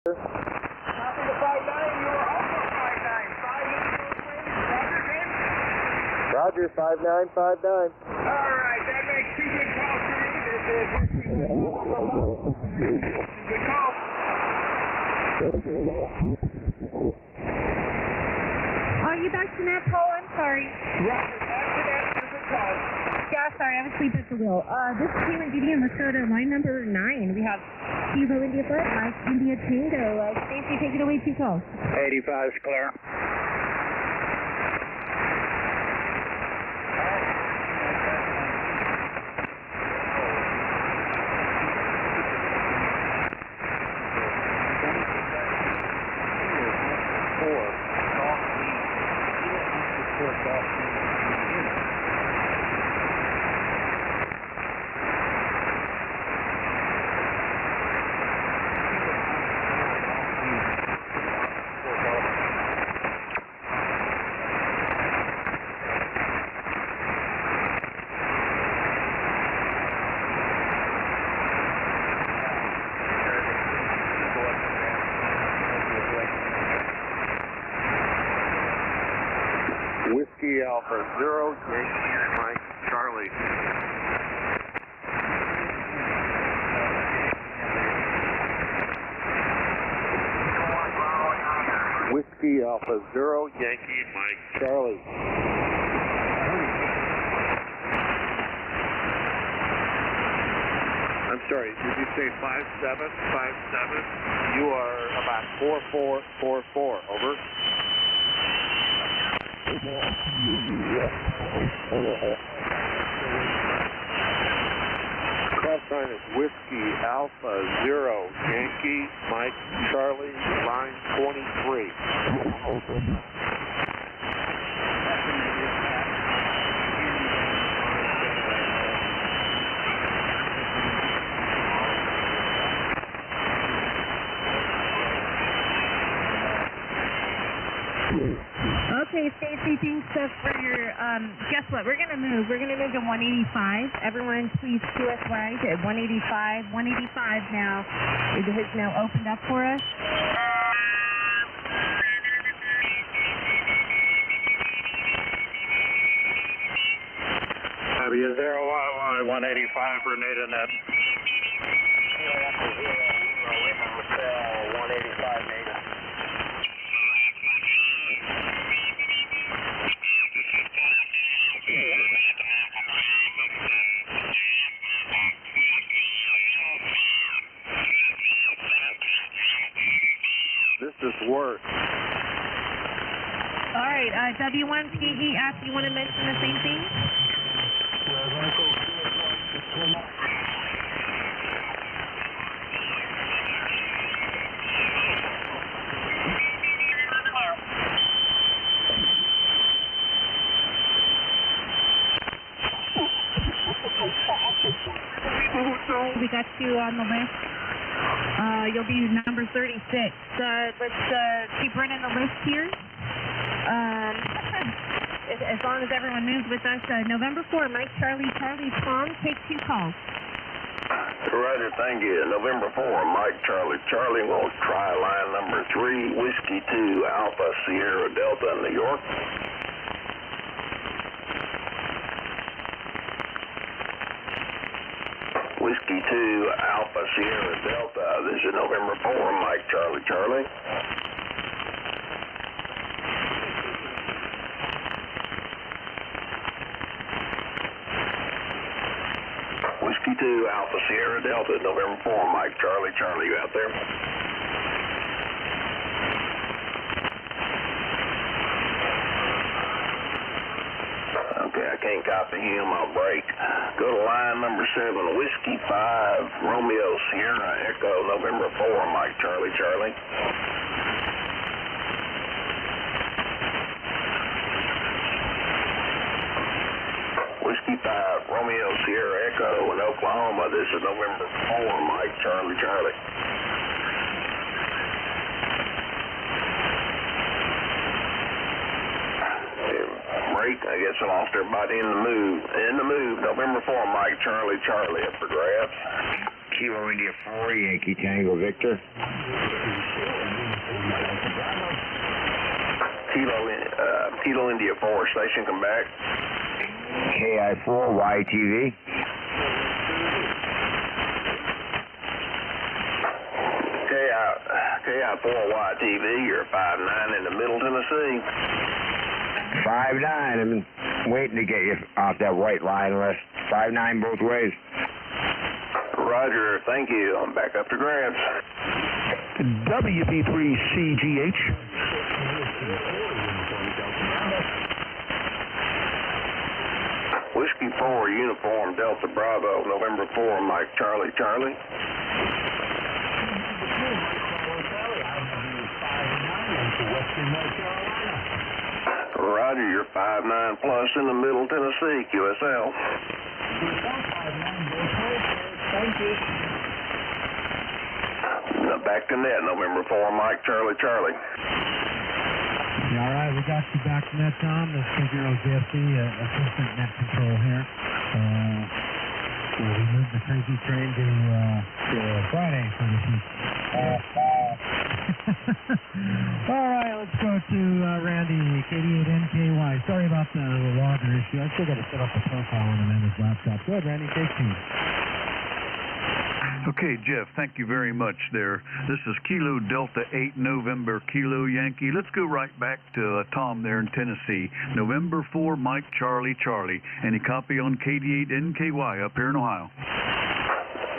Copy to 5-9, you are also 5-9. 5 minutes, Roger, James? Roger, 5959. All right, that makes 2 good calls for me. This is good call. Are you back to that call? I'm sorry. Roger, after that, good call. Yeah, sorry, I was asleep at the wheel. This is Cayman India Minnesota, line number 9. We have Kilo India Foot, Mike India Tango. Stacy, take it away, 2 calls. 85 is clear. Whiskey Alpha 0, Yankee Mike Charlie. Whiskey Alpha 0, Yankee Mike Charlie. I'm sorry, did you say 5757? You are about 4444, over. Cross sign is Whiskey Alpha 0, Yankee Mike Charlie, line 23. Okay, Stacy, thanks for your, guess what, we're going to move to 185. Everyone, please to us right at 185. 185 now, it has now opened up for us. Copy 011, 185 for NATA net. 185 NATA. This is worse. All right, W1PEF, you want to mention the same thing? We got you on the list. You'll be number 36. Let's keep running the list here. As long as everyone moves with us. November 4, Mike Charlie Tom, take 2 calls. Roger, thank you. November 4, Mike Charlie will try line number 3, Whiskey 2, Alpha Sierra Delta, New York. Whiskey 2, Alpha Sierra Delta. This is November 4, Mike Charlie. Whiskey 2, Alpha Sierra Delta, November 4, Mike Charlie. You out there? Okay, I can't copy him. I'll break. Go to line number 7, Whiskey 5, Romeo Sierra Echo, November 4, Mike Charlie. Whiskey 5, Romeo Sierra Echo in Oklahoma. This is November 4, Mike Charlie. Break. I guess I lost everybody in the move. November 4, Mike Charlie up for grabs. Kilo India 4, Yankee Tango Victor. Kilo India 4, station come back. KI4 YTV. KI4 YTV, you're 5'9" in the Middle Tennessee. 5'9", I've been waiting to get you off that white line list. 5'9" both ways. Roger, thank you. I'm back up to Grants. WB3CGH. Whiskey 4, Uniform Delta Bravo, November 4, Mike Charlie Charlie. Roger, you're 5'9" plus in the Middle Tennessee, QSL. Thank you. Now back to net, November 4, Mike Charlie Charlie. Yeah, all right, we got you back to net, Tom. This is 0JFC, assistant net control here. We moved the crazy train to Friday for this week. All right, let's go to Randy, KD8NKY. Sorry about the logger issue. I still got to set up a profile on him and his laptop. Go ahead, Randy, take two. Okay, Jeff, thank you very much there. This is Kilo Delta 8 November Kilo Yankee. Let's go right back to Tom there in Tennessee. November 4 Mike Charlie Charlie. Any copy on KD8NKY up here in Ohio?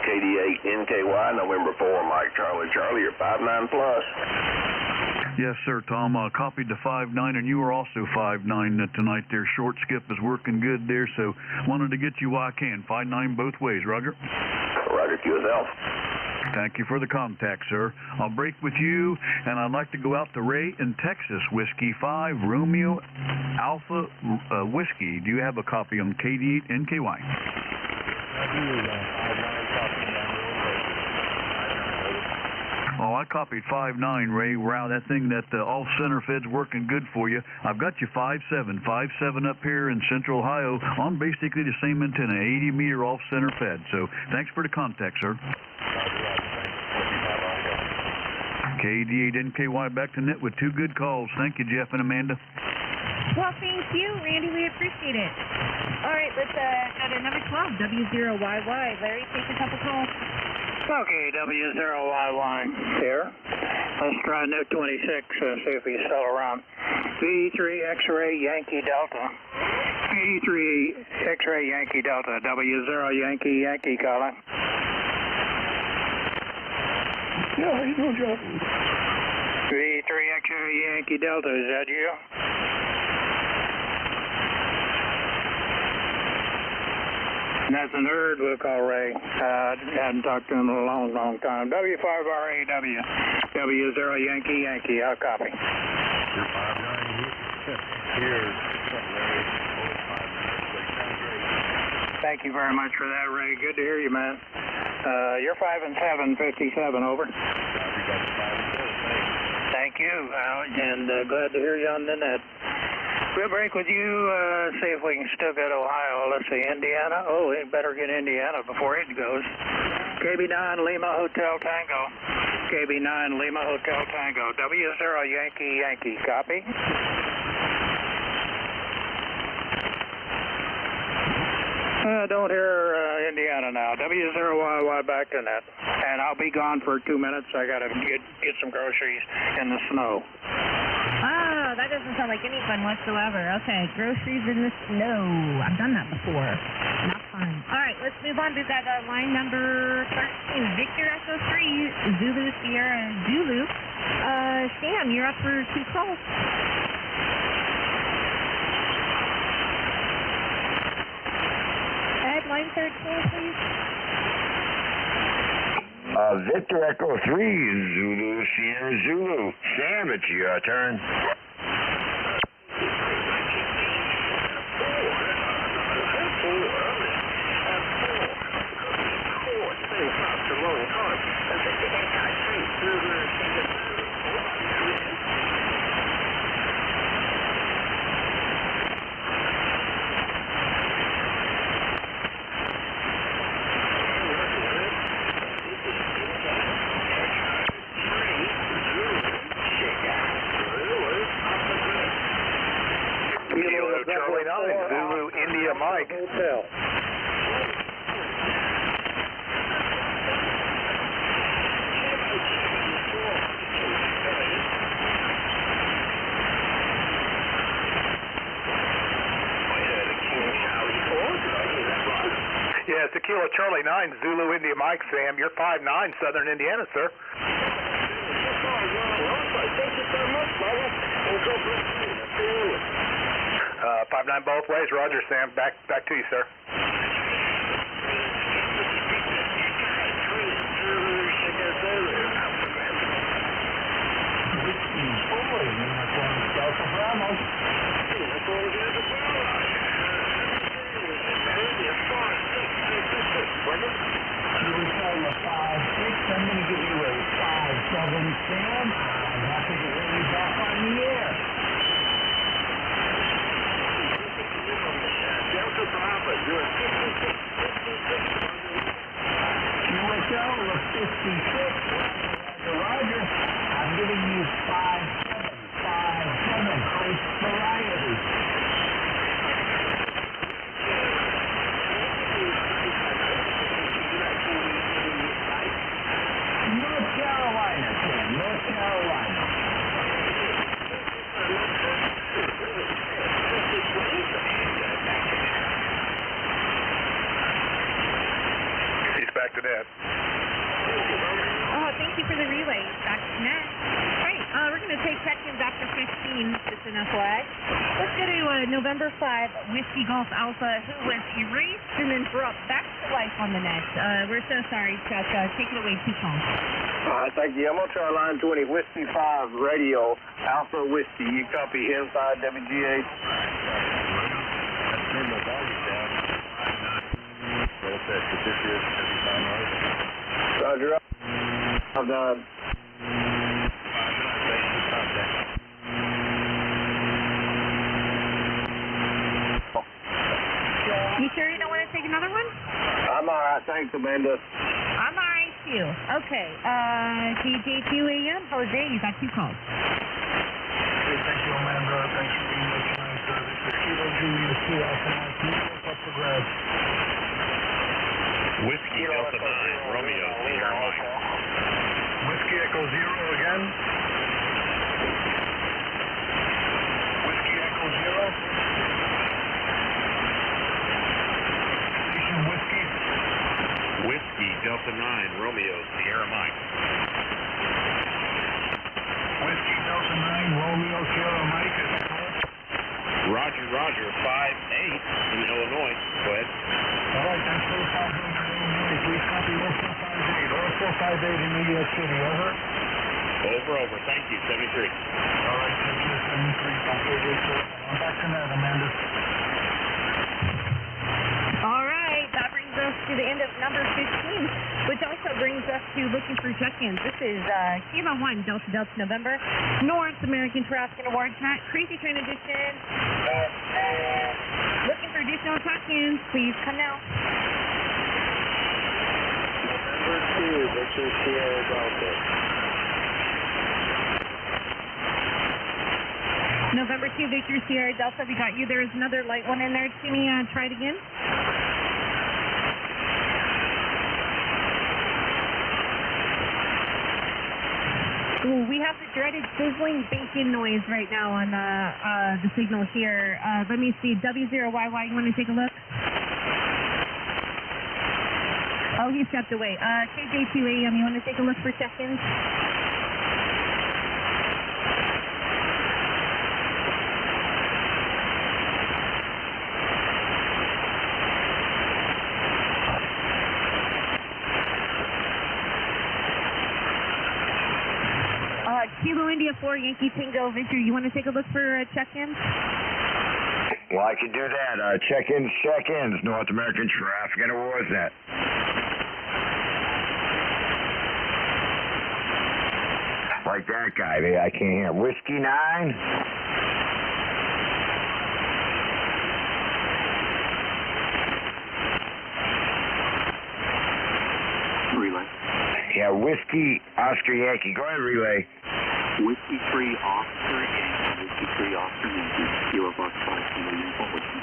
KD8NKY, November 4 Mike Charlie Charlie, you're 5'9" plus. Yes, sir, Tom. I copied the 5'9", and you were also 5'9" tonight there. Short skip is working good there, so wanted to get you while I can. 5'9" both ways, Roger. Roger, QSL. Thank you for the contact, sir. I'll break with you, and I'd like to go out to Ray in Texas. Whiskey 5, Romeo Alpha Whiskey. Do you have a copy on KD8NKY? Oh, I copied 5'9", Ray. Wow, that thing, that off-center fed's working good for you. I've got you 5'7", 5'7" up here in Central Ohio on basically the same antenna, 80-meter off-center fed. So thanks for the contact, sir. KD8NKY back to net with two good calls. Thank you, Jeff and Amanda. Well, thank you, Randy. We appreciate it. All right, let's go to number 12, W0YY. Larry, take a couple calls. Okay, W0YY here. Let's try net 26 and see if he's still around. V3 X-ray Yankee Delta. V3 X-ray Yankee Delta. W0 Yankee Yankee calling. Yeah, how you doing, Joe? V3 X-ray Yankee Delta, is that you? That's a nerd, we'll call Ray. Hadn't talked to him in a long, long time. W5RAW. W0 Yankee Yankee, I'll copy. You're 5'9". Here, Larry. Thank you very much for that, Ray. Good to hear you, man. You're 5 and 7, 57, over. Thank you, and glad to hear you on the net. We'll break with you, see if we can still get Ohio. Let's see, Indiana. Oh, we better get Indiana before it goes. KB9 Lima Hotel Tango. KB9 Lima Hotel Tango. W0 Yankee Yankee. Copy. Don't hear Indiana now. W0YY back to net. And I'll be gone for 2 minutes. I got to get some groceries in the snow. Oh, that doesn't sound like any fun whatsoever. Okay, groceries in the snow. I've done that before. Not fun. All right, let's move on to that line number 13. Victor Echo 3, Zulu Sierra Zulu. Sam, you're up for 2 calls. Ed, line 13, please. Victor Echo 3, Zulu Sierra Zulu. Sam, it's your turn. India Mike. Hotel. Yeah, it's Tequila Charlie 9, Zulu India Mike, Sam. You're 5'9", Southern Indiana, sir. 5'9" both ways. Roger, Sam. Back to you, sir. You were told a 5'6". I'm going to give you a 5'7", Sam. I'm happy to hear you back on the air. Delta Bravo, you're 56. You were told a 56. Roger. I'm giving you 5'7". 5'7". Great variety. North Carolina, Sam. North Carolina. He's back to net. Oh, thank you for the relay. Back to net. All right, we're going to take check-ins after 15, just an FYI. Let's go to November 5, Whiskey Golf Alpha, who was erased and then brought back to life on the net. We're so sorry, Chuck. Take it away, 2 calls. All right, thank you. I'm going to try line 20, Whiskey 5, radio, Alpha Whiskey. You copy inside WGA? Turn the volume down. What's that? Certificate, 55 Roger. I'm done. You sure you don't want to take another one? I'm all right. Thanks, Amanda. I'm all right, too. Okay, NJ2US, Jose, you got 2 calls. Thank you, Amanda. Thanks for being with tonight. This is Kilo Julius 2 Alpha 9. What's the grab? Whiskey Delta 9, Romeo, Sierra Mike. Whiskey Echo 0 again. Whiskey Echo 0. Station Whiskey. Whiskey Delta 9, Romeo, Sierra Mike. Whiskey Delta 9, Romeo, Sierra Mike. Is that correct? Roger, 5'8" in Illinois. Go ahead. All right, thanks for the call from Illinois. Please copy 0458. 0458 in New York City. Over. Over. Thank you. 73. All right, 73. I'm back to that, Amanda. All right, that brings us to the end of number 15, which also brings us to looking for check-ins. This is Kilo 1, Delta November, North American Traffic and Awards Night, Crazy Train Edition. Looking for additional check-ins, please come now. Number 2, Victor Sierra Delta. November 2, Victor Sierra Delta, we got you. There is another light one in there. Timmy, try it again. Ooh, we have the dreaded sizzling bacon noise right now on the signal here. Let me see. W0YY, you want to take a look? Oh, he stepped away. KJ2AM, you want to take a look for check-ins? Kilo India 4, Yankee Tango, Victor, you want to take a look for check-ins? Well, I can do that. Check-ins, North American Traffic and Awards Net. Like that guy, I can't hear. Whiskey 9. Relay. Yeah, Whiskey Oscar Yankee. Go ahead, relay. Whiskey 3, Oscar Yankee. Whiskey 3, Oscar Yankee. Kilo Box 5, Kilo Uniform Whiskey.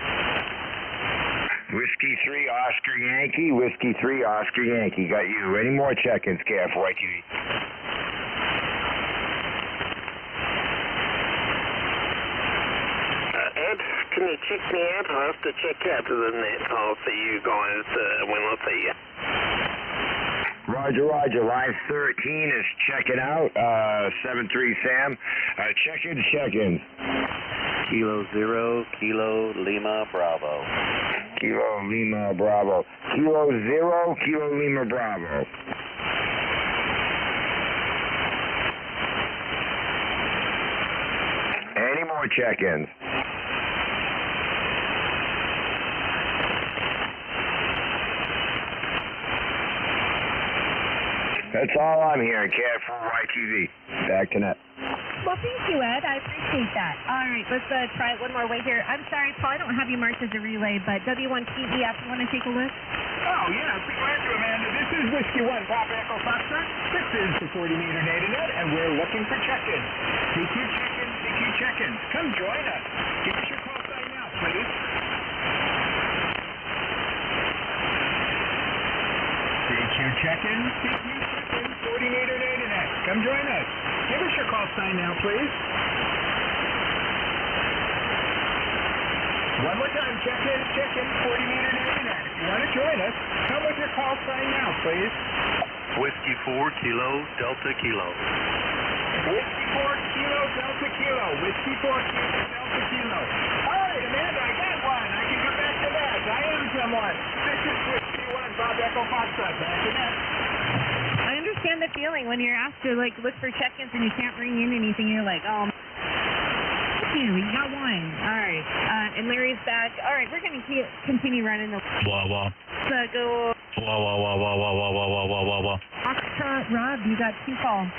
3 Oscar Yankee, Whiskey 3 Oscar Yankee. Got you. Any more check-ins, KFY TV? Ed, can you check me out? I'll have to check out to the net. I'll see you guys when I see you. Roger, roger. Line 13 is checking out. 7-3 Sam. Check-ins. Kilo 0, Kilo Lima Bravo. Kilo Lima Bravo. Kilo 0, Kilo Lima Bravo. Any more check-ins? That's all I'm hearing, KFY TV. Back to net. Well, thank you, Ed. I appreciate that. All right, let's try it one more way here. I'm sorry, Paul, I don't have you marked as a relay, but W1TEF, you want to take a look? Oh, yeah, be glad to, Amanda. This is Whiskey 1, Papa Echo Foxtrot. This is the 40-meter NATA net, and we're looking for check-ins. DQ check-ins, DQ check-ins. Come join us. Give us your call sign now, please. DQ check-ins, DQ check-ins, 40-meter NATA net. Come join us. Give us your call sign now, please. One more time, check-in, 40-meter NATA net. If you want to join us, come with your call sign now, please. Whiskey 4 Kilo Delta Kilo. Whiskey 4 Kilo Delta Kilo. Whiskey 4 Kilo Delta Kilo. All right, Amanda, I got one. I can come back to that. I am someone. This is Whiskey 1, Bob Echo Foxtrot. Back to that. I understand the feeling when you're asked to like look for check-ins and you can't bring in anything. You're like, oh, you got one. All right, and Larry's back. All right, we're gonna continue running the. Wah. So go. Wah. Foxtrot, Rob, you got 2 calls.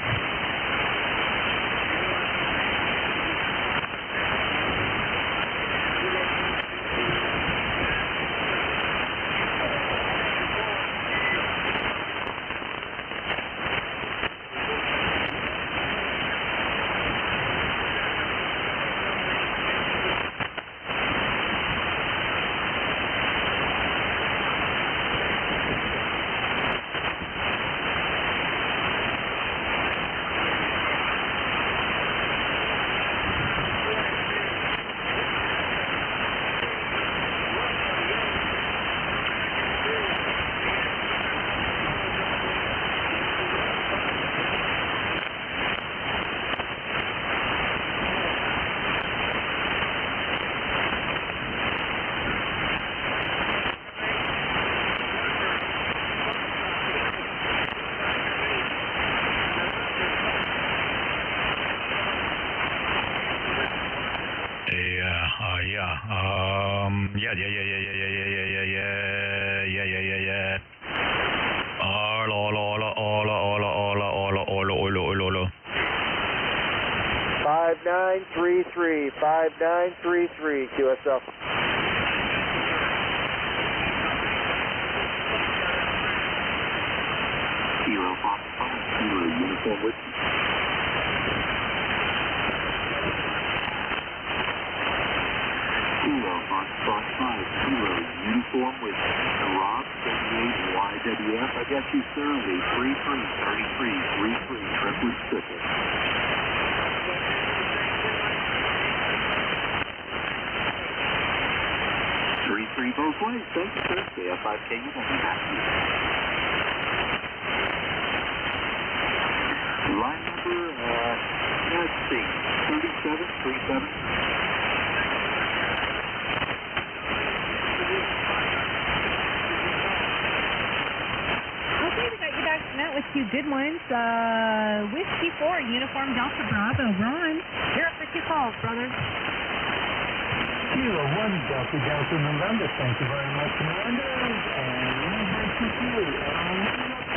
Hola. 5933 QSL. Kilo Fox 5, Kilo Uniform Whiskey. Kilo Fox 5, Kilo Uniform Whiskey. Rob 78YWF. I got you, sir, the 3333 Triplet Sticker. 3 both ways. Thank you, sir. KF5K, you will be back here. Line number, let's see, 3737. Okay, we got you back met with 2 good ones. Whiskey 4, Uniform Delta Bravo. Ron, you're up for 2 calls, brother. Kilo 1 Delta November. Thank you very much, Amanda. And number 2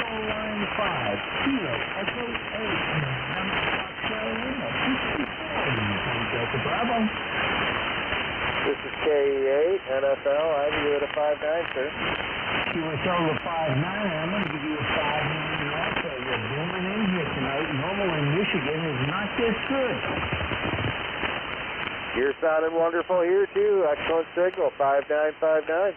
on line 5. Kilo Echo 8. November South Carolina. 54 Delta Bravo. This is K8 NFL. I have you at a 5-9, sir. QSL to 5-9. I'm going to give you a 5-9 also. You're booming in here tonight. Normal in Michigan is not this good. You're sounding wonderful here, too. Excellent signal. 5959.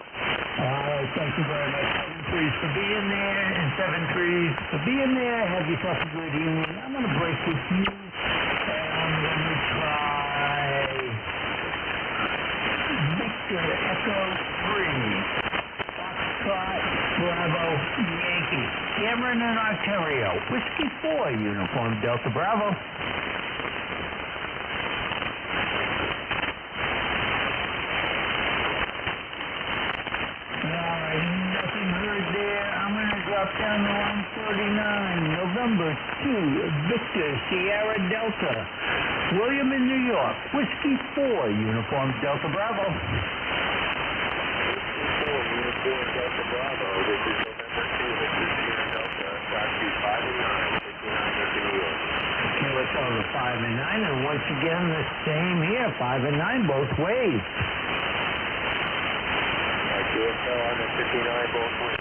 right, thank you very much. 7-3 for being there, and 7-3 for being there. Have yourself a good evening. I'm going to break with you, and I'm going to try Victor Echo 3. Foxtrot Bravo Yankee. Cameron in Ontario. Whiskey 4, Uniform Delta Bravo. Nothing heard there. I'm going to drop down to 149. November 2, Victor Sierra Delta. William in New York. Whiskey 4, Uniform Delta Bravo. Whiskey 4, Uniform Delta Bravo. This is November 2, Victor Sierra Delta. Taxi 5 and 9, 59 into New York. QSL to 5 and 9, and once again the same here, 5 and 9 both ways. QSL on the 59 both ways.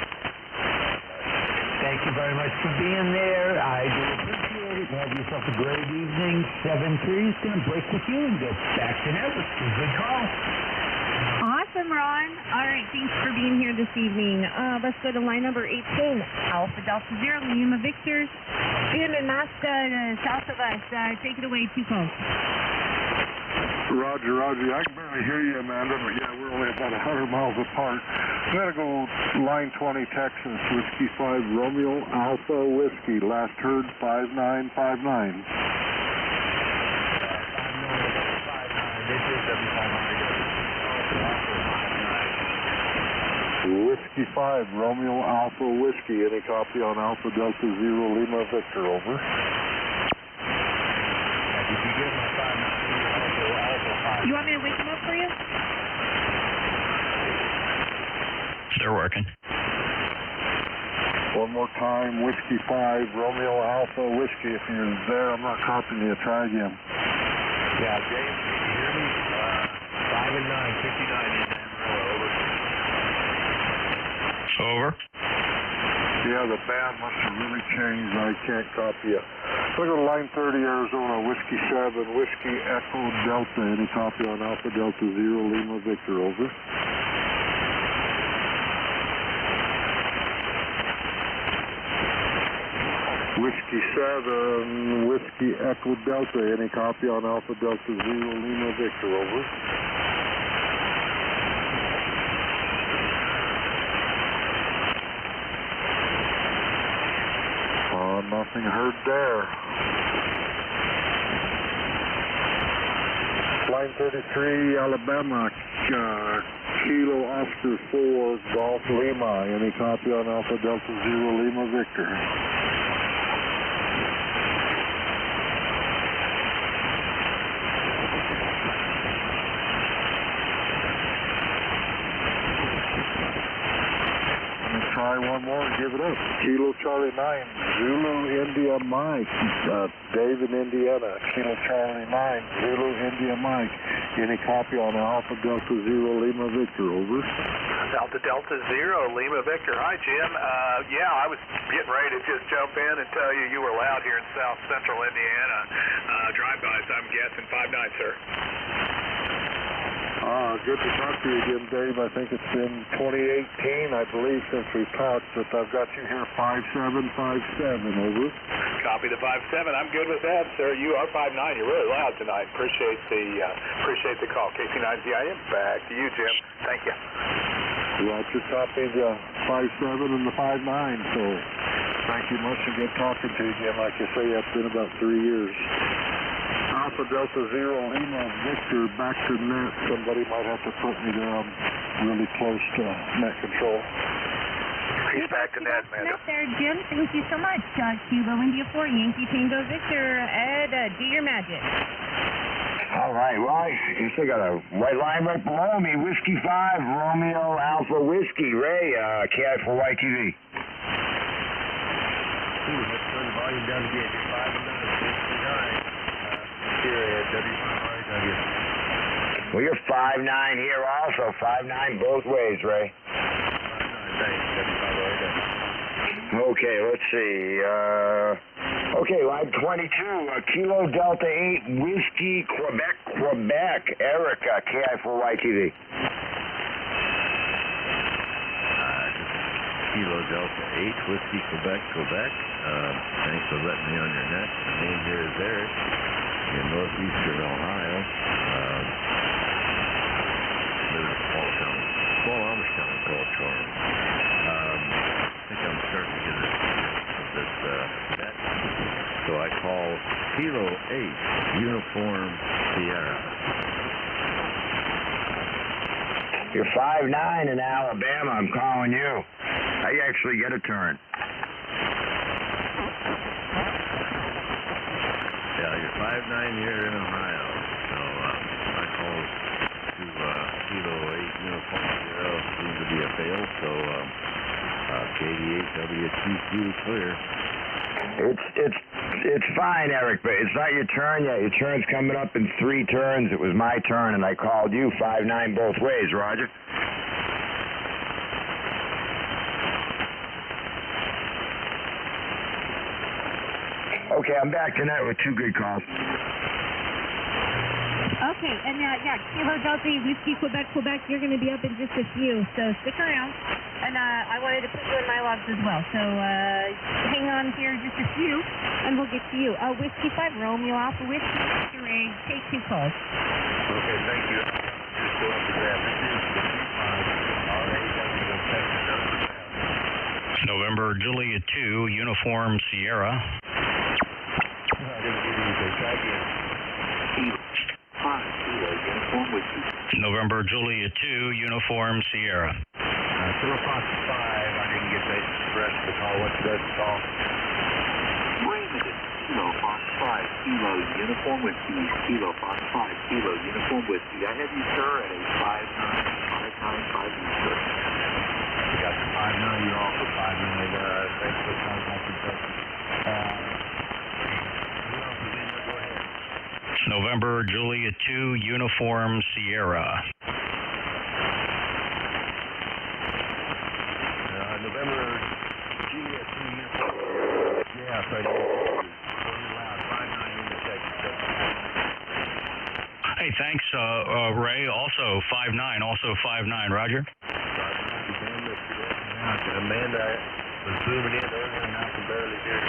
Thank you very much for being there. I do appreciate it. Have yourself a great evening. 7-3 is going to break with you and get back to network. Good call. Awesome, Ron. All right, thanks for being here this evening. Let's go to line number 18, Alpha Delta Zero, Lima Victor. In Alaska, south of us. Take it away, 2 calls. Roger. I can barely hear you, Amanda, but yeah, we're only about 100 miles apart. I'm going to go line 20, Texas, Whiskey 5, Romeo Alpha Whiskey. Last heard 5959. This is Whiskey 5, Romeo Alpha Whiskey. Any copy on Alpha Delta Zero Lima Victor, over. You want me to wake him up for you? They're working. One more time, Whiskey 5, Romeo Alpha Whiskey. If you're there, I'm not copying you. Try again. Yeah, James, can you hear me? 5 and 9, 59 in Amarillo, over. Over. Yeah, the band must have really changed. I can't copy you. We'll go to line 30, Arizona, Whiskey 7, Whiskey Echo Delta. Any copy on Alpha Delta Zero Lima Victor, over. Whiskey 7, Whiskey Echo Delta. Any copy on Alpha Delta Zero Lima Victor, over. Nothing heard there. Line 33, Alabama, Kilo Oscar 4, Golf Lima. Any copy on Alpha Delta Zero Lima Victor? Try one more and give it up. Kilo Charlie 9, Zulu India Mike, Dave in Indiana. Kilo Charlie 9, Zulu India Mike. Any copy on Alpha Delta Zero Lima Victor, over. Alpha Delta Zero Lima Victor. Hi, Jim. Yeah, I was getting ready to just jump in and tell you were loud here in south central Indiana. Drive-bys, I'm guessing 5-9, sir. Good to talk to you again, Dave. I think it's been 2018, I believe, since we talked, but I've got you here 5757, over. Copy the 57. I'm good with that, sir. You are 5-9. You're really loud tonight. Appreciate the call. KC9ZIM, back to you, Jim. Thank you. Roger, copied the 57 and the 59, so thank you much and good talking to you, Jim. Like you say, it's been about 3 years. Alpha Delta Zero Lima Victor, back to net. Somebody might have to put me there. I'm really close to net control. He's back to net, Amanda. There, Jim. Thank you so much. Kilo India 4, Yankee Tango Victor. Ed, do your magic. All right, well, I guess I got a white line right below me. Whiskey 5, Romeo Alpha Whiskey. Ray, KI for YTV. Let's turn the volume down again. 5 and 9, 59. Here at W5RW. Well, you're 5-9 here also. 5-9 both ways, Ray. 5-9, thanks. W5RW. Okay, let's see. Okay, line 22, Kilo Delta 8, Whiskey, Quebec, Erica, KI4YTV. Kilo Delta 8, Whiskey, Quebec, Quebec. Thanks for letting me on your net. My name here is Eric in northeastern Ohio. Live in a small Amish town called Charm. I think I'm starting to get this net. So I call Kilo 8, Uniform Sierra. You're 5'9" in Alabama. I'm calling you. I actually get a turn. Yeah, you're 5'9" here in Ohio. So I called to Kilo 8 Uniform Sierra. Seems to be a fail. So KD8WTQ clear. It's fine, Eric, but it's not your turn yet. Your turn's coming up in 3 turns. It was my turn, and I called you 5'9" both ways, Roger. Okay, I'm back to net with 2 good calls. Okay, and Kilo Delta Whiskey, Quebec, Quebec, you're going to be up in just a few, so stick around. And I wanted to put you in my logs as well, so hang on here just a few, and we'll get to you. Whiskey 5, Romeo Alpha Whiskey, Mr. Ray, take 2 calls. Okay, thank you. Just go up to grab this is November Juliet 2, Uniform Sierra. November Juliet 2, Uniform Sierra. Kilo Fox 5, I didn't get the rest of the call. What's the call? Raymond, Kilo Fox 5, Kilo Uniform Whiskey, Kilo Fox 5, Kilo Uniform Whiskey. I have you, sir, at a 5'9", sir. You got the 5'9", you're also 5'9". Thanks for the contact. Go ahead. November Juliet 2, Uniform Sierra. November Juliet 2 Uniform. Yeah, so loud. 5'9" in the Texas. Hey, thanks, Ray. Also 5'9", Roger. Amanda was zooming in earlier, and now can barely hear you.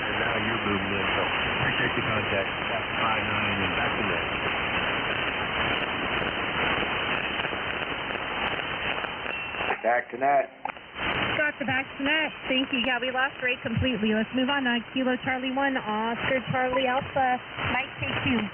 And now you're moving in, so appreciate the contact. 5'9" and back to net. Back to net. Got the back to net. Thank you. Yeah, we lost Ray completely. Let's move on. Kilo Charlie 1, Oscar Charlie Alpha, Mike take 2.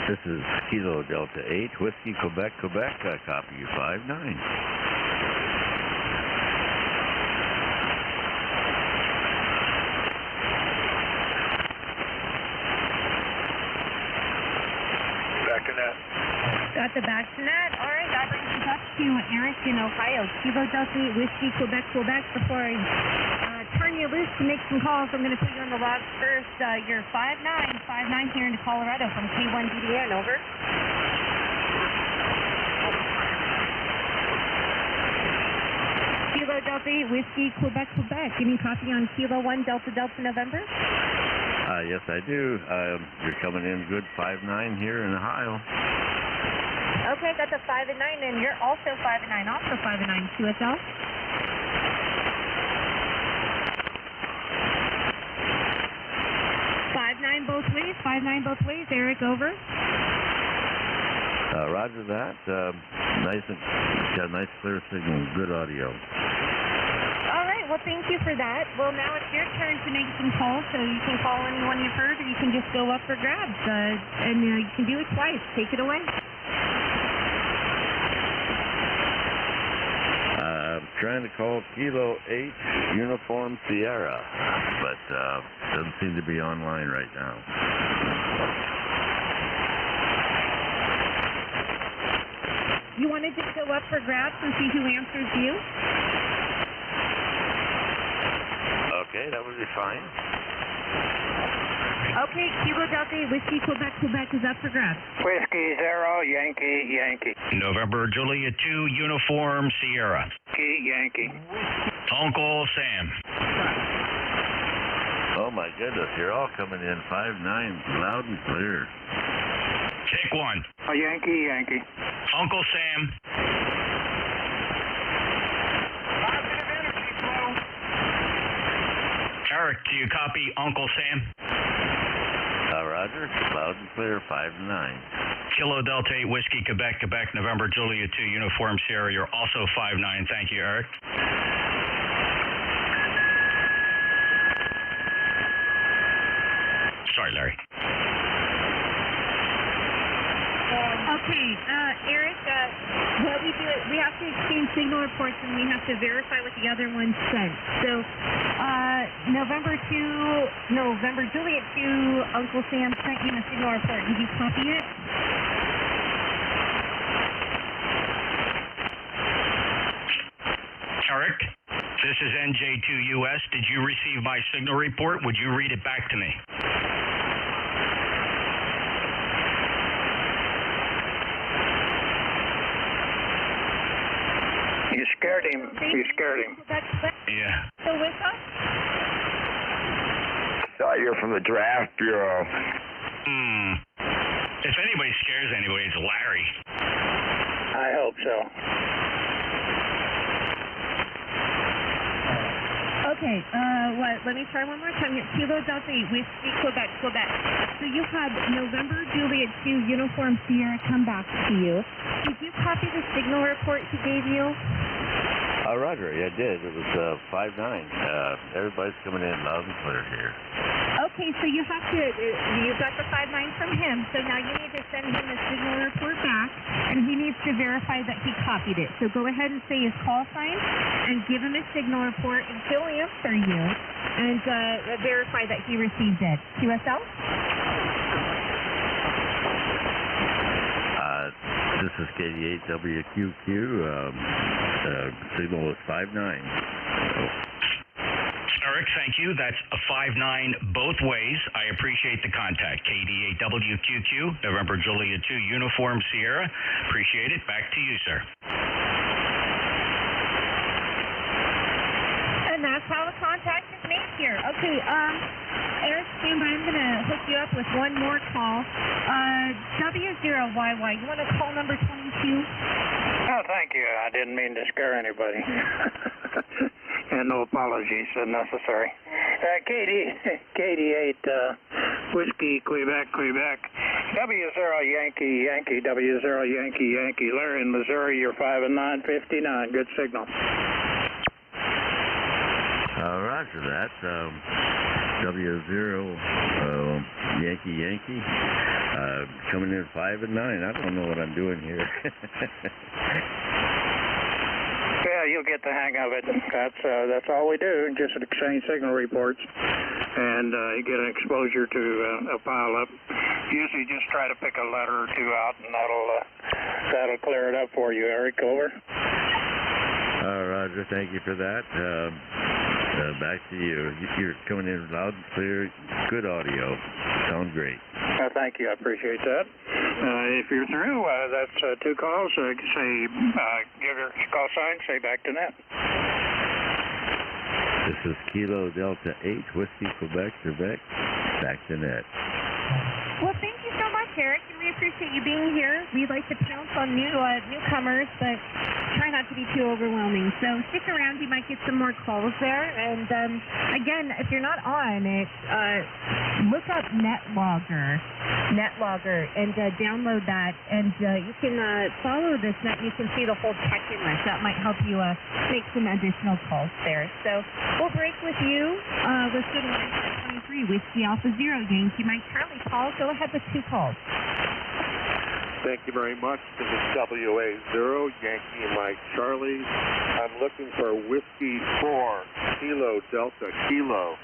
This is Kilo Delta 8, Whiskey, Quebec, Quebec. I copy you 5'9". Back to net. Got the back to net. All right, that brings us up to Eric in Ohio. Kilo Delta 8, Whiskey, Quebec, Quebec. Before I turn you loose to make some calls, I'm going to put you on the logs first. You're 5'9" here into Colorado from K1DDN, over. Kilo Delta 8, Whiskey, Quebec, Quebec. Any copy on Kilo 1, Delta, Delta, November? Yes, I do. You're coming in good 5'9" here in Ohio. Okay, got the 5'9", and you're also 5'9", also 5'9", QSL. 5'9" both ways, 5'9" both ways. Eric, over. Roger that. Nice and got a nice clear signal, good audio. All right, well, thank you for that. Well, now it's your turn to make some calls, so you can call anyone you've heard, or you can just go up for grabs, and you can do it twice. Take it away. trying to call Kilo 8 Uniform Sierra, but doesn't seem to be online right now. You want to just go up for grabs and see who answers you? Okay, that would be fine. Okay, Kilo Delta 8 Whiskey Quebec, Quebec is up for grabs. Whiskey 0, Yankee, Yankee. November Juliet 2, Uniform Sierra. Yankee. Uncle Sam. Oh my goodness, you're all coming in 5-9, loud and clear. Take 1. Yankee, Yankee. Uncle Sam. Positive energy flow. Eric, do you copy Uncle Sam? Roger, loud and clear, 5-9. Kilo Delta 8 Whiskey Quebec, Quebec, November Juliet 2, Uniform Sierra. You're also 5-9. Thank you, Eric. Sorry, Larry. Okay, Eric, what we do is we have to exchange signal reports and we have to verify what the other one sent. So, November Juliet 2, Uncle Sam sent you a signal report. Did you copy it? Eric, this is NJ2US. Did you receive my signal report? Would you read it back to me? You scared him. You scared him. Yeah. Still with us? You're from the Draft Bureau. If anybody scares anybody, it's Larry. I hope so. Okay, let me try one more time. Kilo Delta 8, Whiskey, Quebec, Quebec. So you had November Juliet 2, Uniform Sierra come back to you. Did you copy the signal report he gave you? Roger, yeah, I did. It was 5-9. Everybody's coming in loud and clear here. Okay, so you have to, you got the 5-9 from him, so now you need to send him a signal report back, and he needs to verify that he copied it. So go ahead and say his call sign, and give him a signal report, and he'll answer you, and verify that he received it. QSL? This is KD8WQQ. Signal is 5-9. Eric, thank you. That's a 5-9 both ways. I appreciate the contact. KD8WQQ, November Juliet 2, Uniform Sierra. Appreciate it. Back to you, sir. And that's how the contact is made here. Okay, Eric, stand by. I'm going to hook you up with one more call. W0YY, you want to call number 22? Oh, thank you. I didn't mean to scare anybody. And no apologies necessary. KD8 Whiskey Quebec, Quebec. W0 Yankee, Yankee, W0 Yankee, Yankee. Larry in Missouri, you're 5-9, 59. Good signal. Roger that. W0 Yankee, Yankee. Coming in 5-9. I don't know what I'm doing here. Yeah, you'll get the hang of it. That's all we do, just exchange signal reports, and you get an exposure to a pile-up. Usually just try to pick a letter or two out, and that'll clear it up for you, Eric. Over. Roger, thank you for that. Back to you. You're coming in loud and clear. Good audio. Sound great. Thank you. I appreciate that. If you're through, that's 2 calls. Say, give your call sign, say back to net. This is Kilo Delta 8, Whiskey, Quebec, Quebec. Back to net. Well, thank you so much, Eric, and we appreciate you being here. We'd like to pounce on newcomers, but try not to be too overwhelming. So stick around. You might get some more calls there. And, again, if you're not on it, look up NetLogger, and download that. And you can follow this net. You can see the whole check-in list. That might help you make some additional calls there. So we'll break with you. Let's go to line 23, Whiskey Alpha 0, Yankee Mike Charlie. Paul, go ahead with 2 calls. Thank you very much. This is WA0, Yankee Mike Charlie. I'm looking for Whiskey 4, Kilo Delta Kilo,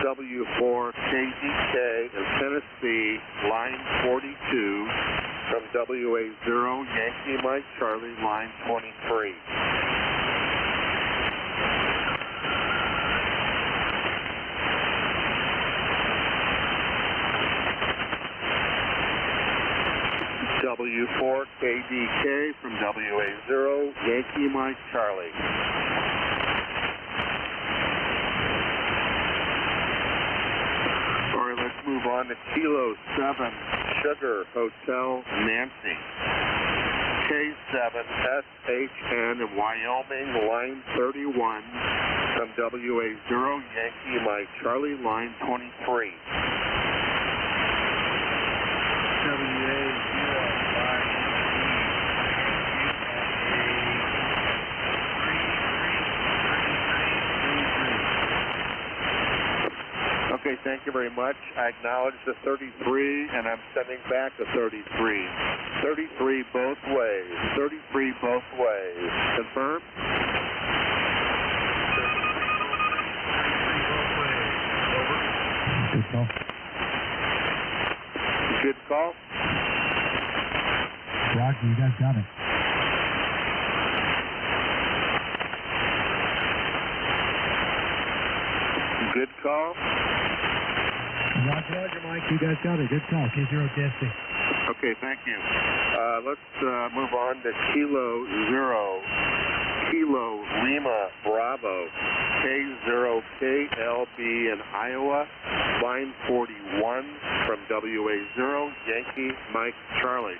W4 KDK in Tennessee, line 42, from WA0, Yankee Mike Charlie, line 23. W4 KDK from WA0, Yankee Mike Charlie. All right, let's move on to Kilo 7, Sugar Hotel Nancy. K7SHN in Wyoming, line 31, from WA0, Yankee Mike Charlie, line 23. Okay, thank you very much. I acknowledge the 33, and I'm sending back a 33. 33 both ways. 33 both ways. Confirm? Good call. Good call. Roger, you guys got it. Good call. Roger, Mike. You guys got it. Good call. K0JSC. Okay, thank you. Let's move on to Kilo 0, Kilo Lima Bravo, K0KLB in Iowa, line 41 from WA0, Yankee Mike Charlie.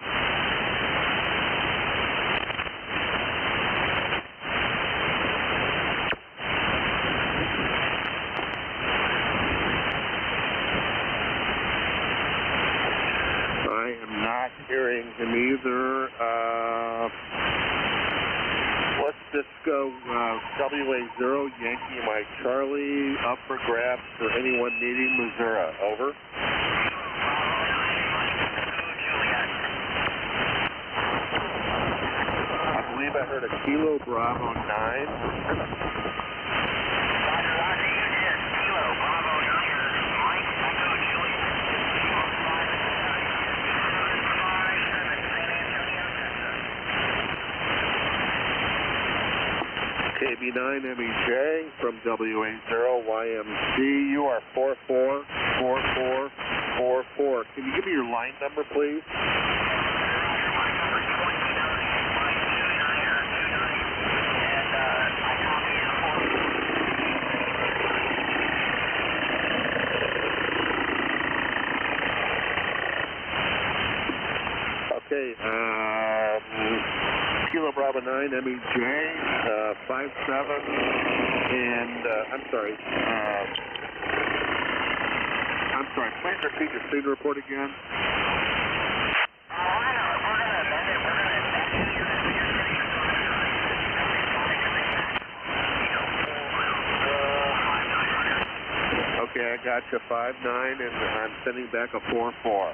Hearing him either. Let's just go WA0, Yankee Mike Charlie, up for grabs for anyone needing Missouri. Over. I believe I heard a Kilo Bravo 9. KB9MEJ from WA0 YMC. You are 444444. Can you give me your line number, please? Okay, Kilo Bravo 9 MEJ 57, and I'm sorry, please repeat your speed report again. Okay, I got you 59, and I'm sending back a 44.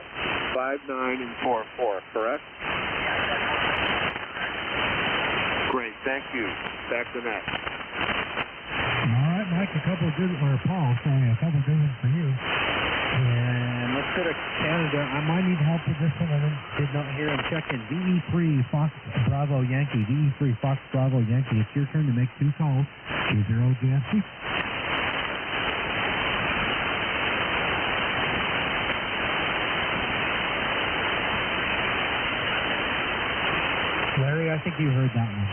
59 and 44, correct? Great, thank you. Back to net. All right, Mike, a couple good, or Paul, sorry, a couple good ones for you. And let's go to Canada. I might need help with this one. I did not hear him check in. VE3 Fox Bravo Yankee. VE3 Fox Bravo Yankee. It's your turn to make two calls. K0JSC. Larry, I think you heard that one.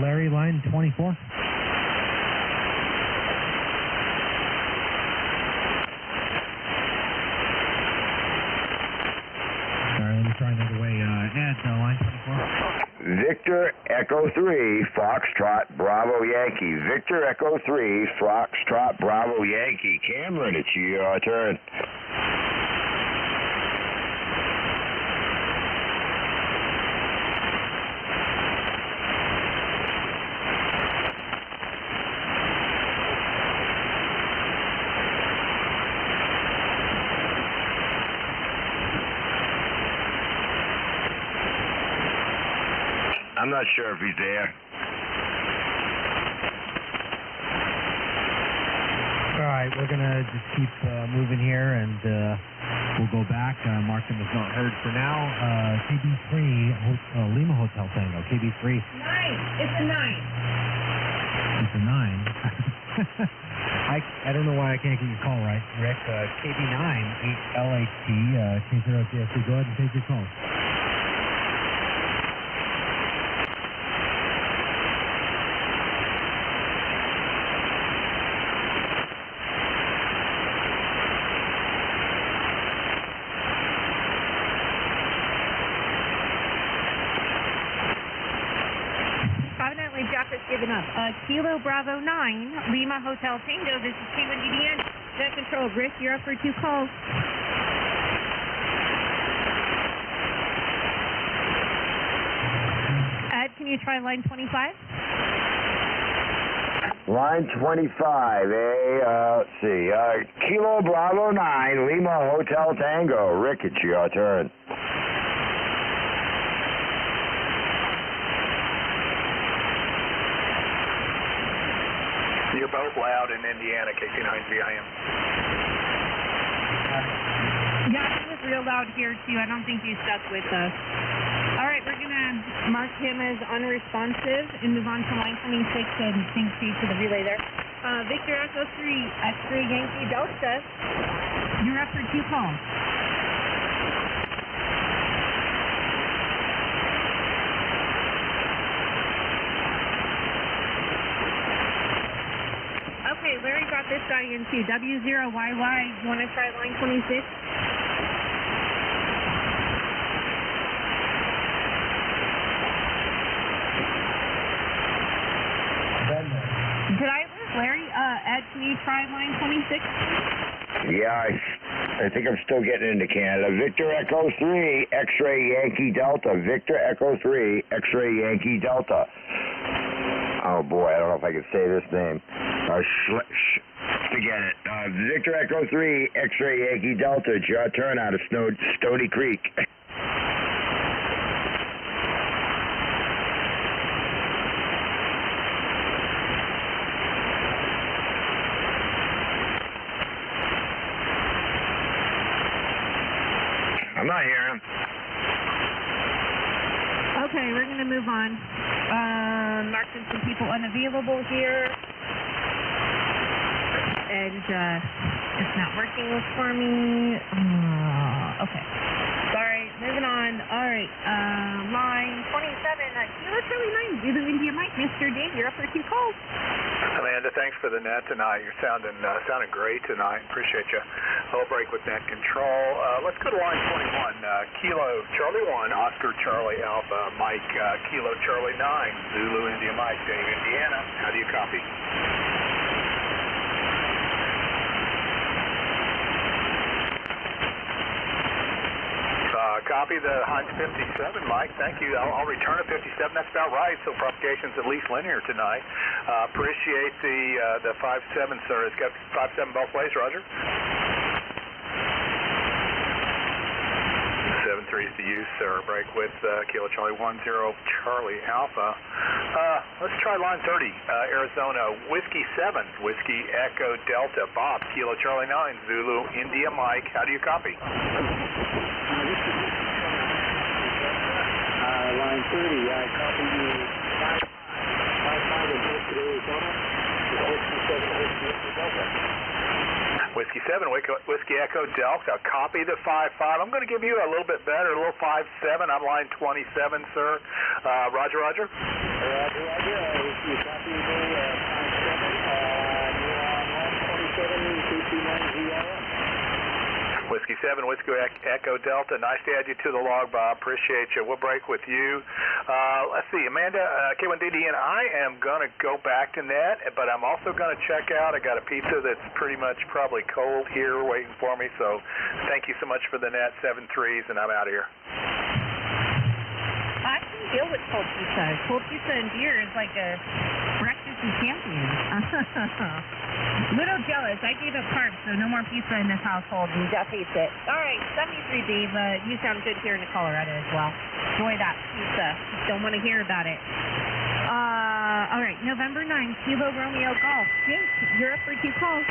Larry, line 24. Sorry, let me try another way. Ed, line 24. Victor Echo 3, Foxtrot Bravo Yankee. Victor Echo 3, Foxtrot Bravo Yankee. Cameron, it's your turn. I'm not sure if he's there. All right, we're going to just keep moving here, and we'll go back. Mark him as not heard for now. KB3, Lima Hotel Tango. KB3. 9. It's a 9. It's a 9. I don't know why I can't get your call right, Rick. KB9, 8LHT, K0CSC. Go ahead and take your call. Jeff has given up. Kilo Bravo 9, Lima Hotel Tango. This is K1DDN. Net control. Rick, you're up for 2 calls. Ed, can you try line 25? Line 25, let's see. Kilo Bravo 9, Lima Hotel Tango. Rick, it's your turn. You're both loud in Indiana, KC9VIM. Yeah, he was real loud here, too. I don't think he's stuck with us. All right, we're going to mark him as unresponsive and move on to line 26, and thanks to the relay there. Victor Echo 3, X-Ray Yankee Delta. You're up for 2 calls. Okay, Larry got this guy in too. W0YY. You want to try line 26? Did I lose Larry? Ed, can you try line 26? Yeah, I think I'm still getting into Canada. Victor Echo 3, X-Ray Yankee Delta. Victor Echo 3, X-Ray Yankee Delta. Oh boy, I don't know if I can say this name. Forget it. Victor Echo 3, X-Ray Yankee Delta. It's your turn out of Stony Creek. I'm not hearing him. Okay, we're going to move on. Marking some people unavailable here. And it's not working for me. Okay. Sorry, moving on. All right, line 27. Kilo Charlie 9, Zulu India Mike. Mr. Dave, you're up for 2 calls. Amanda, thanks for the net tonight. You're sounding great tonight. Appreciate you. I'll break with net control. Let's go to line 21. Kilo Charlie 1, Oscar Charlie Alpha, Mike, Kilo Charlie 9, Zulu India Mike, Dave, Indiana. How do you copy? Copy the Heinz 57, Mike. Thank you. I'll return a 57. That's about right. So propagation's at least linear tonight. Appreciate the 57, sir. It's got 57 both ways, Roger. 7-3 is to you, sir. Break with Kilo Charlie 10 Charlie Alpha. Let's try line 30, Arizona. Whiskey 7, Whiskey Echo Delta. Bob, Kilo Charlie 9, Zulu India Mike. How do you copy? Line 30, I copy you 5-5 in Arizona. Whiskey 7, Whiskey Echo Delta. Copy the 5-5. I'm going to give you a little bit better, a little 5-7. I'm line 27, sir. Roger, Roger. Roger, Roger. You copy me 5-7. You're on line 27, KC9VIM. Whiskey 7, Whiskey Echo Delta. Nice to add you to the log, Bob. Appreciate you. We'll break with you. Let's see, Amanda, K1DDN, I am going to go back to net, but I'm also going to check out. I got a pizza that's pretty much probably cold here waiting for me, so thank you so much for the net, 7-3s, and I'm out of here. I can deal with cold pizza. Cold pizza and beer is like a breakfast KFC champion. Little jealous. I gave up carbs, so no more pizza in this household, and Jeff hates it. All right, 73, Dave. You sound good here in Colorado as well. Enjoy that pizza. Just don't want to hear about it. All right, November 9, Kilo Romeo Golf. Jake, you're up for 2 calls. All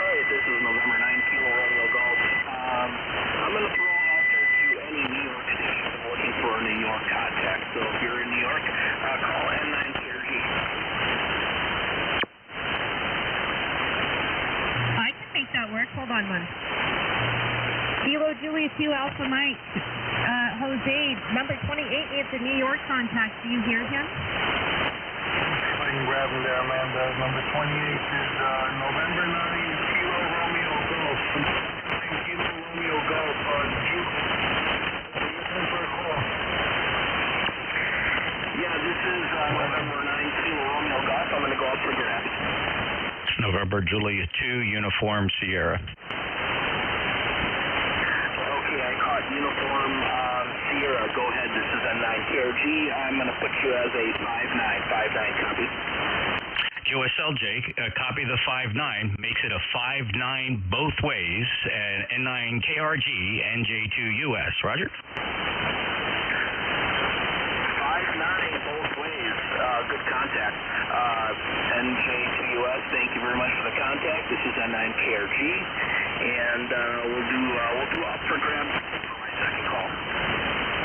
right, this is November 9, Kilo Romeo Golf. I'm going to throw out there to any New York station looking for a New York contact. So if you're in New York, call N9KRG. I can make that work. Hold on one. Kilo Julia 2 Alpha Mike. Jose, number 28 needs a New York contact. Do you hear him? If I can grab him there, Amanda. Number 28 is November 9, Kilo Romeo Golf. November 9, Kilo Romeo Golf. Listen for a call. Yeah, this is November 9, Kilo Romeo Golf. I'm going to go up for grabs. November Julia 2, Uniform Sierra. Okay, I caught Uniform Sierra. Go ahead. This is N9KRG. I'm going to put you as a 5959 copy. USL Jake, copy the 59, makes it a 59 both ways, and N9KRG, NJ2US. Roger? 59 both ways. Good contact. NJ2US, thank you very much for the contact. This is N9KRG, and we'll do up for grabs for my second call.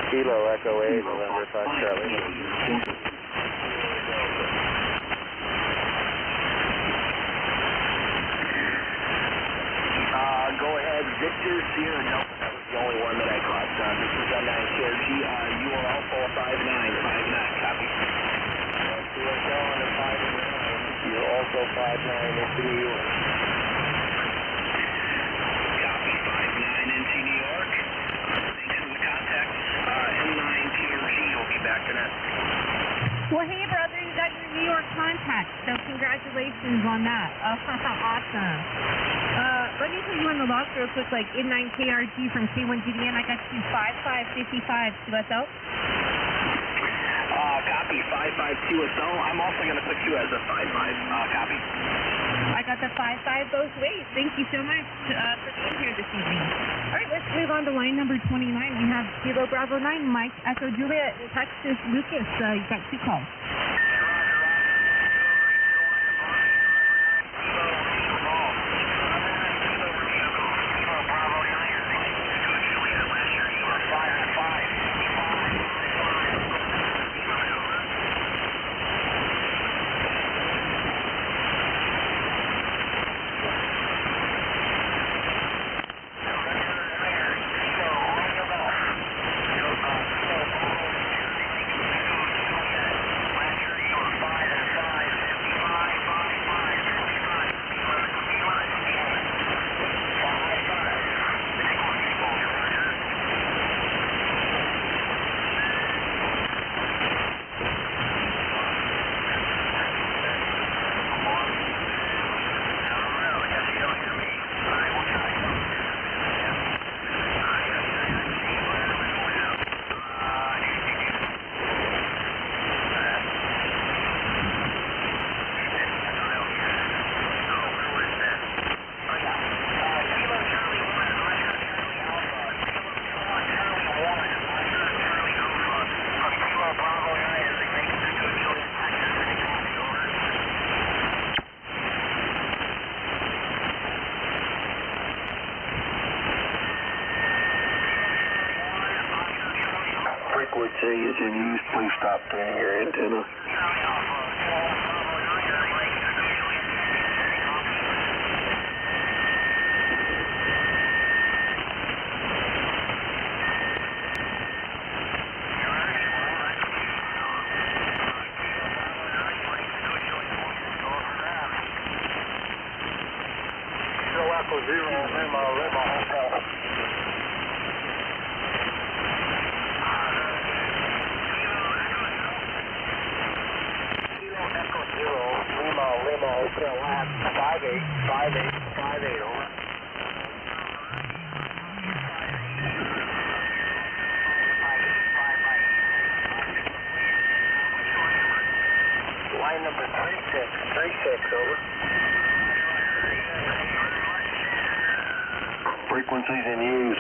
Kilo Echo 8, November 5 Charlie. Go ahead, Victor Sierra. No, that was the only one that I caught. This is N9KRG. You are also a 5959 copy. USL on the 5 You're also 59 into New York. Copy 59 into New York. Thanks for the contact. N9KRG will be back to net. Well, hey, brother, you got your New York contact, so congratulations on that. Awesome. Let me put you on the log real quick, like N9KRG from K1GDN. I got you 5555 QSL. Copy 55 QSL. I'm also going to put you as a 55 copy. I got the 55 both ways. Thank you so much for being here this evening. All right, let's move on to line number 29. We have Kilo Bravo 9, Mike Echo Juliet, Texas Lucas. You've got 2 calls. Frequency is in use. Please stop turning your antenna. Echo 0, Lima Hotel. Lima Hotel at 5858, over. line number 36, over. Frequencies in use.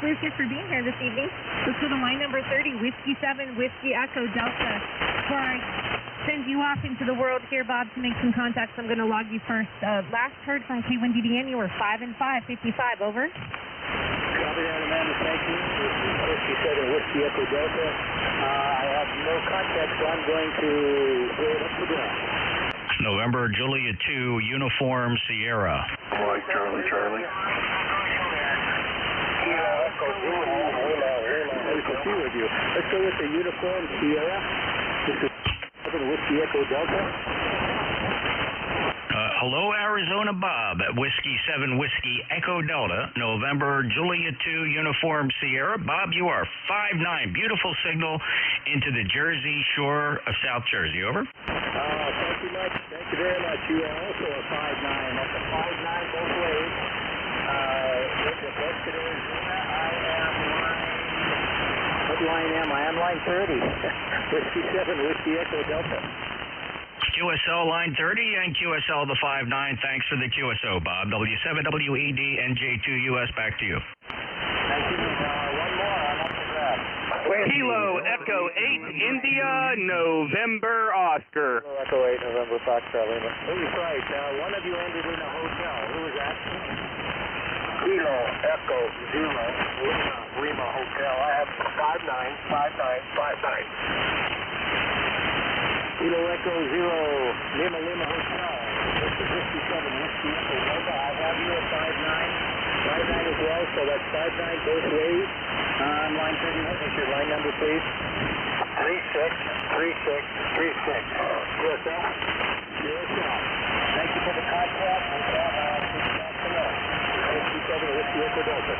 Lucas, for being here this evening. Let's go to line number 30, Whiskey 7, Whiskey Echo Delta. Before I send you off into the world here, Bob, to make some contacts, I'm going to log you first. Last heard from K1DDN, you were 5 and 5, 55, over. Copy that, Amanda, thank you. This is Whiskey 7, Whiskey Echo Delta. I have no contact, so I'm going to throw it up the ground. November, Juliet 2, Uniform Sierra. Mike, Charlie. Let's go with the Uniform Sierra. This is Whiskey Echo Delta. Hello, Arizona Bob at Whiskey 7 Whiskey Echo Delta, November, Juliet 2, Uniform Sierra. Bob, you are 5'9", beautiful signal into the Jersey Shore of South Jersey, over. Thank you much. Thank you very much. You are also a 5'9". That's a 5'9" both ways. What line am I? I'm line 30. Whiskey 7, Whiskey Echo Delta. QSL line 30 and QSL the 5'9". Thanks for the QSO, Bob. W7WED NJ2US, back to you. Thank you. One more. I'm up to grab. Kilo Echo 8 India November Oscar. Kilo Echo 8 November Foxtrot Lima. He's right. One of you ended in a hotel. Who was that? Kilo Echo 0 Lima Hotel. I have 595959. Kilo Echo 0 Lima Hotel. This is Whiskey 7 Whiskey Echo Delta. I have you at 5'9". 5'9" as well, so that's 5'9" both ways. Line 31, what's your line number, please? 363636. QSL? QSL. Thank you for the contact. Whiskey 7 Whiskey Echo Delta.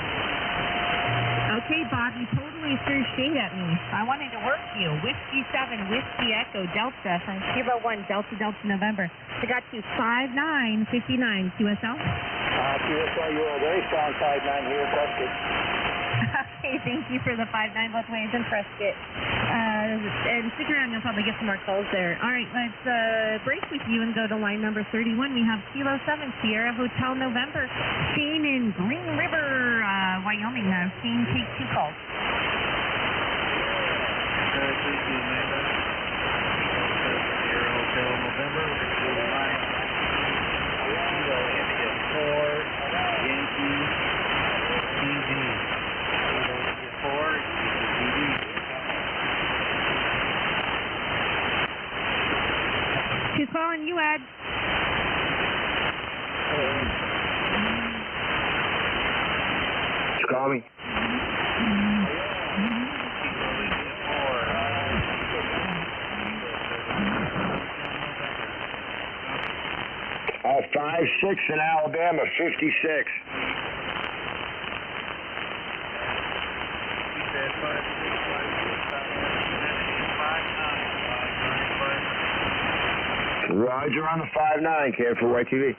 Okay, Bob, you totally threw shade at me. I wanted to work you. Whiskey 7, Whiskey Echo Delta from Kilo 1, Delta November. I got you 5'9", 59, QSL. QSL, you are a very strong 5'9" here in Prescott. Okay, thank you for the 5'9" both ways in Prescott. And stick around, you'll probably get some more calls there. All right, let's break with you and go to line number 31. We have Kilo 7, Sierra Hotel November. Shane in Green River, Wyoming. Shane, take 2 calls. Amanda. Sierra Hotel November. Line Kilo India 4 Yankee TD. Kilo India 4 TD. Who's calling you, Ed? You call me? All 5-6 in Alabama, 56. Roger on the 5'9", K for YTV.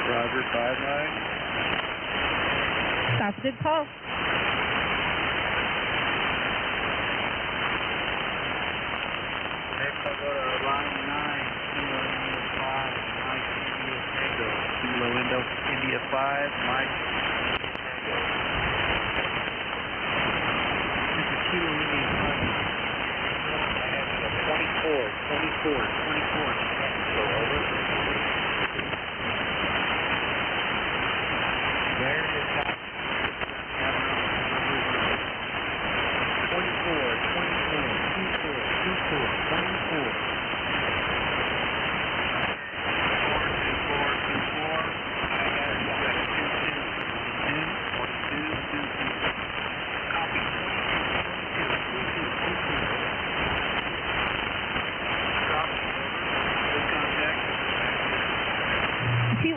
Roger, 5'9". That's a good call. Next I'll go to line 9, Kilo India 5, Mike India Tango. India 5, Mike. This is Kilo India 5. I have 24. So over. There it is, top. 24.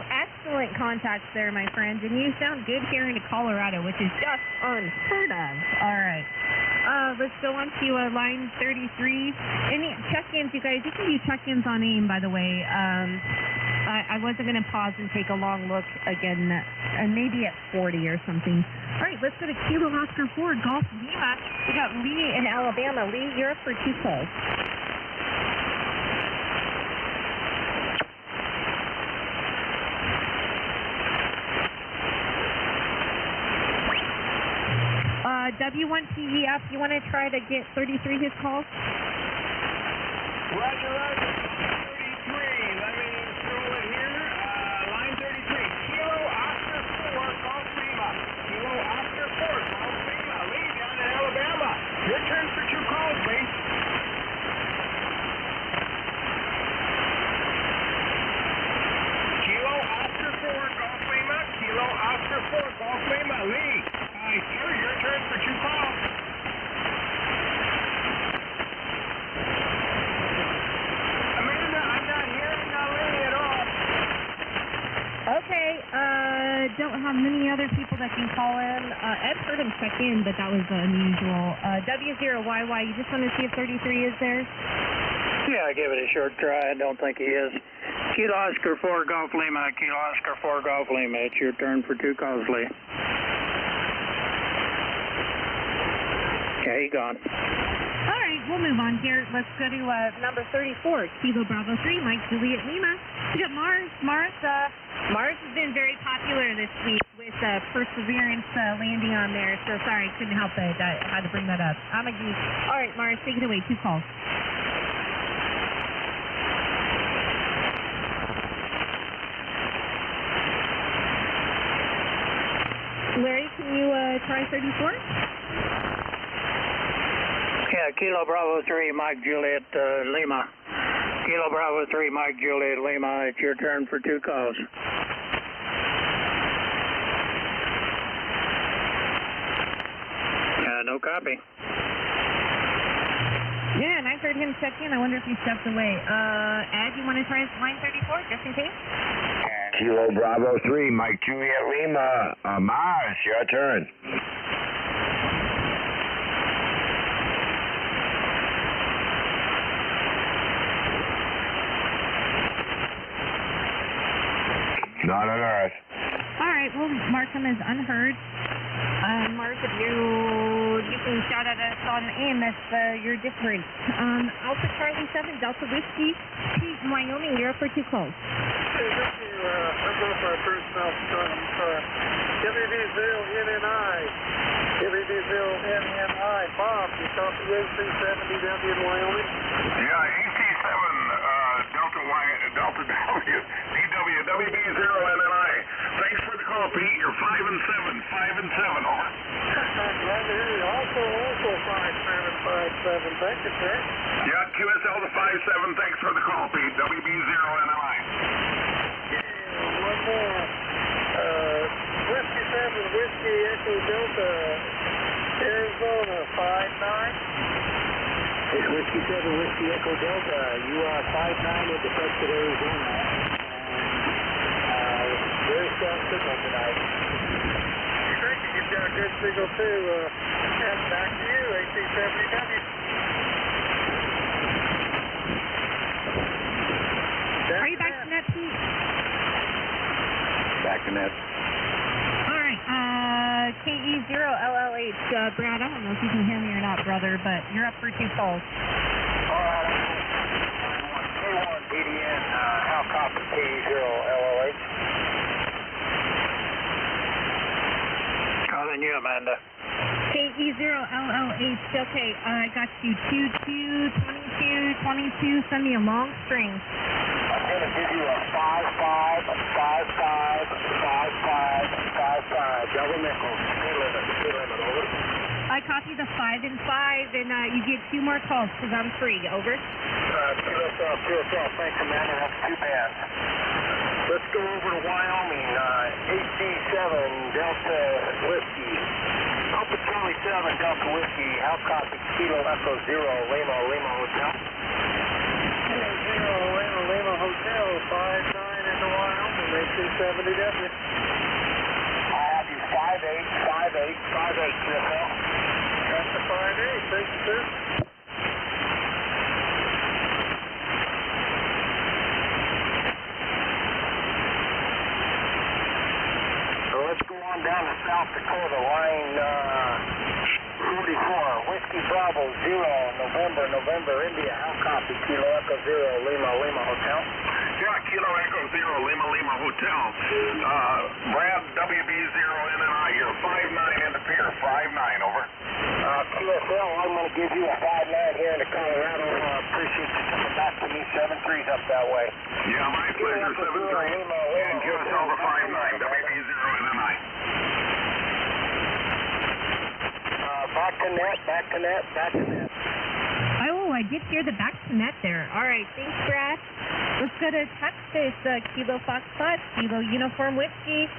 Excellent contacts there, my friends, and you sound good here in Colorado, which is just unheard of. All right. Let's go on to line 33. Any check-ins, you guys? You can do check-ins on AIM, by the way. I wasn't going to pause and take a long look again, and maybe at 40 or something. All right, let's go to Kilo Oscar 4, Golf Lima. We got Lee in Alabama. Lee, you're up for 2 calls. W1TEF, you want to try to get 33 his call? Roger, 33. Let me throw it here. Line 33. Kilo Oscar 4, Golf Lima. Kilo Oscar 4, Golf Lima. Lee down in Alabama. Your turn for 2 calls, Lee. Kilo Oscar 4, Golf Lima. Kilo Oscar 4, Golf Lima. Lee. Sir, your turn for 2 calls. Amanda, I'm not hearing Lee at all. Okay, don't have many other people that can call in. Ed heard him check in, but that was unusual. W0YY, you just want to see if 33 is there? Yeah, give it a short try. I don't think he is. Kilo Oscar 4, Golf Lima. Kilo Oscar 4, Golf Lima. It's your turn for 2 calls, Lee. Okay, gone. All right, we'll move on here. Let's go to number 34, Kilo Bravo 3, Mike Juliet Lima. We got Mars. Mars has been very popular this week with Perseverance landing on there. So sorry, couldn't help it. I had to bring that up. I'm a geek. All right, Mars, take it away. 2 calls. Larry, can you try 34? Yeah, Kilo Bravo 3, Mike Juliet Lima. Kilo Bravo 3, Mike Juliet Lima. It's your turn for 2 calls. No copy. Yeah, and I heard him check in. I wonder if he stepped away. Ed, you want to try line 34 just in case? Kilo Bravo 3, Mike Juliet Lima. Mars, your turn. Not on Earth. All right, we'll mark him as unheard. Mark, if you can shout at us on AIM if you're different. Alpha Charlie 7, Delta Whiskey, Pete, Wyoming, you're up for 2 calls. Hey, thank you. I'm going for a personnel from WD0NNI. WD0NNI. Bob, you copy AC-70 down here in Wyoming? Yeah, AC-7, Delta W, DW, WB0NNI. Thanks for the call, Pete. You're 5 and 7, over. Glad to hear you. Also 5757. Thank you, sir. Yeah, QSL to 57. Thanks for the call, Pete. WB0NNI. Yeah, one more. Whiskey 7, Whiskey Echo Delta, Arizona 59. It's Whiskey 7, Whiskey Echo Delta. You are 59 with the Texas, Arizona. And very strong signal tonight. Thank you. You've got a good signal, too. And back to you, AC-70W. Are you back to net, Pete? Back to net. All right, KE0LLH, Brad, I don't know if you can hear me or not, brother, but you're up for 2 calls. K1 BDN, how copy KE0LLH? Amanda. KE0LLH, okay, I got you 22, 22, 22, send me a long string. I'm going to give you a 5-5, 5-5, 5-5, 5-5, double nickel, speed limit, over. I copy the 5 and 5, and you get 2 more calls because I'm free, over. QSL, thanks, Amanda, that's 2 bands. Let's go over to Wyoming, 8D7, Delta Whiskey. Alpha Charlie 7, Delta Whiskey, how copy, Kilo Echo 0, Lima Hotel. Kilo 0, Lima Hotel, 59 into Wyoming, make 270W. I have you 58, QSL. That's the 58, thank you, sir. Let's go on down to South Dakota, line 44, Whiskey Bravo 0, November, India, how copy, Kilo Echo 0, Lima Hotel. Yeah, Kilo Echo 0, Lima Hotel. Brad, WB0 NNI, you're 5-9 in the pier, 5-9, over. QSL, I'm going to give you a 5-9 here in the Colorado. Appreciate you coming back to me, 7-3's up that way. Yeah, my pleasure, 7-3. And QSL the 5-9, WB0 NNI. Back to net. Oh, I did hear the back to net there. All right, thanks, Brad. Let's go to Texas, Kilo Foxtrot, Kilo Uniform Whiskey.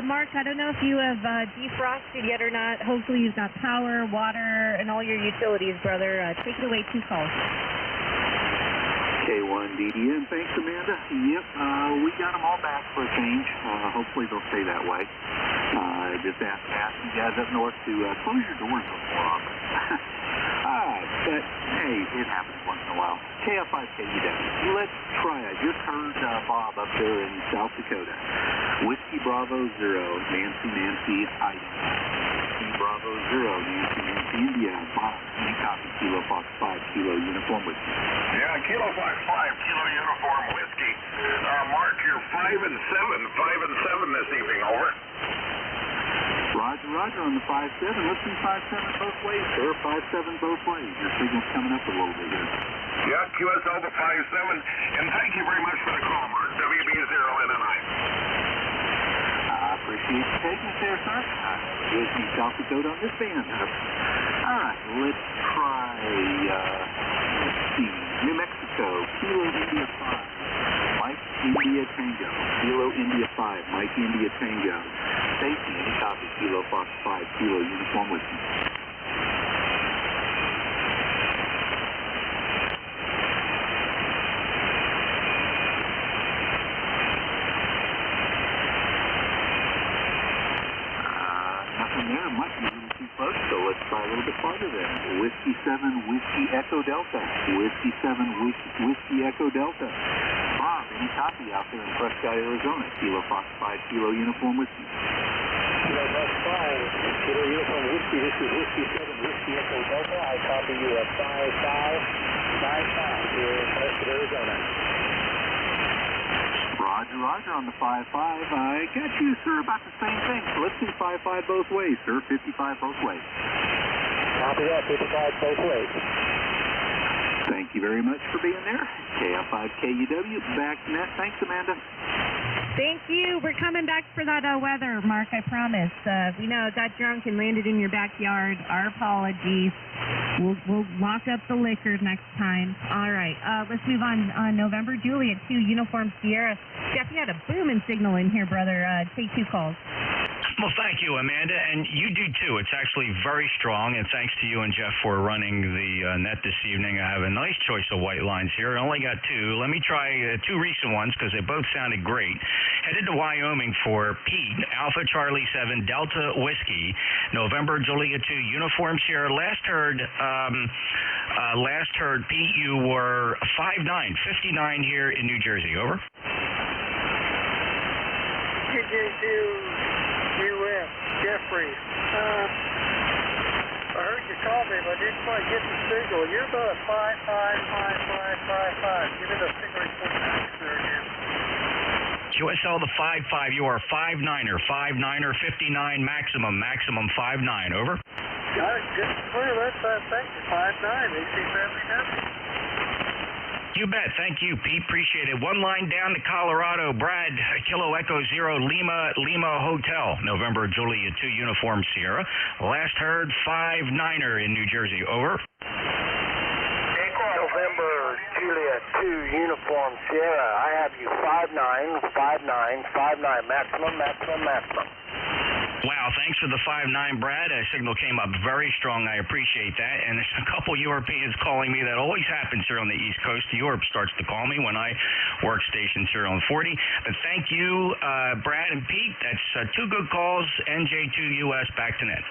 Mark, I don't know if you have defrosted yet or not. Hopefully you've got power, water, and all your utilities, brother. Take it away, 2 calls. K1DDN, thanks, Amanda. Yep, we got them all back for a change. Hopefully they'll stay that way. Just ask you guys up north to close your doors a little more often. But, hey, it happens once in a while. KF5KUW, let's try it. Just heard Bob up there in South Dakota. Whiskey Bravo 0, Nancy, Ida. Whiskey Bravo 0, Nancy, India. Bob, any copy, Kilo Fox 5, Kilo Uniform Whiskey. Yeah, Kilo Fox 5, Kilo Uniform Whiskey. Mark, you're 5-7 this evening, over. Roger on the 5-7. Let's do 5-7 both ways, sir. 5-7 both ways. Your signal's coming up a little bit here. Yeah, QSL the 5-7. And thank you very much for the call, Mark. WB0 NNI. I appreciate you taking it there, sir. Gives me South Dakota on this band. All right, let's try, let's see, New Mexico, Kilo India 5, Mike India Tango, Kilo India 5, Mike India Tango. Safety, any copy, Kilo Fox 5, Kilo Uniform Whiskey. Nothing there, might be a little too close, so let's try a little bit farther there. Whiskey 7, Whiskey Echo Delta. Whiskey 7, Whiskey Echo Delta. Bob, any copy out there in Prescott, Arizona? Kilo Fox 5, Kilo Uniform Whiskey. Kilo Fox 5, Kilo Uniform Whiskey, this is Whiskey 7, Whiskey Echo Delta. I copy you at 5595 here in Prescott, Arizona. Roger on the 5-5. I got you, sir, about the same thing. So let's do 5-5 both ways, sir. 55 both ways. Copy that, 55 both ways. Thank you very much for being there. KF5KUW, back net. Thanks, Amanda. Thank you. We're coming back for that weather, Mark, I promise. We know it got drunk and landed in your backyard. Our apologies. We'll lock up the liquor next time. All right. Let's move on. November Juliet 2, Uniform Sierra. Jeff, you had a booming signal in here, brother. Take 2 calls. Well, thank you, Amanda, and you do too. It's actually very strong, and thanks to you and Jeff for running the net this evening. I have a nice choice of white lines here. I only got 2. Let me try 2 recent ones because they both sounded great. Headed to Wyoming for Pete, Alpha Charlie 7, Delta Whiskey, November Juliet 2, Uniform Sierra. Last heard, Pete, you were 5-9, 59 here in New Jersey. Over. NJ2US, Jeffrey. I heard you call me, but I didn't quite get the signal. You're about 5-5-5-5-5-5. Give me the signal report back, sir, again. QSL the 5-5, you are 5-9er, 5-9er, 59 maximum, 5-9, over. Got it, good and clear, thank you, 5-9, AC Family Happy. You bet. Thank you, Pete. Appreciate it. One line down to Colorado. Brad, Kilo Echo 0, Lima Hotel, November Julia 2, Uniform Sierra. Last heard 5-9er in New Jersey. Over. November Julia 2, Uniform Sierra. I have you 5-9, 5-9, maximum. Wow, thanks for the 5-9, Brad. A signal came up very strong. I appreciate that. And there's a couple Europeans calling me. That always happens here on the East Coast. Europe starts to call me when I work stations here on 40. But thank you, Brad and Pete. That's two good calls. NJ2US, back to net.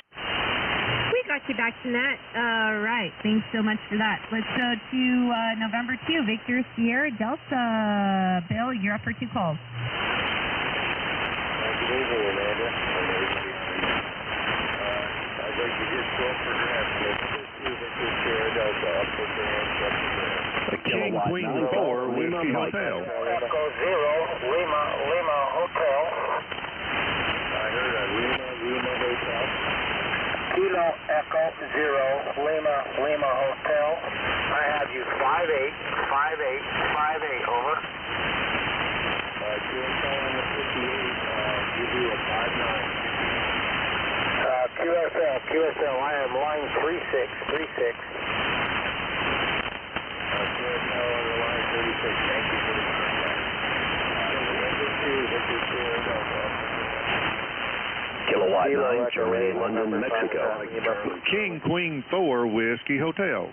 We got you back to net. All right. Thanks so much for that. Let's go to November 2, Victor Sierra Delta. Bill, you're up for two calls. Good evening, Amanda. I'd like to get short for draft. King Queen 4, Whiskey Hotel. Echo 0, Lima Hotel. I heard a Lima Hotel. Kilo Echo 0, Lima Hotel. I have you 5-8, over. QSL on the 58, give you a 5-9. QSL, I am line 36. QSL on the line 36, thank you for the contact. November 2, Victor Sierra Delta. Kilowatt 9, Germany, London, Mexico. King Queen 4, Whiskey Hotel.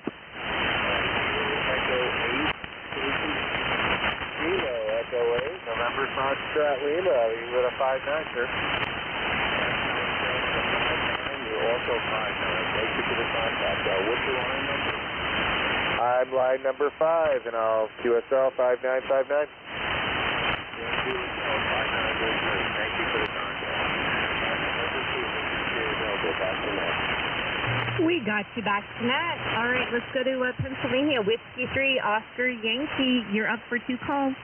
Echo 8, November Foxtrot Lima, you got a 5-9, sir. You're also 5-9. Thank you for the contact. What's your line number? I'm line number 5, and I'll QSL 5959. Thank you for the contact. November 2, Victor Sierra Delta, back to net. We got you back to net. All right, let's go to Pennsylvania. Whiskey 3, Oscar Yankee. You're up for two calls.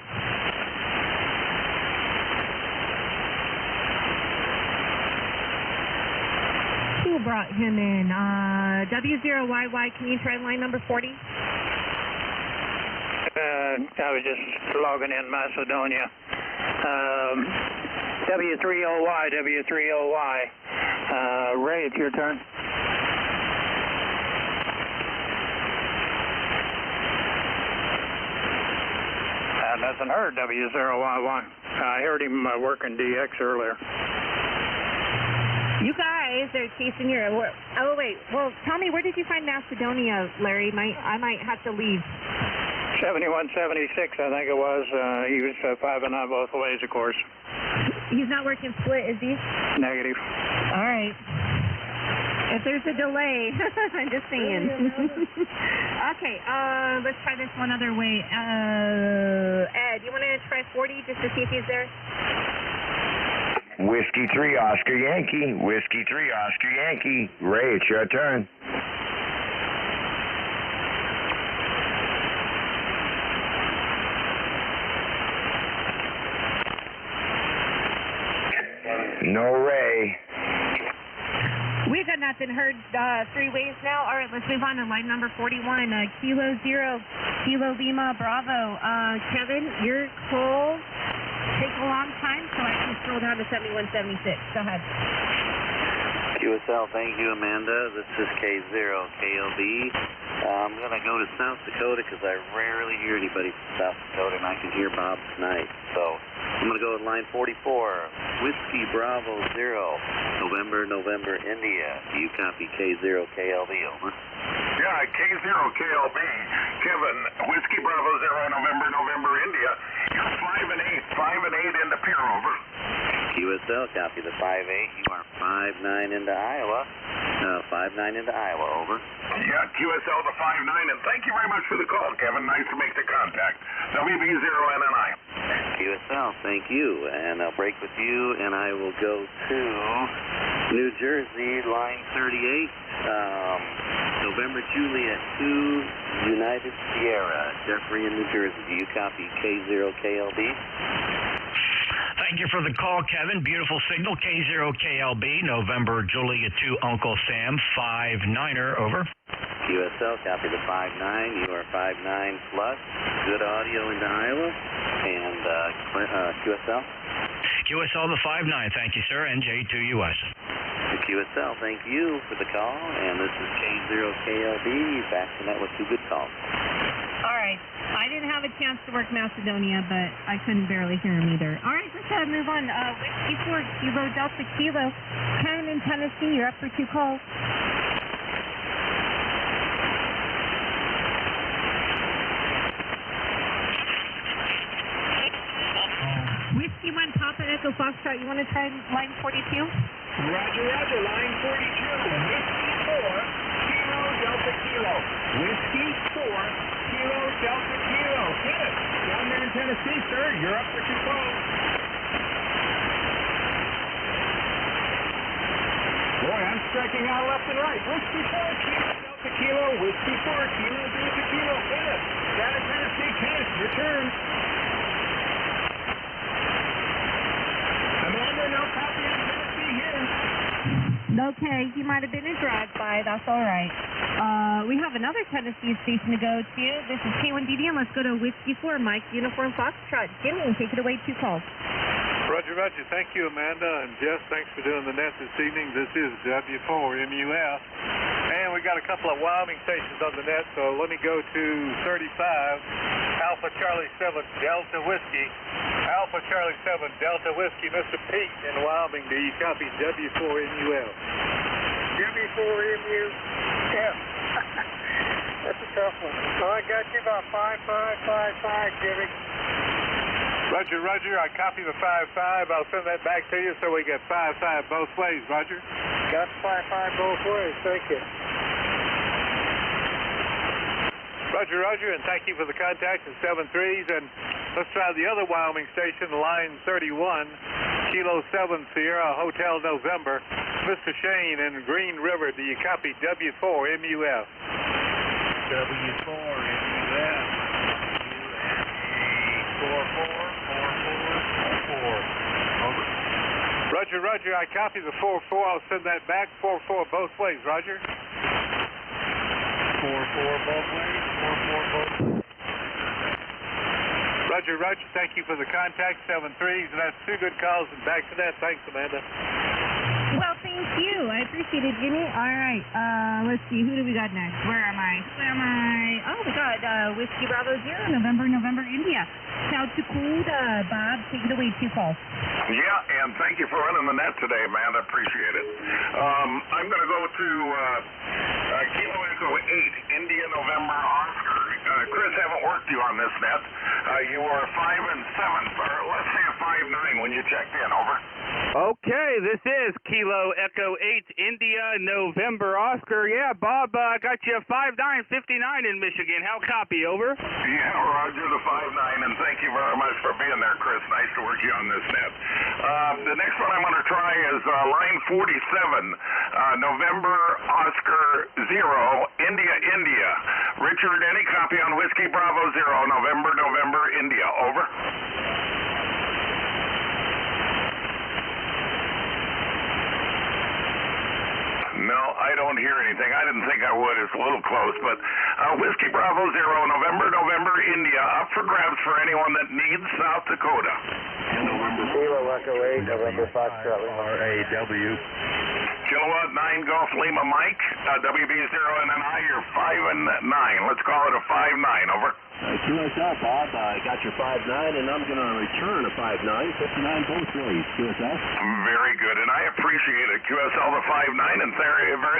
Who brought him in? W0YY, can you try line number 40? I was just logging in Macedonia. W3OY. Ray, it's your turn. Nothing heard, W0YY. I heard him working DX earlier. You guys are chasing your... Oh, wait. Well, tell me, where did you find Macedonia, Larry? I might have to leave. 7176, I think it was. He was 5-9 both ways, of course. He's not working split, is he? Negative. All right. If there's a delay, I'm just saying. Okay, let's try this one other way. Ed, you want to try 40 just to see if he's there? Whiskey 3, Oscar Yankee. Whiskey 3, Oscar Yankee. Ray, it's your turn. No Ray. We got nothing heard 3 ways now. All right, let's move on to line number 41. Kilo 0, Kilo Lima Bravo. Kevin, your call takes a long time, so I can scroll down to 7176. Go ahead. QSL, thank you, Amanda. This is K0 KLB. I'm going to go to South Dakota because I rarely hear anybody from South Dakota, and I can hear Bob tonight. So I'm going to go with line 44, Whiskey Bravo 0, November, India. Do you copy K0 KLB, over? Yeah, K0 KLB. Kevin, Whiskey Bravo 0, November, India. You're 5-8 into Pier, over. QSL, copy the 5-8. You are 5-9 into Iowa. 5-9 into Iowa, over. Yeah, QSL the 5-9, and thank you very much for the call, Kevin. Nice to make the contact. WB0NNI. QSL, thank you. And I'll break with you, and I will go to New Jersey, line 38. November Juliet 2, United Sierra, Jeffrey in New Jersey. Do you copy K0 KLB? Thank you for the call, Kevin. Beautiful signal. K0KLB, November, Julia 2, Uncle Sam, 5-9er, over. QSL, copy the 5-9. You are 5-9 plus. Good audio into Iowa. And QSL? QSL, the 5-9. Thank you, sir. NJ2US. The QSL, thank you for the call. And this is K0KLB. Back to net with 2 good calls. All right. I didn't have a chance to work Macedonia, but I couldn't barely hear him either. All right, let's move on. Whiskey 4, Kilo Delta Kilo. Ken in Tennessee, you're up for 2 calls. Whiskey 1, Papa Echo Foxtrot, you want to try line 42? Roger, roger, line 42. Whiskey 4, Kilo Delta Kilo. Whiskey 4, Kilo Delta Kilo. Hit it. Down there in Tennessee, sir. You're up for 2 calls. Boy, I'm striking out left and right. Whiskey 4, Kilo Delta Kilo. Whiskey 4, Kilo Delta Kilo. Hit it. Down in Tennessee, Kenneth, your turn. Amanda, no copy on Tennessee here. Okay, he might have been a drive-by. That's all right. We have another Tennessee station to go to. This is K1DD, and let's go to Whiskey 4, Mike, Uniform Foxtrot. Jimmy, take it away, 2 calls. Roger, roger. Thank you, Amanda. And Jess, thanks for doing the net this evening. This is W4MUF. And we got a couple of Wyoming stations on the net, so let me go to 35, Alpha Charlie 7, Delta Whiskey. Alpha Charlie 7, Delta Whiskey. Mr. Pete in Wyoming, do you copy W4MUF? W4MUF. That's a tough one. Oh, I got you about 5555, Jimmy. Roger, roger. I copy the 55. I'll send that back to you so we get 55 both ways, Roger. Got 55 both ways. Thank you. Roger, roger, and thank you for the contact in 7-3s. And let's try the other Wyoming station, line 31, Kilo 7 Sierra Hotel November. Mr. Shane in Green River, do you copy W4MUF? W4MUF. 444444. Over. Roger, roger. I copy the 44. I'll send that back. 44 both ways, Roger. 44 both ways. 44 both ways. Roger, roger. Thank you for the contact. 7-3s, and that's 2 good calls. And back to that. Thanks, Amanda. Well, thank you. I appreciate it, Jimmy. All right. Let's see. Who do we got next? Where am I? Oh, we got Whiskey Bravo 0, November, India. South Dakota. Bob, take it away. 2 calls. Yeah, and thank you for running the net today, man. I appreciate it. I'm going to go to Kilo Echo 8, India, November, Oscar. Chris, haven't worked you on this net. You were 5 and 7, or let's say a 5-9 when you checked in. Over. Okay, this is Kilo Echo 8, India, November, Oscar. Yeah, Bob, I got you a 5-9, 59 in Michigan. How copy, over? Yeah, Roger, the 5-9, and thank you very much for being there, Chris. Nice to work you on this net. The next one I'm going to try is line 47, November, Oscar 0, India. Richard, any copy on Whiskey Bravo 0, November, India. Over. No, I don't hear anything. I didn't think I would. It's a little close, but Whiskey Bravo 0, November, India, up for grabs for anyone that needs South Dakota. Kilo Echo 8, November Foxtrot, RAW. Kilowatt 9 Golf Lima Mike, WB0 and an I, you're 5 and 9. Let's call it a 5-9, over. QSL, Bob, I got your 5-9, and I'm going to return a 5-9, 59 both ways, QSL. Very good, and I appreciate it. QSL the 5-9, and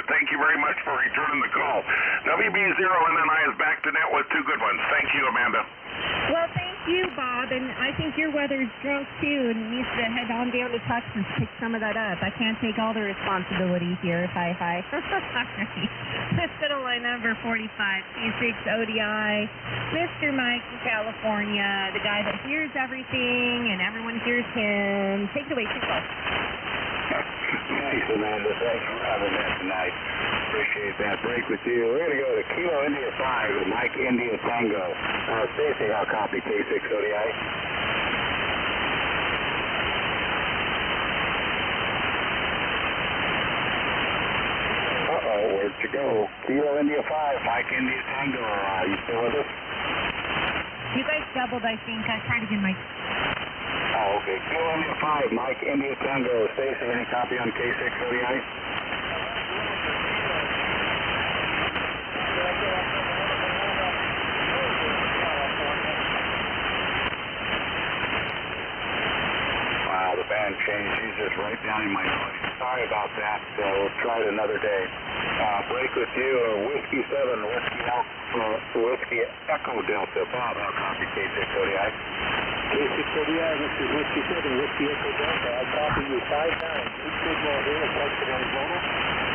thank you very much for returning the call. WB0 and an I is back to net with 2 good ones. Thank you, Amanda. Well, thank you, Bob, and I think your weather's drunk, too, and needs to head on down to Texas and pick some of that up. I can't take all the responsibility here. Hi. Let's go to line number 45, P6 ODI. Mr. Mike from California, the guy that hears everything and everyone hears him. Take it away, 2 calls. Thanks, Amanda. Thanks for having that tonight. Appreciate that break with you. We're going to go to Kilo India 5 with Mike India Tango. Stacy, I'll copy K6 ODI. Echo, Kilo India 5, Mike India Tango. You still with us? You guys doubled, I think. I tried again, Mike. Oh, okay. Kilo India 5, Mike India Tango. Stacy, any copy on K6 ODI? Wow, the band changed. She's just right down in my noise. Sorry about that. We'll try it another day. Break with you, Whiskey 7, Whiskey Echo Delta. Bob, I'll copy K6 ODI. K6 ODI, this is Whiskey 7, Whiskey Echo Delta. I'll copy you 5-9. Each signal here in Preston, Arizona.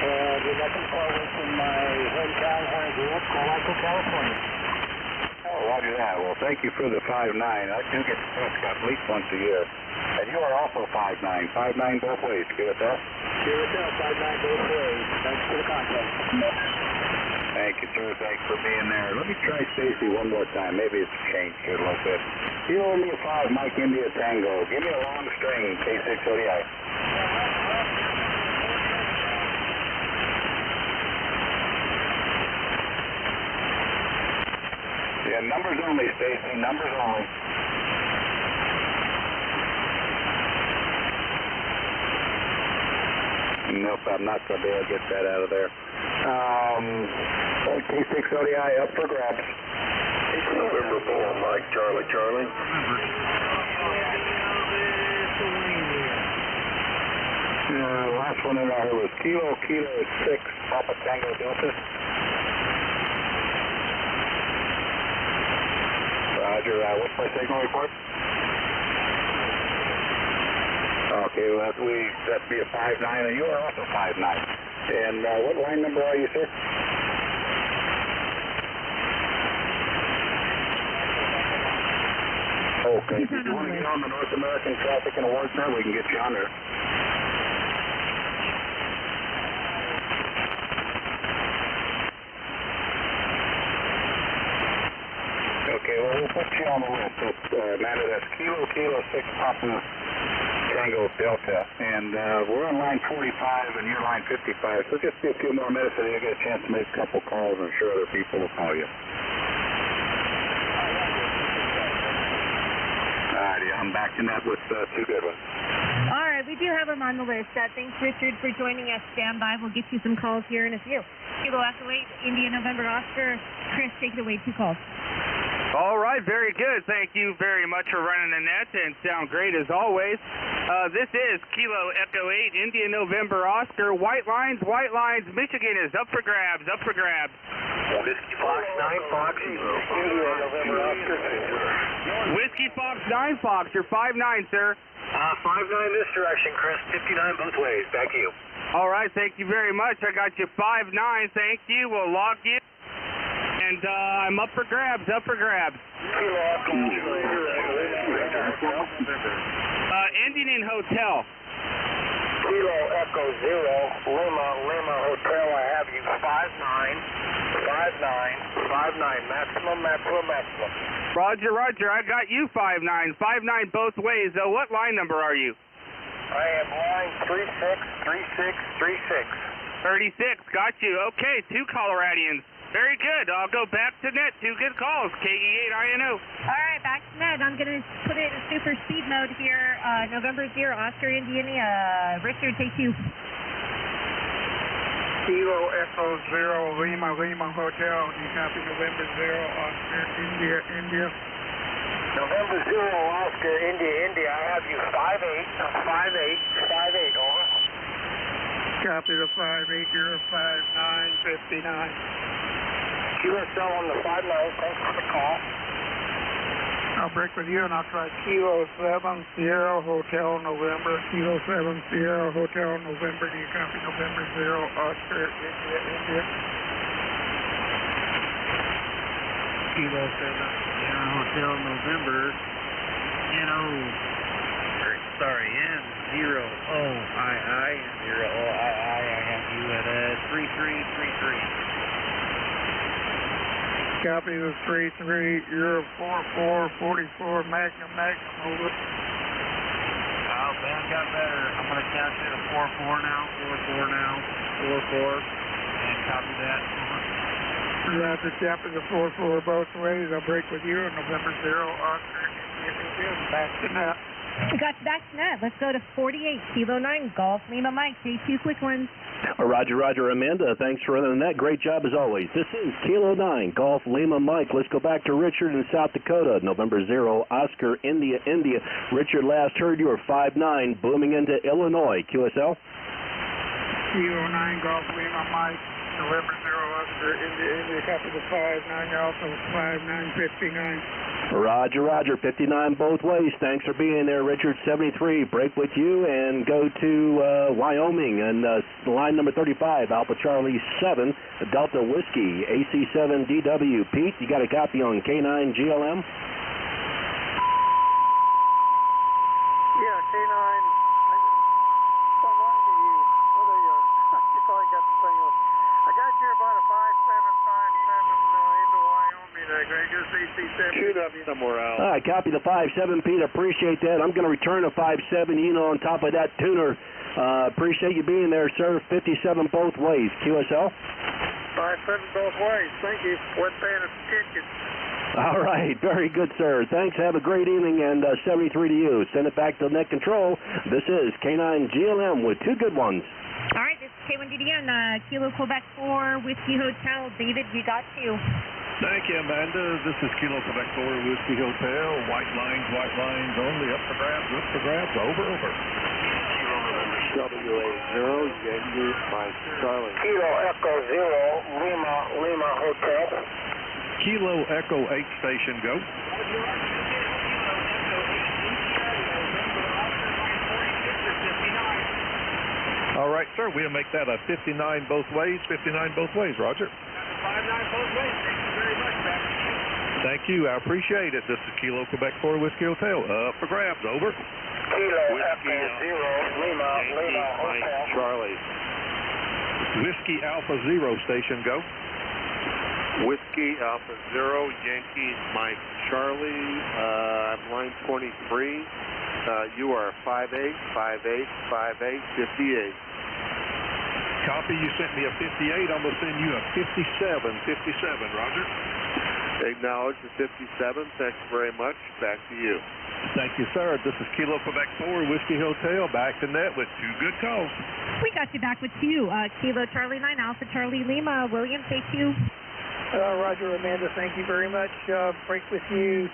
And you're not too far away from my hometown where I grew up, Carmichael, California. Oh, roger that. Well, thank you for the 5-9. I do get text at least once a year. And you are also 5-9. 5-9 both ways. Give it that. Give it that. 5-9 both ways. Thanks for the contact. Thank you, sir. Thanks for being there. Let me try Stacy one more time. Maybe it's changed here a little bit. Kilo India 5, Mike India Tango. Give me a long string, K6 ODI. Yeah, numbers only, Stacy. Numbers only. Nope, I'm not going to be able to get that out of there. K6 ODI up for grabs. November 4, Mike, Charlie, Charlie. Last one in there was Kilo 6, Papa Tango Delta. Roger, what's my signal report? Okay, well, that'd be a 5-9, and you are also 5-9. And what line number are you, sir? Okay, if you want to get on the North American Traffic and Awards Net, we can get you on there. Okay, well, we'll put you on the list. That's Kilo 6 Papa Tango Delta, and we're on line 45 and you're line 55, so just be a few more minutes and you'll get a chance to make a couple calls. I'm sure other people will call you. Alrighty, I'm back in that with two good ones. All right, we do have him on the list. Thanks, Richard, for joining us. Stand by. We'll get you some calls here in a few. Kilo Echo 8, India November Oscar. Chris, take it away. 2 calls. All right, very good. Thank you very much for running the net and sound great as always. This is Kilo Echo 8, India November Oscar. White lines, Michigan is up for grabs, up for grabs. Whiskey Fox 9 Fox, India November Oscar. Whiskey Fox 9 Fox, you're 5-9, sir. 5-9 this direction, Chris. 59 both ways. Back to you. All right, thank you very much. I got you 5-9. Thank you. We'll log you. And I'm up for grabs, up for grabs. Ending in hotel. Kilo Echo 0, Lima Hotel. I have you 5-9, maximum. Roger, I got you 5-9 both ways. What line number are you? I am line 36. 36, got you. Okay, 2 Coloradians. Very good. I'll go back to net. 2 good calls. KE8INO. All right, back to net. I'm going to put it in super speed mode here. November 0, Oscar, Indiana. Richard, take 2. Kilo Echo 0, Lima Hotel. Do you copy November 0, Oscar, India? November 0, Oscar, India. I have you 5-8, over. Copy the 5-8, you're 5-9, 59. QSL on the 5-9, thanks for the call. I'll break with you and I'll try Kilo 7 Sierra Hotel November. Kilo 7 Sierra Hotel November. Do you copy November 0 Oscar, India? Kilo 7 Sierra Hotel November. N0OII. I have you at 3333. Copy the 33, you're 4444, Magnum, over. Ben got better. I'm going to count you to 4-4 now. 4-4. And copy that. Roger, Chapter the 4-4 both ways. I'll break with you on November 0, Oscar, back to net. We got you back to net. Let's go to 48, Kilo 9, Golf Lima Mike. J2 quick ones. Roger, Roger, Amanda. Thanks for running that. Great job as always. This is Kilo 9, Golf Lima Mike. Let's go back to Richard in South Dakota. November 0, Oscar, India. Richard, last heard you were 5'9", booming into Illinois. QSL? Kilo 9, Golf Lima Mike. November 0, Oscar, India. Copy the 5'9", Alpha, 5959. Roger, Roger. 59 both ways. Thanks for being there, Richard. 73. Break with you and go to Wyoming and line number 35, Alpha Charlie 7, Delta Whiskey, AC7DW. Pete, you got a copy on K9 GLM? Yeah, K9. What line are you? Oh, there you are. You probably got the thing on. I got you about a 5757 into Wyoming. I guess AC7. Shoot up somewhere else. All right, copy the 57, Pete. Appreciate that. I'm going to return a 57, on top of that tuner. Appreciate you being there, sir. 57 both ways. QSL? 57 both ways. Thank you. Wasn't paying attention. All right. Very good, sir. Thanks. Have a great evening, and 73 to you. Send it back to net control. This is K9 GLM with two good ones. All right, this is K1DDN, Kilo Quebec 4, Whiskey Hotel. David, you got two. Thank you, Amanda. This is Kilo Quebec 4, Whiskey Hotel. White lines only. Up for grabs, over. WA0, Yankee, Mike, Charlie. Kilo Echo 0, Lima Hotel. Kilo Echo 8 station, go. All right, sir. We'll make that a 59 both ways. 59 both ways, Roger. 59 both ways. Thank you very much, back to you. Thank you. I appreciate it. This is Kilo Quebec 4 Whiskey Hotel. Up for grabs. Over. Kilo Echo 0, Lima Hotel. Charlie. Whiskey Alpha 0 station, go. Whiskey Alpha 0, Yankee, Mike, Charlie. I'm line 23. You are 58. Copy. You sent me a 58. I'm going to send you a 57. Roger. Acknowledge the 57. Thanks very much. Back to you. Thank you, sir. This is Kilo Quebec 4 Whiskey Hotel. Back to net with two good calls. We got you back with two. Kilo Charlie 9, Alpha Charlie Lima. William, take two. Roger, Amanda. Thank you very much. Break with you.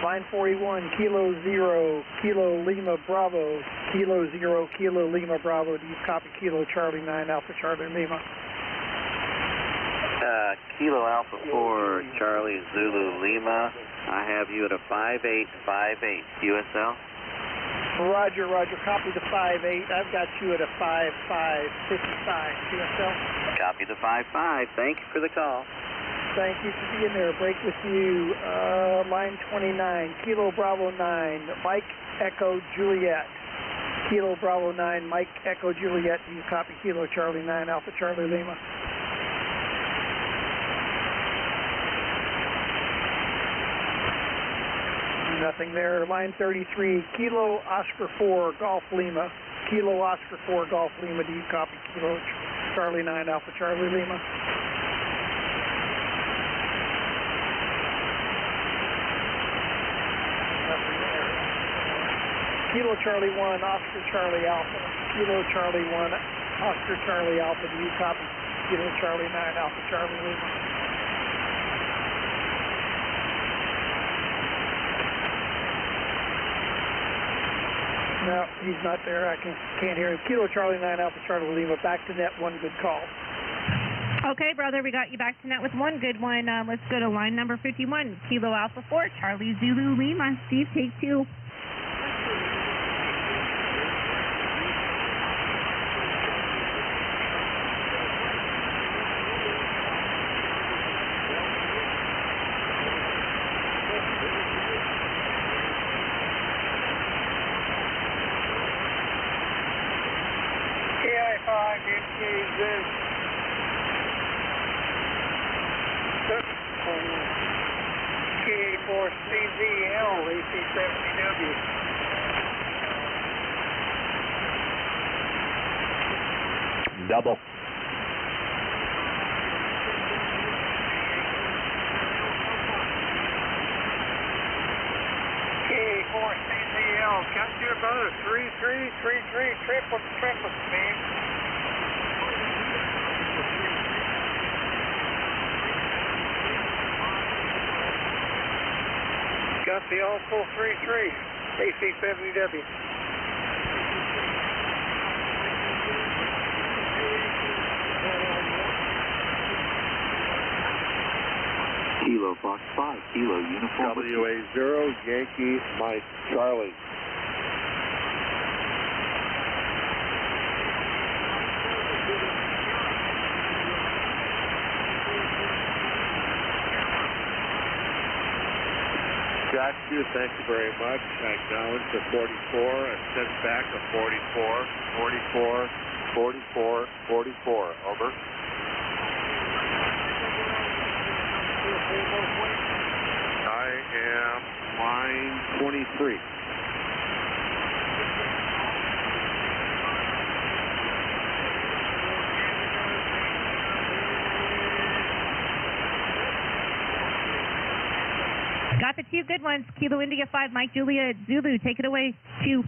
Line 41, Kilo 0, Kilo Lima Bravo, Kilo 0, Kilo Lima Bravo. Do you copy Kilo Charlie 9, Alpha Charlie Lima? Kilo Alpha 4, Charlie Zulu Lima. I have you at a 5858. QSL? Roger. Copy the 58. I've got you at a 5555. QSL? Copy the 55. Thank you for the call. Thank you for being there. Break with you. Line 29, Kilo Bravo 9, Mike Echo Juliet. Kilo Bravo 9, Mike Echo Juliet. Do you copy Kilo Charlie 9, Alpha Charlie Lima? Nothing there. Line 33, Kilo Oscar 4, Golf Lima. Kilo Oscar 4, Golf Lima. Do you copy Kilo Charlie 9, Alpha Charlie Lima? Kilo Charlie 1, Oscar Charlie Alpha. Kilo Charlie 1, Oscar Charlie Alpha. Do you copy Kilo Charlie 9, Alpha Charlie Lima? No, he's not there. I can't hear him. Kilo Charlie 9, Alpha Charlie Lima. Back to net. One good call. Okay, brother, we got you back to net with one good one. Let's go to line number 51, Kilo Alpha 4, Charlie Zulu Lima. Steve, take two. KI5, MKZ. KA4CZL, AC70W. Double. about a 3333 triple speed. Got the all full 33, AC70W. Kilo Fox 5, Kilo Uniform. WA0, Yankee Mike Charlie. Got you, thank you very much. I acknowledge the 44 and send back a 44, 44, 44, 44. Over. I am line 23. Got the two good ones. Kilo India 5, Mike Juliet Zulu. Take it away. 2.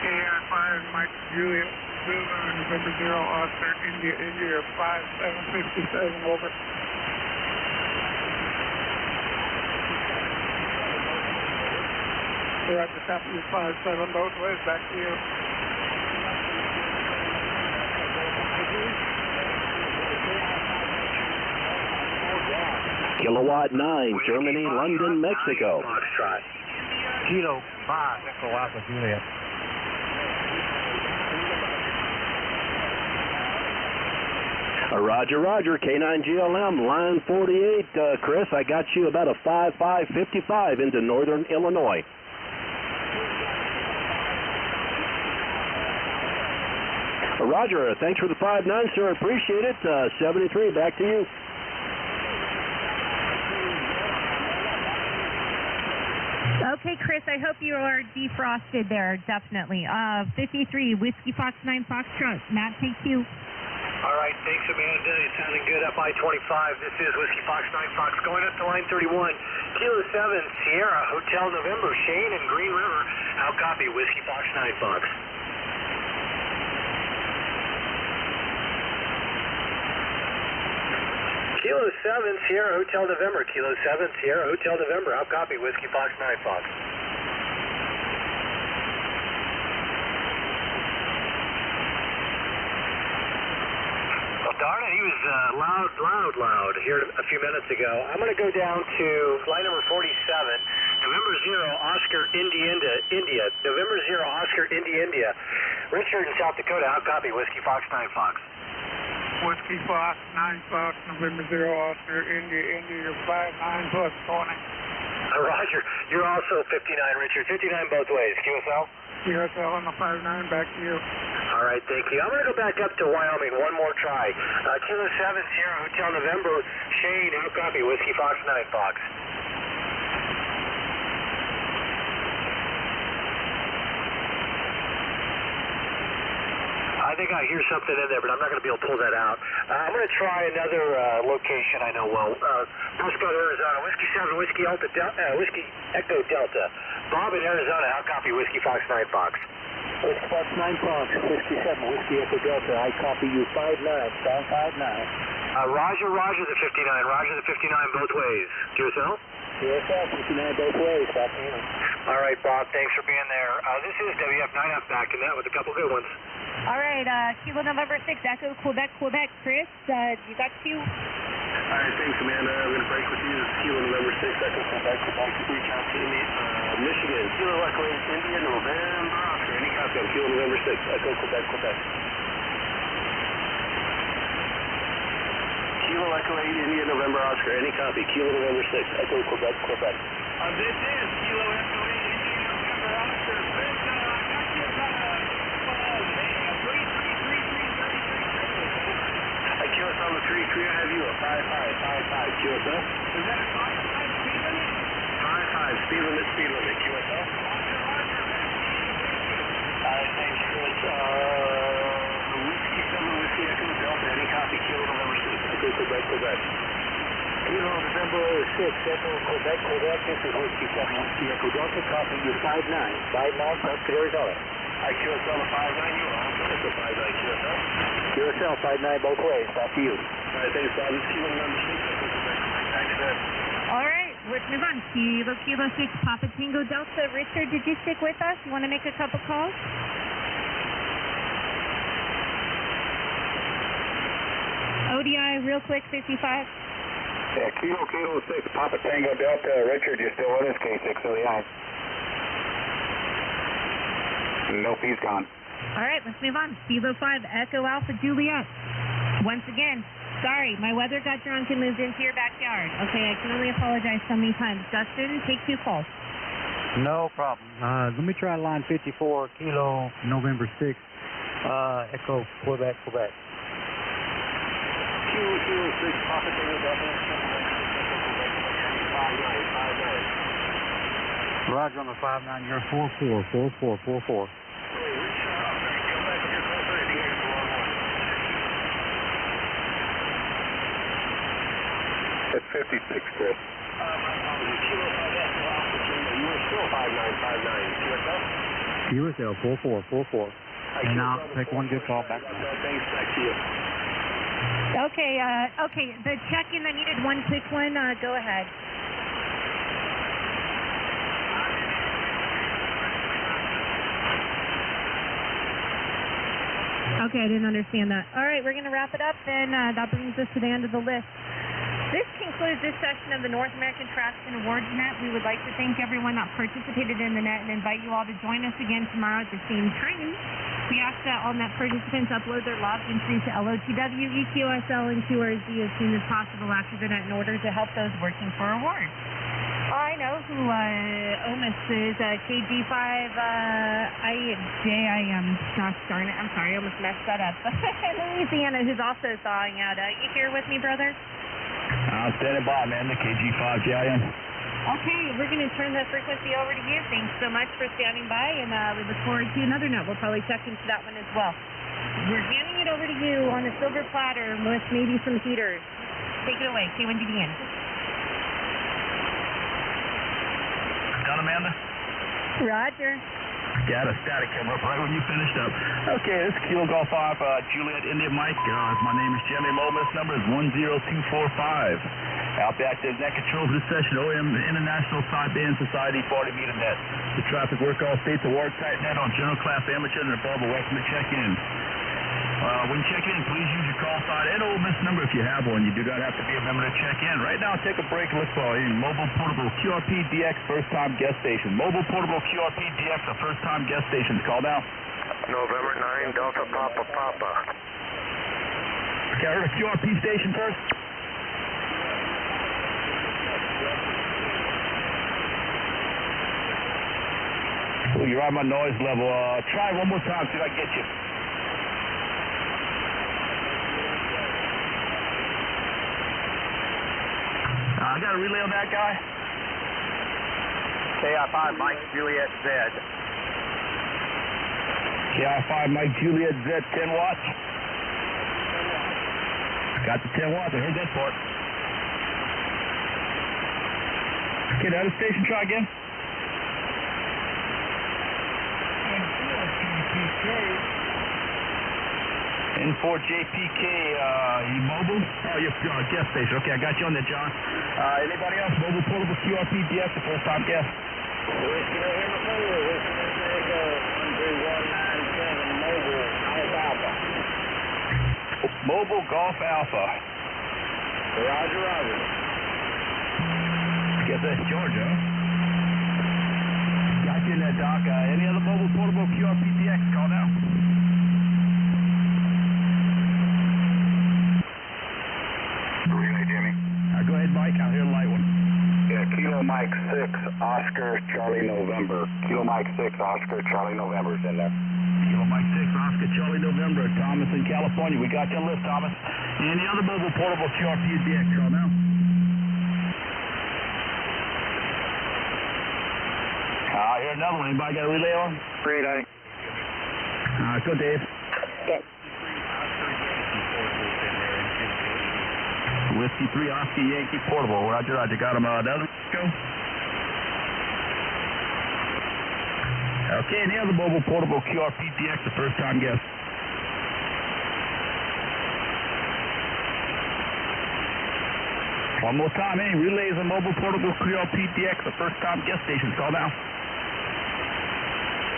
KI5, Mike Juliet Zulu, November 0, Oscar India 5757, over. Roger, copy 57 both ways, back to you. Kilowatt 9, Germany, London, Mexico. Kilo 5, Echo Alpha Juliet. Roger, Roger, K9GLM, line 48. Chris, I got you about a 5555 into northern Illinois. Roger, thanks for the 5-9, sir. Appreciate it. 73, back to you. Okay, Chris, I hope you are defrosted there, definitely. 53, Whiskey Fox 9 Foxtrot. Matt, take you. All right, thanks, Amanda. It's sounding good up I-25. This is Whiskey Fox 9 Fox going up to line 31. Kilo 7, Sierra, Hotel November, Shane and Green River. How copy, Whiskey Fox 9 Fox? Kilo 7, Sierra, Hotel November. Kilo 7, Sierra, Hotel November. How copy, Whiskey Fox 9 Fox? Darn it, he was loud here a few minutes ago. I'm going to go down to line number 47, November 0, Oscar, India. November 0, Oscar, India. Richard in South Dakota, how copy, Whiskey Fox 9 Fox? Whiskey Fox 9 Fox, November 0, Oscar, India, 59 plus 20. Roger, you're also 59, Richard. 59 both ways. QSL? QSL on the 59, back to you. All right, thank you. I'm going to go back up to Wyoming one more try. Kilo 7, Sierra, Hotel November, Shane, how copy, Whiskey Fox 9 Fox? I think I hear something in there, but I'm not going to be able to pull that out. I'm going to try another location I know well. Prescott, Arizona, Whiskey 7, Whiskey Echo Delta. Bob in Arizona, how copy, Whiskey Fox 9 Fox? Whiskey Fox 9 Fox, Whiskey 7, Whiskey Echo Delta. I copy you 59, star 59. Roger the 59. Roger the 59 both ways. QSL? QSL, 59 both ways. Back to you. All right, Bob. Thanks for being there. This is WF9F back in that with a couple good ones. All right, Kilo November 6, Echo, Quebec. Chris, you got 2? All right, thanks, Amanda. I'm going to break with you. This is Kilo November 6, Echo Quebec. Reach out to me. Michigan, Kilo Echo 8, India, November Oscar. Any copy on Kilo November 6, Echo Quebec. Kilo Echo 8, India, November Oscar. Any copy, Kilo November 6, Echo Quebec. This is Kilo Echo 8, India, November Oscar. Chris, I got you about a 33. I QSL on the 33. I have you a 55. QSL? Is that a 55 speed limit? 55 speed limit. QSL? Thanks, Chris. Quebec, Quebec. Kilo November 6, Echo Quebec, Quebec. This is Whiskey 7 Whiskey Echo Delta, copying you 5-9. 5 miles south to Arizona. QSL to 5-9, you are also to 5-9 QSL. QSL 5-9 both ways, back to you. All right, thanks, Bob. This is Kilo November 6, Echo Quebec, Quebec. All right, let's move on. Kilo 6, Papa Tango Delta. Richard, did you stick with us? You want to make a couple calls? ODI, real quick, 55. Yeah, Kilo 6, Papa Tango Delta. Richard, you still with us? K6 ODI. Nope, he's gone. All right, let's move on. Kilo 5, Echo Alpha Juliet. Once again, sorry, my weather got drunk and moved into your backyard. Okay, I can only apologize so many times. Dustin, take 2 calls. No problem. Let me try line 54, Kilo November 6, Echo Quebec, Quebec. Kilo 6, Papa Tango Delta. Roger on the 5-9, you're 44. It's 56, Chris. Kilo 5 Echo Alpha Tango. You were still 5959. QSL? QSL 44. And I'll take one good call back. Thanks, back to you. Okay, the check-in, I needed one quick one. Go ahead. Okay, I didn't understand that. All right, we're going to wrap it up, and that brings us to the end of the list. This concludes this session of the North American Traction Awards Net. We would like to thank everyone that participated in the net and invite you all to join us again tomorrow at the same time. We ask that all net participants upload their logs entries to LOTW, EQSL, and QRZ as soon as possible after the net in order to help those working for awards. I know who almost is KG5 gosh darn it, I'm sorry, I almost messed that up. Louisiana, who's also thawing out. You here with me, brother? I'm standing by, man, the KG5 JIM. Okay, we're going to turn the frequency over to you. Thanks so much for standing by, and we look forward to another note. We'll probably check into that one as well. We're handing it over to you on a silver platter with maybe some heaters. Take it away, K1DDN. Done, Amanda? Roger. Got a static came up right when you finished up. Okay, this is Kilo Golf 5, Juliet India Mike. My name is Jimmy Lowe. This number is 10245. Out the active net control for this session, OM International Sideband Society 40 meter net. The traffic work all states award type net on general class amateur and above. Welcome to check in. When checking in, please use your call sign and Ole Miss number if you have one. You do not have to be a member to check in. Right now, take a break and look for a mobile portable QRP DX first-time guest station. Mobile portable QRP DX, a first-time guest station. Call now. November 9, Delta Papa Papa. Okay, I heard a QRP station first. Oh, you're on my noise level. Try one more time, see if I can get you. I got a relay on that guy. KI5 Mike Juliet Z. KI5 Mike Juliet Z, 10 watts. Got the 10 watts. I heard that part. Okay, the other station, try again. N4JPK, you mobile? Oh, you're guest station. Okay, I got you on there, John. Anybody else? Mobile portable QRP DX, the first time guest. Whiskey November 4, Whiskey November 13197, Mobile Golf Alpha. Mobile Golf Alpha. Roger, Roger. Guess that's Georgia. Got you in there, Doc. Any other mobile portable QRP DX? Call now. Relay, Jimmy. Go ahead, Mike. I'll hear the light one. Yeah, Kilo Mike 6, Oscar Charlie November. Kilo Mike 6, Oscar Charlie November's in there. Kilo Mike 6, Oscar Charlie November. Thomas in California. We got you on the list, Thomas. Any other mobile portable QRP DX? Call now. I hear another one. Anybody got a relay on? Great, Go, Dave. Good. Whiskey 3 Oscar Yankee Portable. Roger, roger. Got him. Delta, go. Okay, and the other mobile portable QRPTX, the first time guest. One more time, any relays on mobile portable QRPTX, the first time guest station. Call now.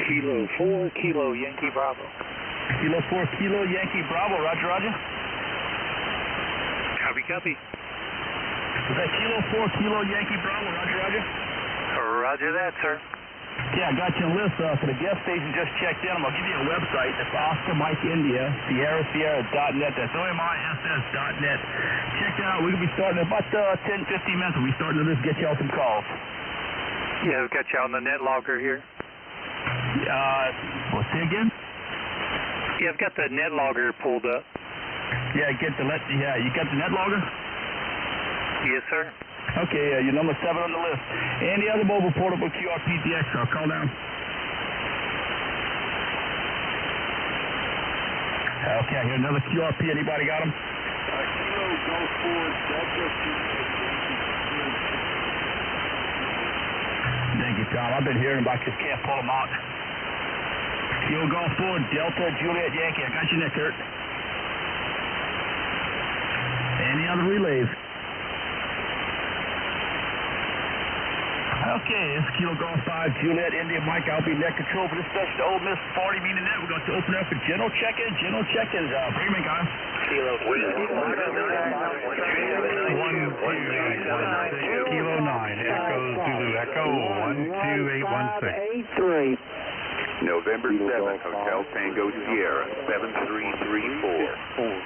Kilo 4, Kilo Yankee Bravo. Kilo 4, Kilo Yankee Bravo. Roger, roger. Copy, copy. Was that Kilo 4, Kilo Yankee Bravo? Roger, roger. Roger that, sir. Yeah, I got you a list for the guest station. Just checked in. I'm going to give you a website. It's Oscar Mike India, SierraSierra.net. That's OMISS.net. Check that out. We're going to be starting in about 10, 15 minutes. We'll be starting to just get you all some calls. Yeah, we've got you on the net logger here. Well, say again? Yeah, I've got the net logger pulled up. Yeah, you got the net logger? Yes, sir. Okay, you're number 7 on the list. Any other mobile portable QRPTX, I'll call down. Okay, I hear another QRP. Anybody got him? Kilo Golf 4 Delta. Thank you, Tom. I've been hearing about you. Can't pull them out. Kilo Golf 4 Delta Juliet Yankee. I got you next, Kurt. Any other relays? Okay, it's Kilo Golf 5 Juliet India Mike. I'll be net control for this session. Ole Miss 40 meeting net. We're going to open up for general check-ins. Bring them in, guys. Kilo 4. Kilo 9, Echo Zulu Echo 12816. November 7th, Hotel Tango Sierra 7334.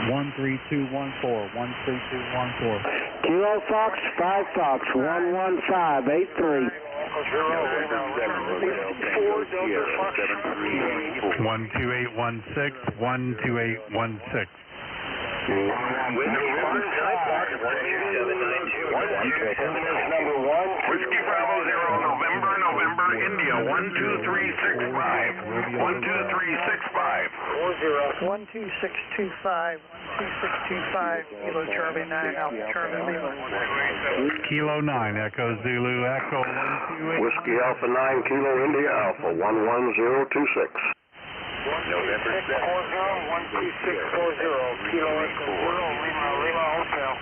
13214, 13214. Kilo Fox, 5 Fox, 11583. November 7th, Hotel Tango Sierra 7334. 12816, 12816. Whiskey Bravo 0, November, India 12365. 12365. 12625, 12625, Kilo Charlie 9, Alpha Charlie Lima. Kilo 9, Echo Zulu Echo 128. Whiskey Alpha 9, Kilo India Alpha 11026. November 7th, 12640, Kilo Echo 0, Lima Hotel.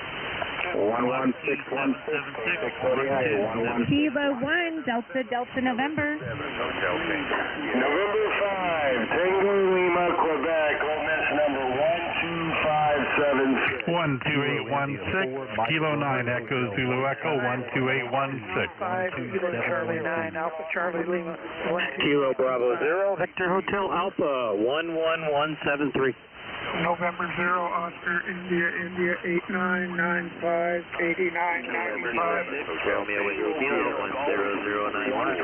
11616. Kilo 1, Delta November. November 5, Tango Lima, Quebec, Ole Miss number 12576. 12816, Kilo 9, Echo Zulu Echo 12816. 5, Kilo Charlie 9, Alpha Charlie Lima. Kilo Bravo 0, Victor Hotel Alpha 11173. November 0, Oscar, India 8995, 8995. Romeo with Kilo 10091.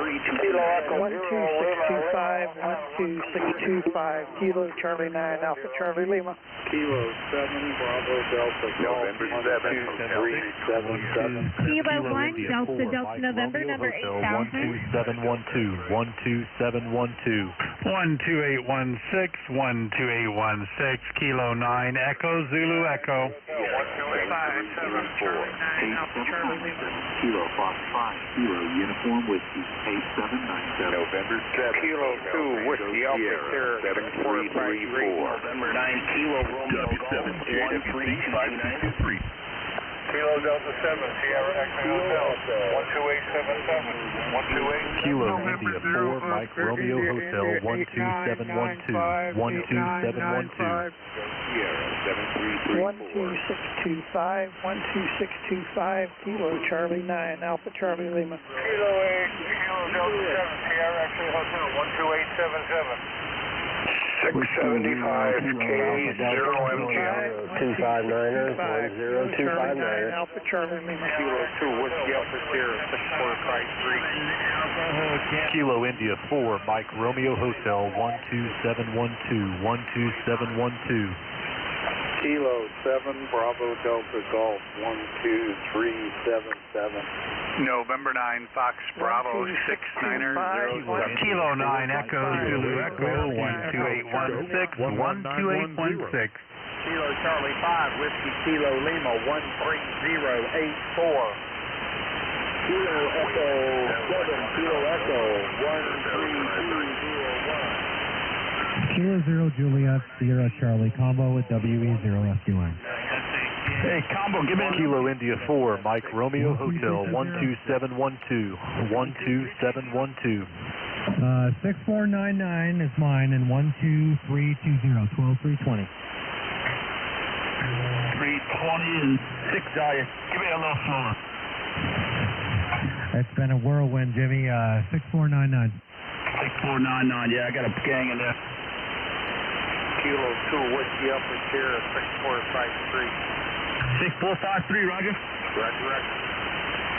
Kilo Echo 12625, 12625, Kilo Charlie 9, Alpha Charlie Lima. Kilo 7, Bravo Delta, November 7th, Hotel 377. Kilo 1, Delta November, number 8000. 12712, 12712. 12816, 12816, Kilo 9, Echo Zulu Echo. 125, Charlie 9, Alpha Charlie Lima. Kilo Fox 5, Kilo Uniform Whiskey 8797. November 7th, Kilo 2, Whiskey Alpha Sierra 7334. November 9, Kilo Romeo Golf 13593. Kilo Delta 7, Sierra Echo Hotel 12877. 128. Kilo India 4, Mike Romeo Hotel 12712, 12712. Sierra 12625, 12625, Kilo Charlie 9, Alpha Charlie Lima. Kilo 8, Kilo Delta 7, Sierra Echo Hotel 12877. 675 K0MQ. 259ers, 10259ers. Alpha Charlie Lima. Kilo 2, Whiskey Alpha Sierra 6453. Kilo India 4, Mike Romeo Hotel 12712, 12712. Kilo 7, Bravo Delta Golf 12377. November 9, Fox Bravo 69er 0. Kilo 9, Echo Zulu Echo 12816, 12816. Kilo Charlie 5, Whiskey Kilo Lima 13084. Kilo Echo 7, Kilo Echo 13201. Kilo 0 Juliet Sierra Charlie combo with WE0FQN. Hey, combo, give me Kilo India 4, Mike Romeo Hotel 12712. 12712. 6499 is mine and 12320, 12320. 320 and 6 value. Give me a little slower. It's been a whirlwind, Jimmy. 6499. 6499, yeah, I got a gang in there. Kilo 2, Whiskey Upper Sierra 6453. 6453, Roger. Roger.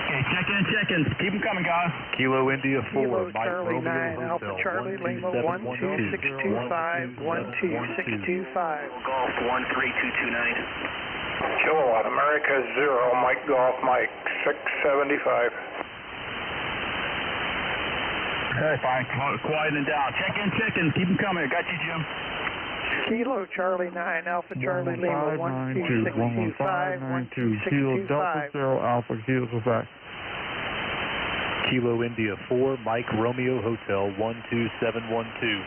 Okay, check in. Keep them coming, guys. Kilo India 4, Kilo Mike Charlie Romeo 9, Alpha Hotel Charlie Lima 12625, 12625. Golf 13229. Kilowatt America 0, Mike Golf, Mike 675. Hey, fine. Quieting down. Check in. Keep them coming. I got you, Jim. Kilo Charlie 9, Alpha Charlie Lima 12625, 12625. 0 Alpha Kilo Quebec. Kilo India 4, Mike Romeo Hotel 12712.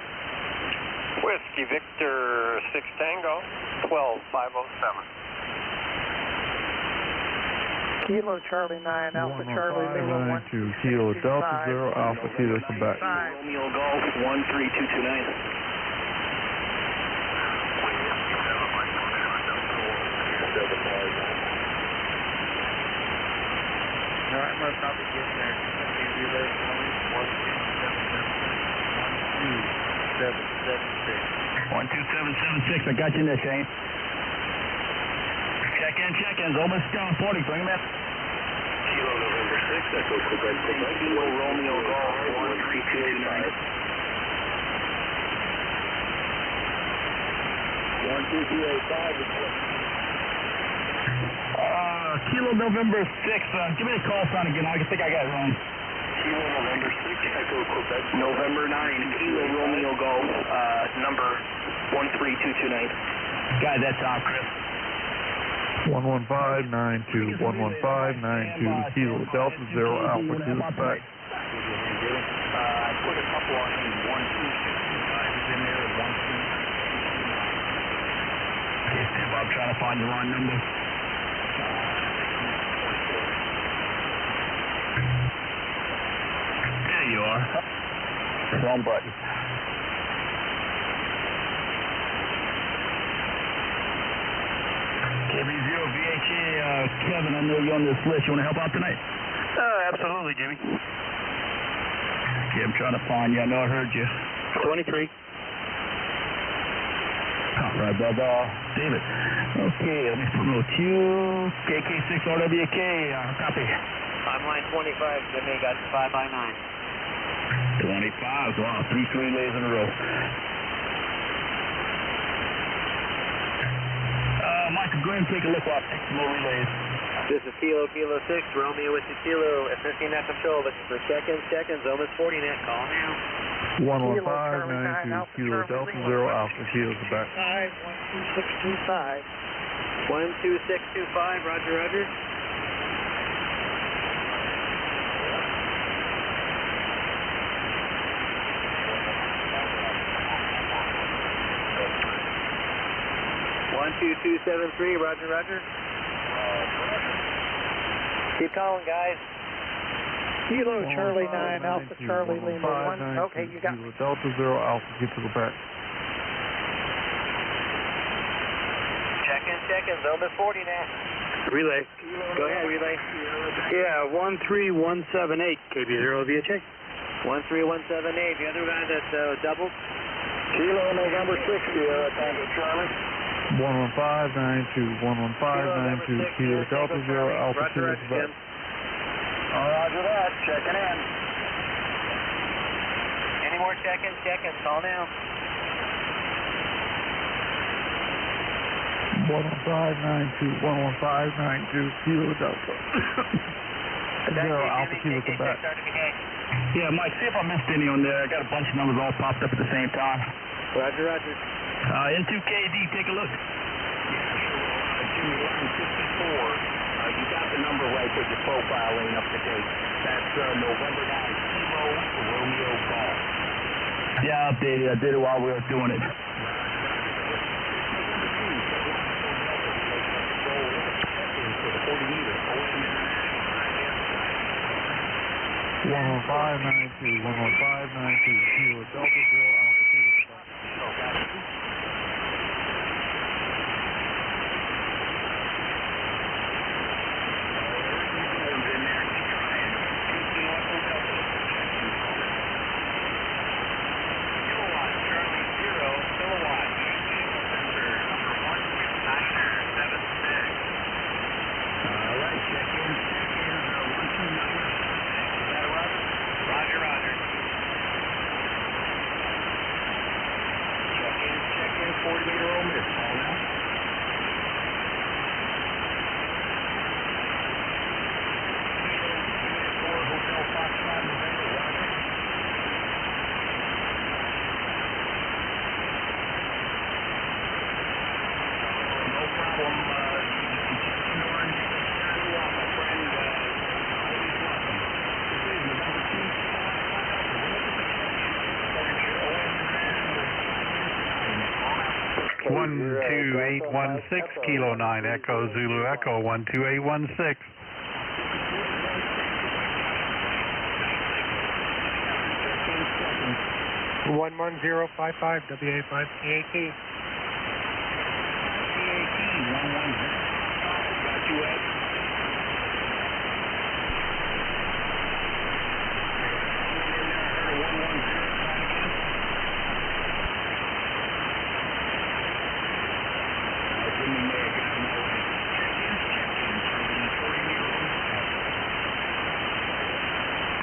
Whiskey Victor 6 Tango 12507. Kilo Charlie 9, Alpha Charlie Lima 12625, Kilo Delta 0 Alpha Kilo Quebec. Romeo Golf 13229. All right, I'm going to probably get there. It's going to be relay 12776. I got you in there, Shane. Check in. It's almost down 40. Bring him in. Kilo November 6, Echo Quebec. Kilo Romeo Golf 13229. 12285. Kilo November 6. Give me the call sign again. I think I got it wrong. Kilo November 6, Echo Quebec. November 9, Kilo Romeo Golf, number 13229. Got that time, Chris. 11592, 11592, Kilo Delta 0 Alpha Kilo Quebec. I put a couple on 12625 is in there, 12629. Okay, stand by. I'm trying to find the line number. There you are. Wrong button. KB0 VHA, Kevin, I know you're on this list. You want to help out tonight? Absolutely, Jimmy. Okay, I'm trying to find you. I know I heard you. 23. All right, brother. David. Okay, let me promote you. KK6RWK, copy. I'm line 25, Jimmy. Got 5x9. 25. Wow, 3 relays in a row. Michael, go ahead and take a look while I take some more relays. This is Kilo 6, Romeo with the Kilo, assisting net control, looking for check-ins, almost 40 net, call now. 11592, Kilo Delta 0 Alpha Kilo Quebec. 12625. 12625, roger. One 22273, roger. Keep calling, guys. Kilo Charlie 9, Alpha Charlie Lima 1. Okay, you got Kilo Delta 0 Alpha Kilo Quebec. Check-ins, almost 40 now. Relay. Go ahead, relay. Yeah, 13178, KB0 VHA. 13178, the other guy that doubled? Kilo November 6, Tango Charlie. 11592, 11592, Kilo Delta 0 Alpha Kilo Quebec. Roger that, checking in. Any more check-ins, call now. 11592, 11592, Kilo Delta 0 Alpha Kilo Quebec. Yeah, Mike, see if I missed any on there. I got a bunch of numbers all popped up at the same time. Roger. N2KD, take a look. Jimmy, line 54. You got the number right, but your profile ain't up to date. That's November 9, Kilo Romeo Golf. Yeah, I updated. I did it while we were doing it. 11592, 11592, Kilo Delta Zero Alpha Kilo. Kilo 9 Echo Zulu Echo 12816. One 1055 WA5 CAT.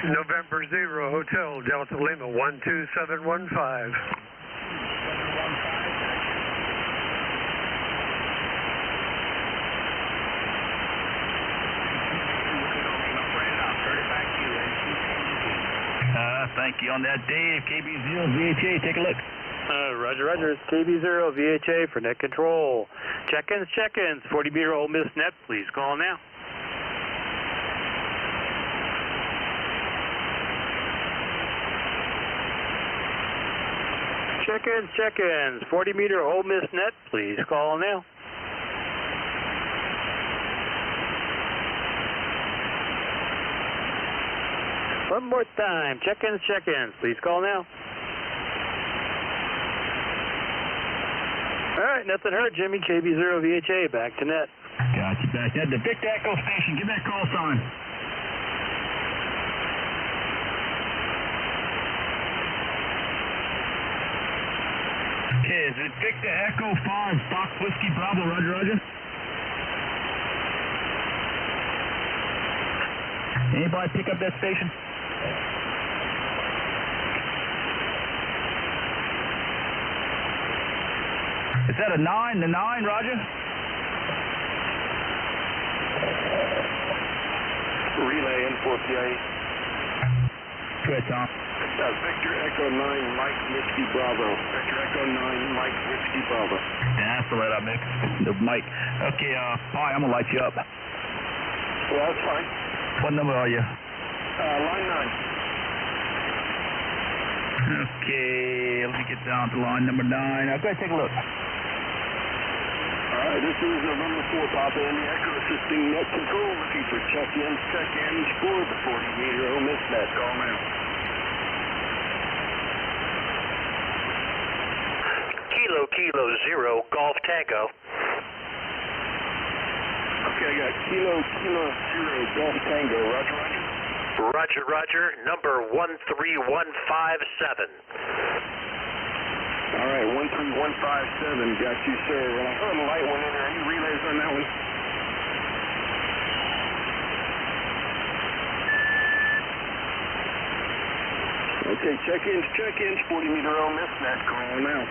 November 0 Hotel Delta Lima 12715. Thank you on that, Dave. KB0 VHA, take a look. Roger, roger. It's KB0 VHA for net control. Check-ins, check-ins. 40-meter Ole Miss net, please call now. Check-ins, check-ins. 40-meter Ole Miss net, please call now. One more time. Check-ins, check-ins. Please call now. All right, nothing heard, Jimmy. KB0 VHA, back to net. Gotcha, back to net. The Victor Echo Station, give that call sign. Okay, is it Victor Echo 5, Fox Whiskey Bravo, roger, roger. Anybody pick up that station? Is that a 9? The 9, roger? Relay N4PA. Go ahead, Tom. Victor Echo 9, Mike Whiskey Bravo. Victor Echo 9, Mike Whiskey Bravo. Yeah, that's the light up, Nick. The mic. Okay, hi, I'm gonna light you up. Yeah, that's fine. What number are you? Line 9. Okay, let me get down to line number 9. Go ahead, take a look. All right, this is November 4, Papa Indy Echo assisting net control, looking for check-ins, check-ins for the 40-meter Ole Miss net. Call now. Kilo 0 Golf Tango. Okay, I got Kilo 0 Golf Tango. Roger, roger. Roger, roger. Number 13157. All right, 13157. Got you, sir. When I heard a light one in there, any relays on that one? Okay, check-ins, 40-meter Ole Miss net. Call now.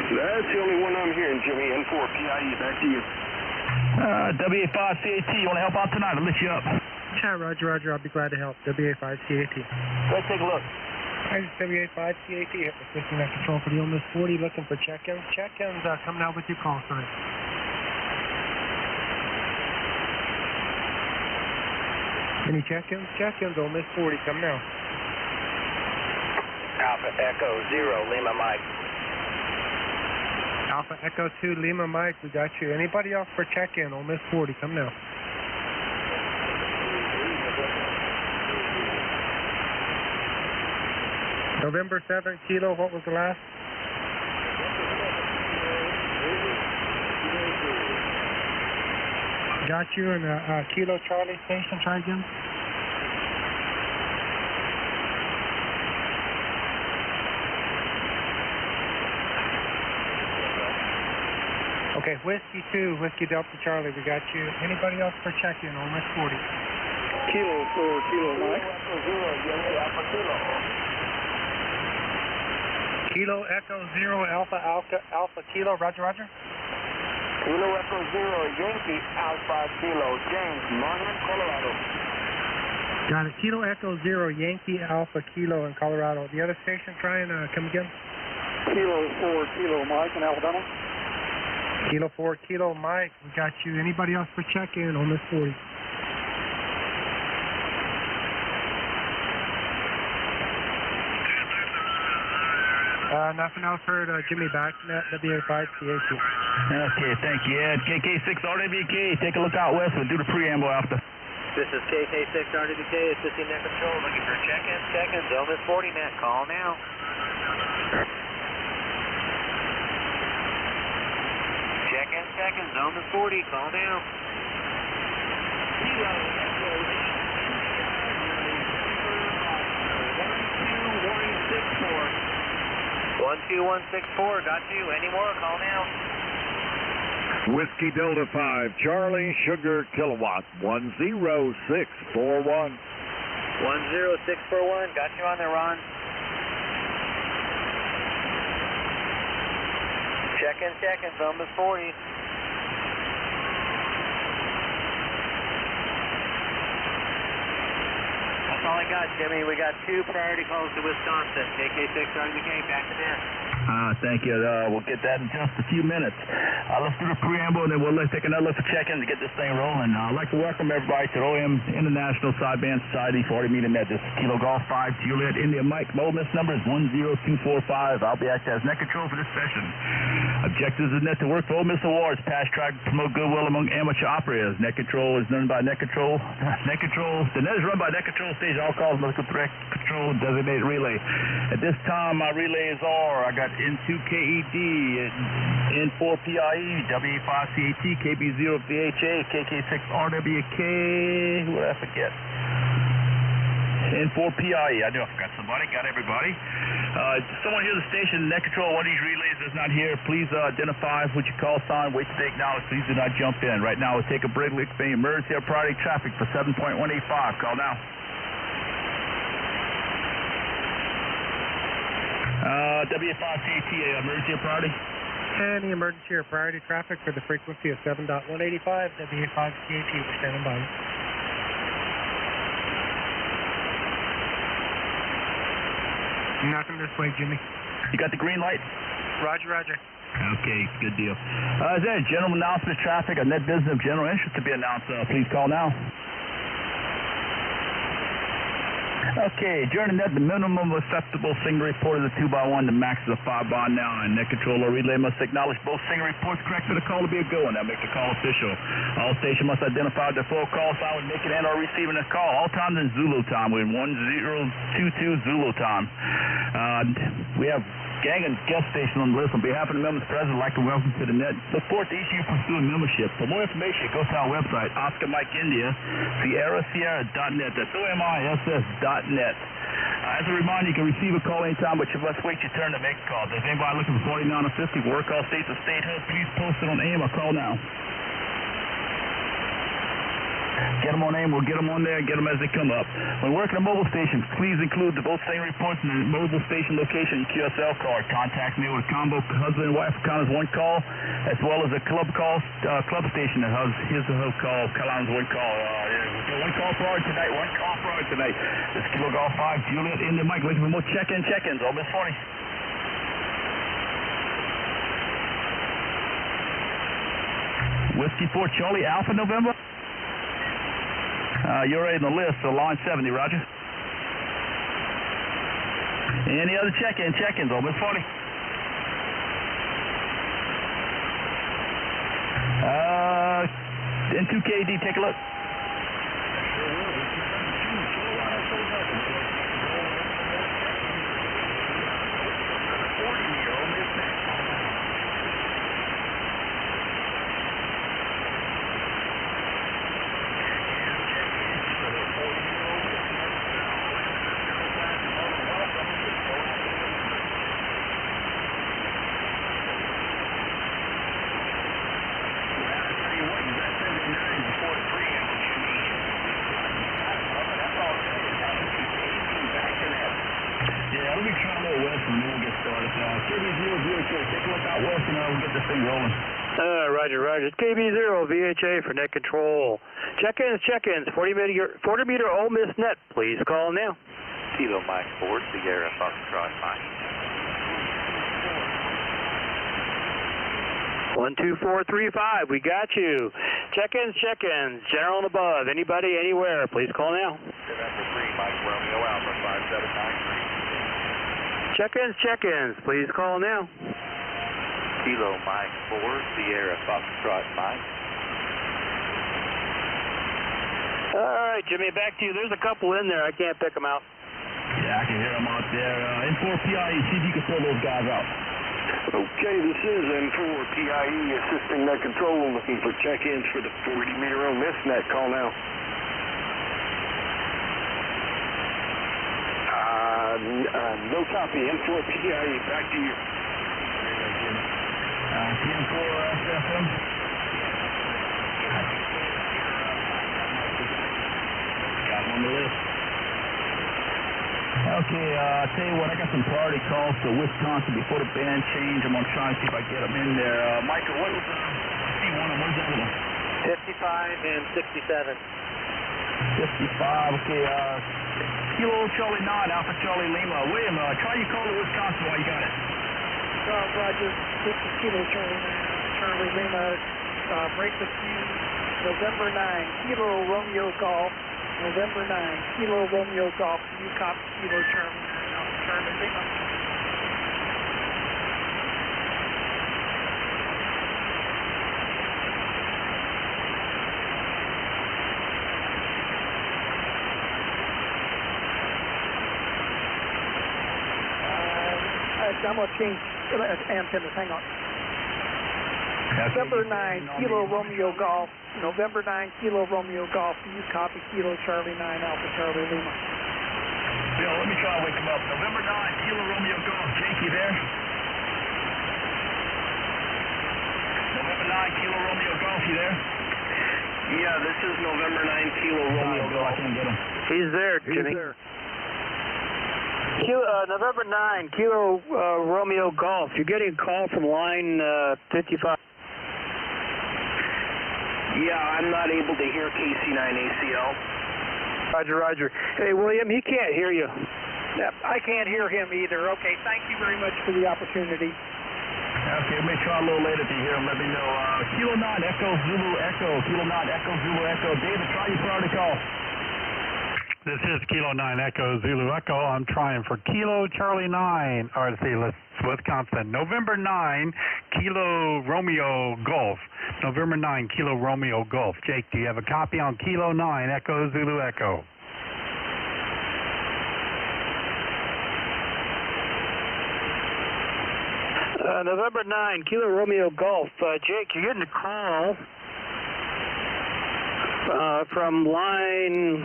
That's the only one I'm hearing, Jimmy. N4 PIE, back to you. WA5 CAT, you want to help out tonight? I'll lift you up. Roger, roger. I'll be glad to help. WA5 CAT. Go ahead, take a look. W85CAT, hit the 50 net control for the Ole Miss 40, looking for check-ins. Check-ins coming out with your call sign. Any check-ins? Check-ins, Ole Miss 40, come now. Alpha Echo 0, Lima Mike. Alpha Echo 2, Lima Mike, we got you. Anybody else for check-in? Ole Miss 40, come now. November 7, Kilo, what was the last? Got you in Kilo Charlie station, try again. Okay, Whiskey 2, Whiskey Delta Charlie, we got you. Anybody else for check-in, Ole Miss 40? Kilo 4, Kilo Mike. Kilo Echo 0, Alpha Kilo, Roger, Roger. Kilo Echo 0, Yankee Alpha Kilo, James, Monument, Colorado. Got it. Kilo Echo 0, Yankee Alpha Kilo in Colorado. The other station, try and come again. Kilo 4, Kilo Mike in Alabama. Kilo 4, Kilo Mike, we got you. Anybody else for check-in on this 40? Nothing else heard. Jimmy back, W85CAT. Okay, thank you. Yeah, KK6 RWK, take a look out west. We'll do the preamble after. This is KK6 RWK, assisting net control, looking for check-ins. Check-ins, Ole Miss 40 net, call now. Check-ins, Ole Miss 40, call now. 12164, got you. Any more? Call now. Whiskey Delta 5, Charlie Sugar Kilowatt, 10641. 10641, got you on there, Ron. Check-ins, Ole Miss 40. That's all I got, Jimmy. We got 2 priority calls to Wisconsin. KK6 RWK, back to net. Thank you. We'll get that in just a few minutes. Let's do the preamble, and then we'll take another look at check-in to get this thing rolling. I'd like to welcome everybody to the OM International Sideband Society 40 meeting net. This is Kilo Golf 5, Juliet India Mike. Mole miss number is 10245. I'll be acting as net control for this session. Objectives of net to work for Ole Miss Awards, past track, promote goodwill among amateur operators. Net control is done by net control. Net control. The net is run by net control station. All calls must control designated relay. At this time, my relays are, I got N2KED, N4PIE, W85CAT, KB0VHA, KK6RWK, what did I forget? N4PIE, I knew I forgot somebody, got everybody. Someone here at the station, net control, one of these relays is not here. Please identify with your call sign, wait till they acknowledge, please do not jump in. Right now, we'll take a break, we'll explain emergency or priority traffic for 7.185, call now. W5CAT, emergency or priority? Any emergency or priority traffic for the frequency of 7.185, W5CAT, we're standing by. Nothing this way, Jimmy. You got the green light? Roger, roger. Okay, good deal. Is there a general announcement of traffic, a net business of general interest to be announced? Please call now. Okay, during the net, the minimum acceptable single report is a 2x1, the max is a 5x9. Net control or relay must acknowledge both single reports correct for the call to be a go, and that makes the call official. All station must identify their full call sign when making and or receiving a call. All times in Zulu time. We're in 1022 Zulu time. We have gang and guest station on the list. On behalf of the members present, I'd like to welcome to the net. Look forward to each of you pursuing membership. For more information, go to our website, Oscar Mike India, Sierra.net. That's OMISS.net. As a reminder, you can receive a call anytime, but you must wait your turn to make a call. If there's anybody looking for 49 or 50, work call state to state hub, please post it on AIM or call now. Get them on AIM, we'll get them on there and get them as they come up. When working a mobile station, please include the both same reports in the mobile station location and QSL card. Contact me with a combo husband and wife account as one call, as well as a club call, club station that has his call, Kalon's one call. One call forward tonight. This is Kilo Golf 5, Juliet in the Mike. Waiting for more check-ins. All Miss 40. Whiskey 4 Charlie Alpha November. You're right on the list, so line 70, roger. Any other check-ins, Old Miss 40. N2KD, take a look. Roger. It's KB0 VHA for net control. Check-ins. 40-meter Ole Miss net. Please call now. Kilo Mike 4, Sierra Foxtrot Mike. 12435. We got you. Check-ins. General and above. Anybody, anywhere. Please call now. November 3, Mike Romeo Alpha 5793. Check-ins. Please call now. Kilo Mike 4, Sierra Foxtrot Mike. All right, Jimmy, back to you. There's a couple in there. I can't pick them out. Yeah, I can hear them out there. N4 PIE, see if you can pull those guys out. Okay, this is N4 PIE assisting net control, looking for check-ins for the 40-meter Ole Miss net. Call now. No copy. N4 PIE, back to you. TM4 SFM. Got him on the list. Okay, I'll tell you what, I got some priority calls to Wisconsin before the band change. I'm going to try and see if I get them in there. Michael, what was C1 and what's the other one? 55 and 67. 55, okay, Kilo Charlie 9, Alpha Charlie Lima. William, try your call to Wisconsin while you got it. Roger, this is Kilo Charlie Lima. Break with you, November 9, Kilo Romeo Golf. November 9, Kilo Romeo Golf. You copy Kilo Charlie 9, Alpha Charlie Lima. I'm going to change antennas. Hang on. November 9, Kilo Romeo Golf. November 9, Kilo Romeo Golf. You copy Kilo Charlie 9, Alpha Charlie Lima. Bill, let me try to wake him up. November 9, Kilo Romeo Golf. Jake, you there? November 9, Kilo Romeo Golf, you there? Yeah, this is November 9, Kilo Romeo Golf. I can't get him. He's there, Jimmy. He's there. November 9, Kilo Romeo Golf. You're getting a call from line 55. Yeah, I'm not able to hear KC9 ACL. Roger. Hey, William, he can't hear you. Yep, I can't hear him either. Okay, thank you very much for the opportunity. Okay, let me try a little later to hear him. Let me know. Kilo 9, Echo, Zulu, Echo. Kilo 9, Echo, Zulu, Echo. David, try your priority call. This is Kilo 9 Echo Zulu Echo. I'm trying for Kilo Charlie 9, or let's see, Wisconsin. November 9, Kilo Romeo Golf. November 9, Kilo Romeo Golf. Jake, do you have a copy on Kilo 9 Echo Zulu Echo? November 9, Kilo Romeo Golf. Jake, you're getting a call from line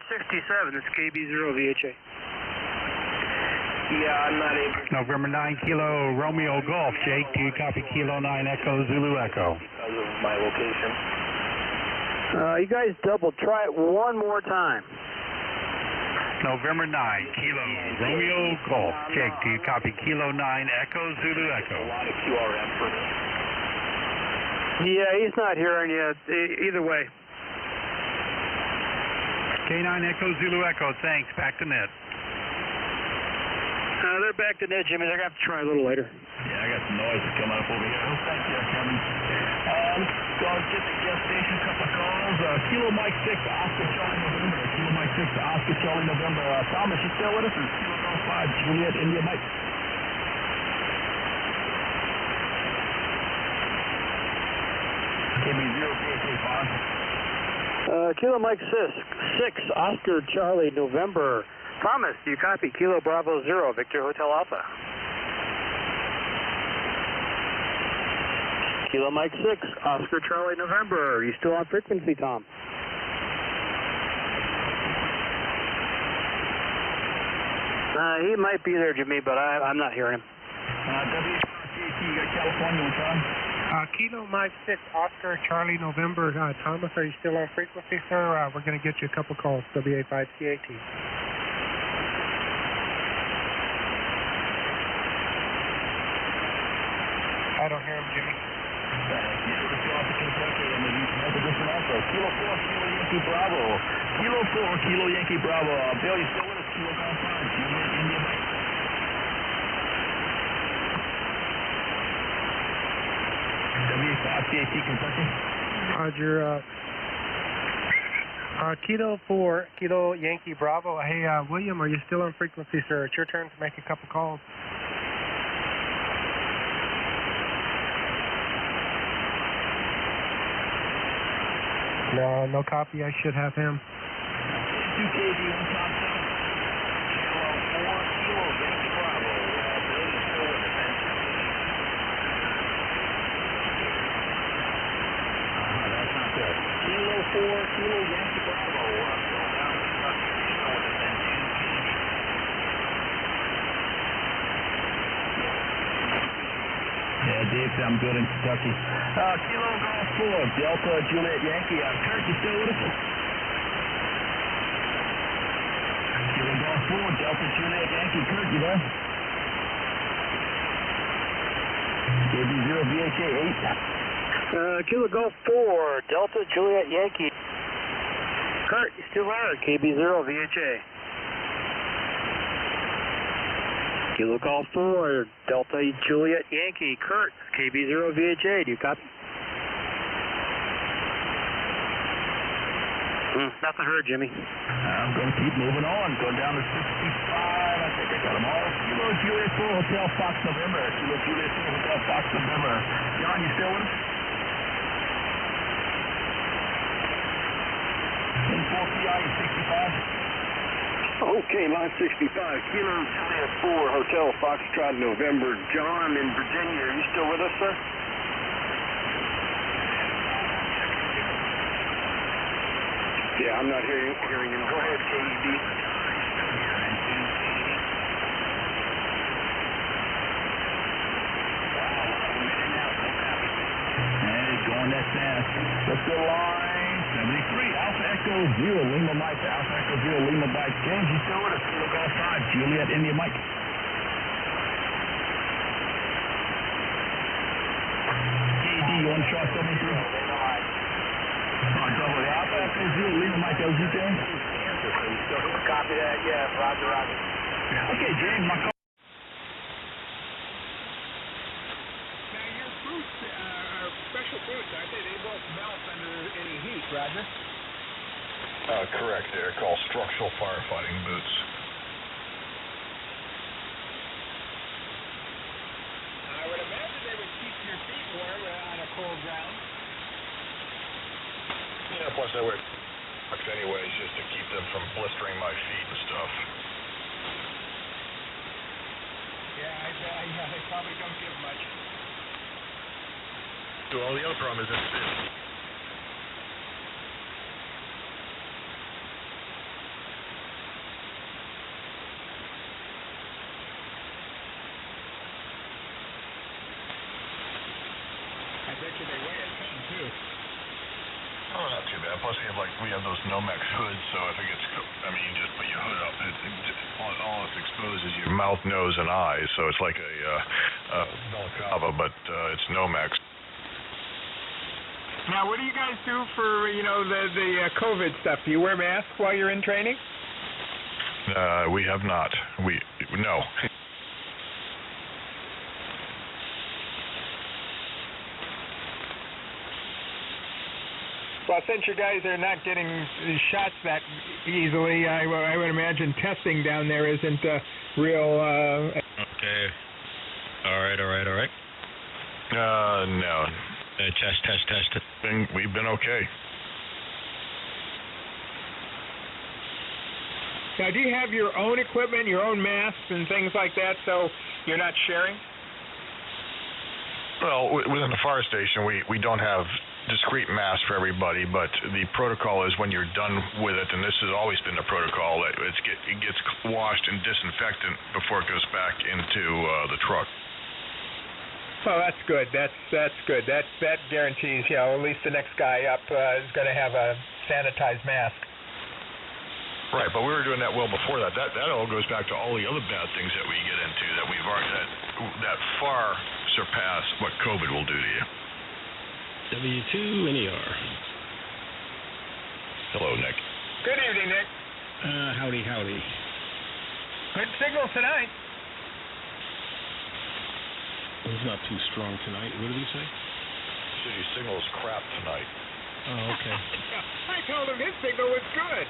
67. It's KB0 VHA. Yeah, I'm not able. November 9, Kilo Romeo Golf. Jake, do you copy Kilo 9 Echo Zulu Echo? Because of my location. You guys try it one more time. November 9, Kilo Romeo Golf. Jake, do you copy Kilo 9 Echo Zulu Echo? A lot of QRM for me. Yeah, he's not hearing you either way. K9 Echo Zulu Echo, thanks. Back to net. They're back to net, Jimmy. They're going to have to try a little later. Yeah, I got some noise coming up over here. Thank you, Kevin. Let's go get the gas station, a couple of calls. Kilo Mike 6, Oscar Charlie November. Kilo Mike 6, Oscar Charlie November. Thomas, you still with us? Or Kilo Golf 5, Juliet, India Mike. KB0, PHA 5. Kilo Mike 6, Oscar Charlie November. Thomas, do you copy? Kilo Bravo 0, Victor Hotel Alpha. Kilo Mike 6, Oscar Charlie November. Are you still on frequency, Tom? He might be there, Jimmy, but I'm not hearing him. WCAT, you got California on time? Kilo Mike 6, Oscar Charlie November. Thomas, are you still on frequency, sir? We're going to get you a couple calls, WA5CAT. I don't hear him, Jimmy. Kilo 4, Kilo Yankee Bravo. Kilo 4, Kilo Yankee Bravo. Bill, you still with us? Kilo Golf 5, Juliet, India Mike. W5CAT, Kentucky. Roger. Kilo 4, Kilo Yankee Bravo. Hey, William, are you still on frequency, sir? It's your turn to make a couple calls. No copy. I should have him. 2KB on top 7. Kilo 4, Kilo Yankee Bravo. Bill, you still with us, man? That's not good. Kilo 4, Kilo Yankee Bravo. Bill down in Kentucky. You still with us, man? 2KB. Yeah, Dave, I'm good in Kentucky. Kilo Golf 4, Delta Juliet Yankee. Kurt, you still with us? Kilo Golf 4, Delta Juliet Yankee. Kurt, you there? KB0 VHA 8. Kilo Golf 4, Delta Juliet Yankee. Kurt, you still there? KB0 VHA. Kilo Golf 4, Delta Juliet Yankee. Kurt, KB0 VHA. Do you copy? Nothing heard, Jimmy. I'm going to keep moving on. Going down to 65. I think I got them all. Kilo Juliet 4, Hotel Fox November. Kilo Juliet 4, Hotel Fox November. John, you still with us? 4PI 65. Okay, line 65. Kilo Juliet 4, Hotel Foxtrot November. John in Virginia, are you still with us, sir? Yeah, I'm not hearing him. Go ahead, KED. And it's going that fast. Let's go line 73. Alpha Echo 0, Lima Mike. Alpha Echo 0, Lima Mike. James, you still with us? Kilo Golf 5, Juliet, India Mike. KD, you on shot 73? Alpha Echo 0, Lima Mike, LG, James? Copy that, yeah, roger, roger. Okay, James, my call. Now, your boots are special boots, aren't they? They won't melt under any heat, Roger? Correct. They're called structural firefighting boots. I would imagine they would keep your feet warm on a cold ground. Yeah, plus I wear socks anyways, just to keep them from blistering my feet and stuff. Yeah, they probably don't give much. Well, the other problem is that I bet you they weigh a ton, too. oh, not too bad. Plus, we have those Nomex hoods, so if it gets, you just put your hood up. All it's exposed is your mouth, nose, and eyes. So it's like a balaclava, but it's Nomex. Now, what do you guys do for, the COVID stuff? Do you wear masks while you're in training? We have not. No. Well, since you guys are not getting shots that easily, I would imagine testing down there isn't real. Okay. All right. No. Test. We've been okay. Now, do you have your own equipment, your own masks and things like that, so you're not sharing? Well, within the fire station, we don't have discrete masks for everybody, but the protocol is when you're done with it, and this has always been the protocol, that it gets washed and disinfectant before it goes back into the truck. Well, that's good. That's good. That guarantees, at least the next guy up is going to have a sanitized mask. Right, but we were doing that well before that. That all goes back to all the other bad things that we get into that we've already that far surpass what COVID will do to you. W2NER. Hello, Nick. Good evening, Nick. Howdy. Good signal tonight. It's not too strong tonight. What did he say? City signal is crap tonight. Oh, okay. I told him his signal was good.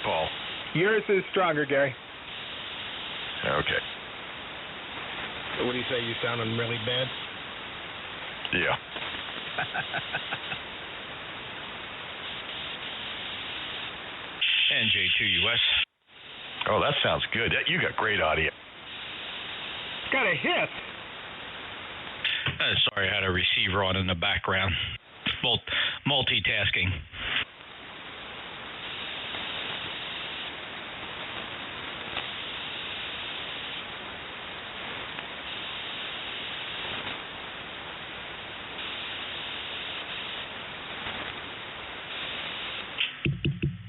Paul. Yours is stronger, Gary. Okay. What do you say? You sounding really bad? Yeah. NJ2US. Oh, that sounds good. You got great audio. Got a hit. Sorry, I had a receiver on in the background. Multitasking.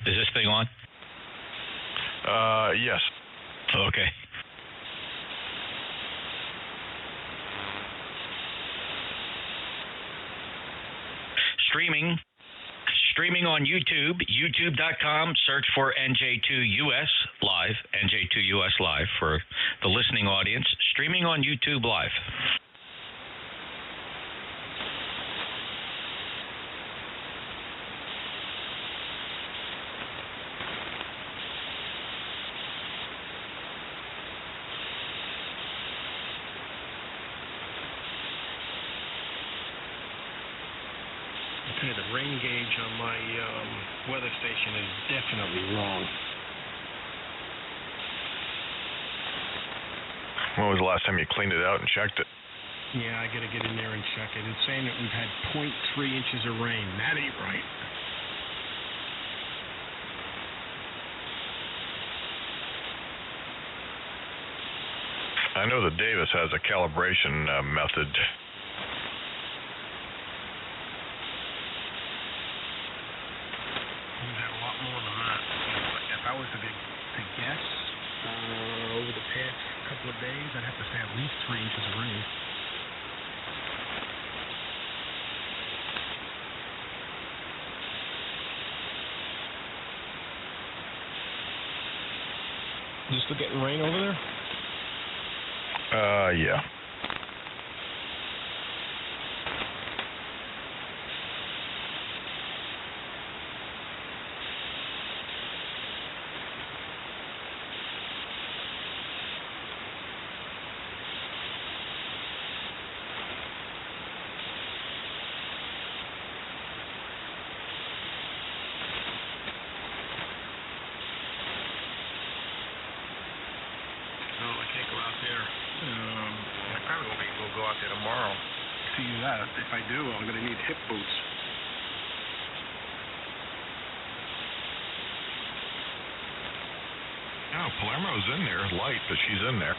Is this thing on? Yes. Okay. Streaming on YouTube, youtube.com, search for NJ2US Live, NJ2US Live for the listening audience. Streaming on YouTube Live. Okay, the rain gauge on my weather station is definitely wrong. When was the last time you cleaned it out and checked it? Yeah, I gotta get in there and check it. It's saying that we've had 0.3 inches of rain. That ain't right. I know that Davis has a calibration method. We've had a lot more than that. If I was to guess, over the past couple of days, I'd have to say at least 3 inches of rain. You still getting rain over there? Yeah. I can't go out there. I probably won't be able to go out there tomorrow. See that. If I do, I'm going to need hip boots. No, Palermo's in there, light, but she's in there.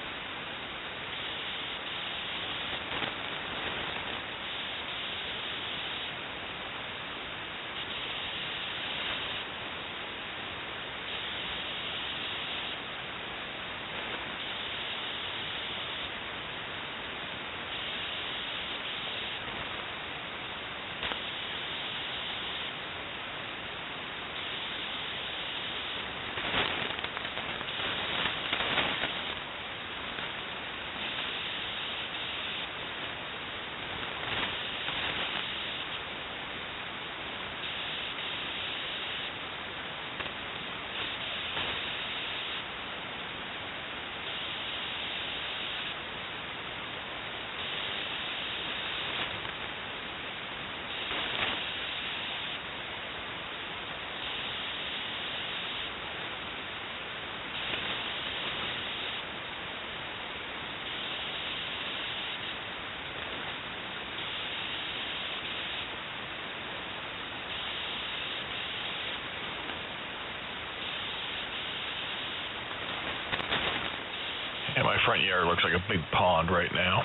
my front yard looks like a big pond right now.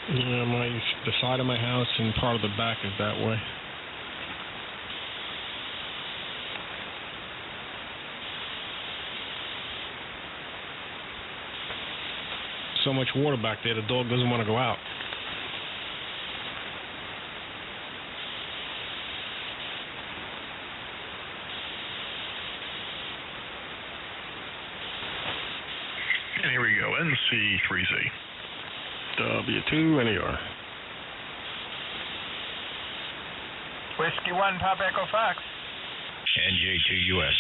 Yeah, the side of my house and part of the back is that way. So much water back there, the dog doesn't want to go out. And here we go, NC3Z. W2NER. Whiskey 1, Pop Echo Fox. NJ2US.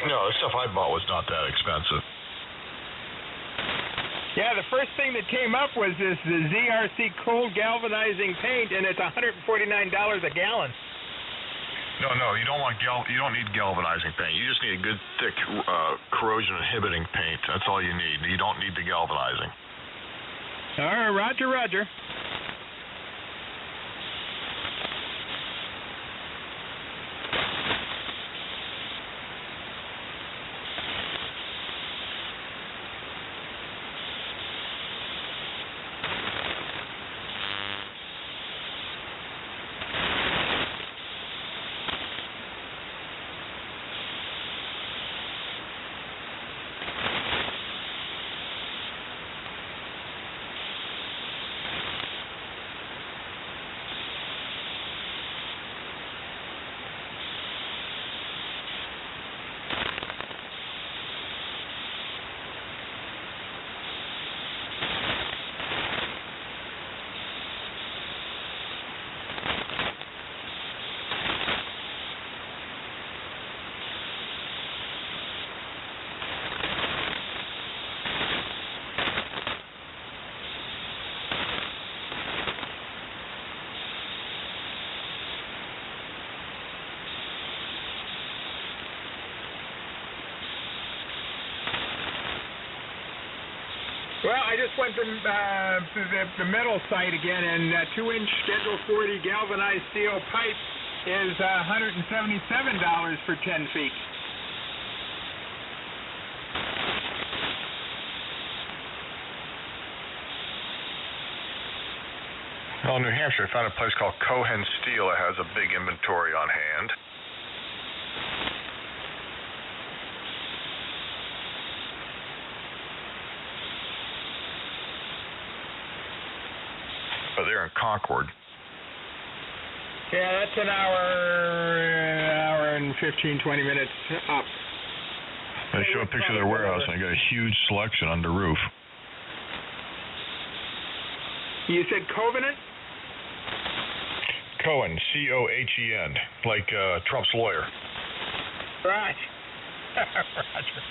No, the stuff I bought was not that expensive. Yeah, the first thing that came up was the ZRC cold galvanizing paint, and it's $149 a gallon. No, you don't need galvanizing paint. You just need a good thick corrosion inhibiting paint. That's all you need. You don't need the galvanizing. All right, Roger. Well, I just went to the metal site again, and 2-inch Schedule 40 galvanized steel pipe is $177 for 10 feet. Well, in New Hampshire, I found a place called Cohen Steel that has a big inventory on hand. but they're in Concord. Yeah, that's an hour and 15, 20 minutes up. They show a picture of their warehouse, and they got a huge selection under roof. You said Covenant? Cohen, C-O-H-E-N, like Trump's lawyer. Right. Roger.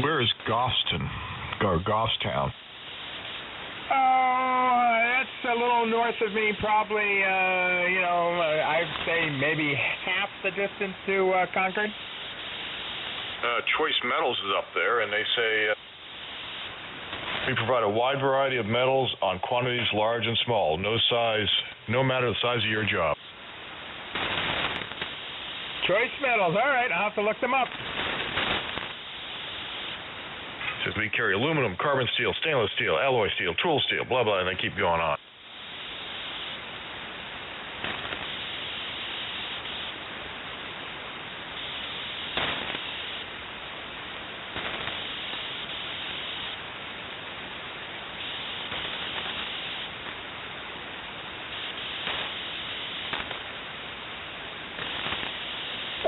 Where is Goffstown? Or Goffstown? Oh, that's a little north of me, probably, I'd say maybe half the distance to Concord. Choice Metals is up there, and they say we provide a wide variety of metals on quantities large and small, no matter the size of your job. Choice Metals, all right, I'll have to look them up. Says we carry aluminum, carbon steel, stainless steel, alloy steel, tool steel, blah, blah, and they keep going on.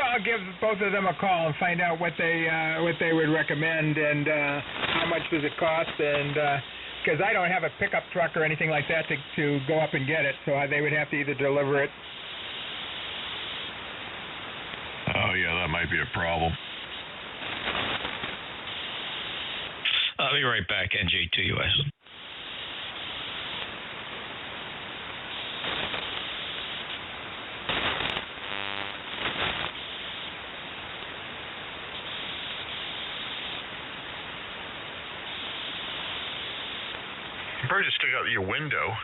I'll give both of them a call and find out what they would recommend and how much does it cost, and because I don't have a pickup truck or anything like that to go up and get it, so they would have to either deliver it. Oh yeah, that might be a problem. I'll be right back. NJ2US. Probably just stick out your window.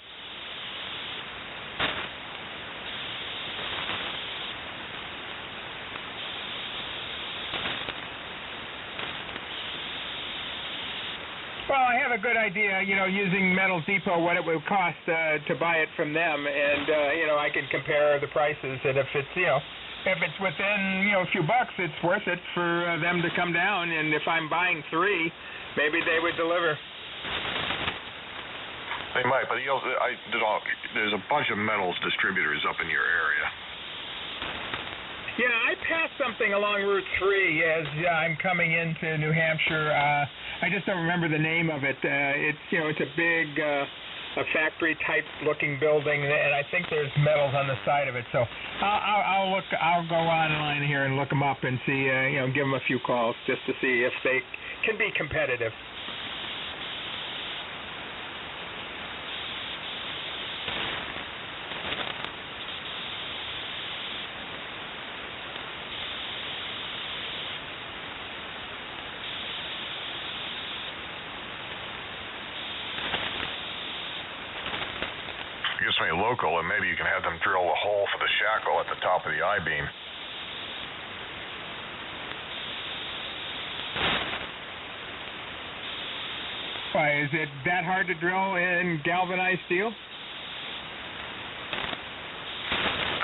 Well, I have a good idea, using Metal Depot, what it would cost to buy it from them, and I can compare the prices, and if it's within a few bucks, it's worth it for them to come down, and if I'm buying 3, maybe they would deliver. They might, but there's a bunch of metals distributors up in your area. Yeah, I passed something along Route 3 as I'm coming into New Hampshire. I just don't remember the name of it. It's a big a factory-type looking building, and I think there's metals on the side of it. So I'll go online here and look them up and see, give them a few calls just to see if they can be competitive. Somebody local, and maybe you can have them drill a hole for the shackle at the top of the I-beam. Why, is it that hard to drill in galvanized steel?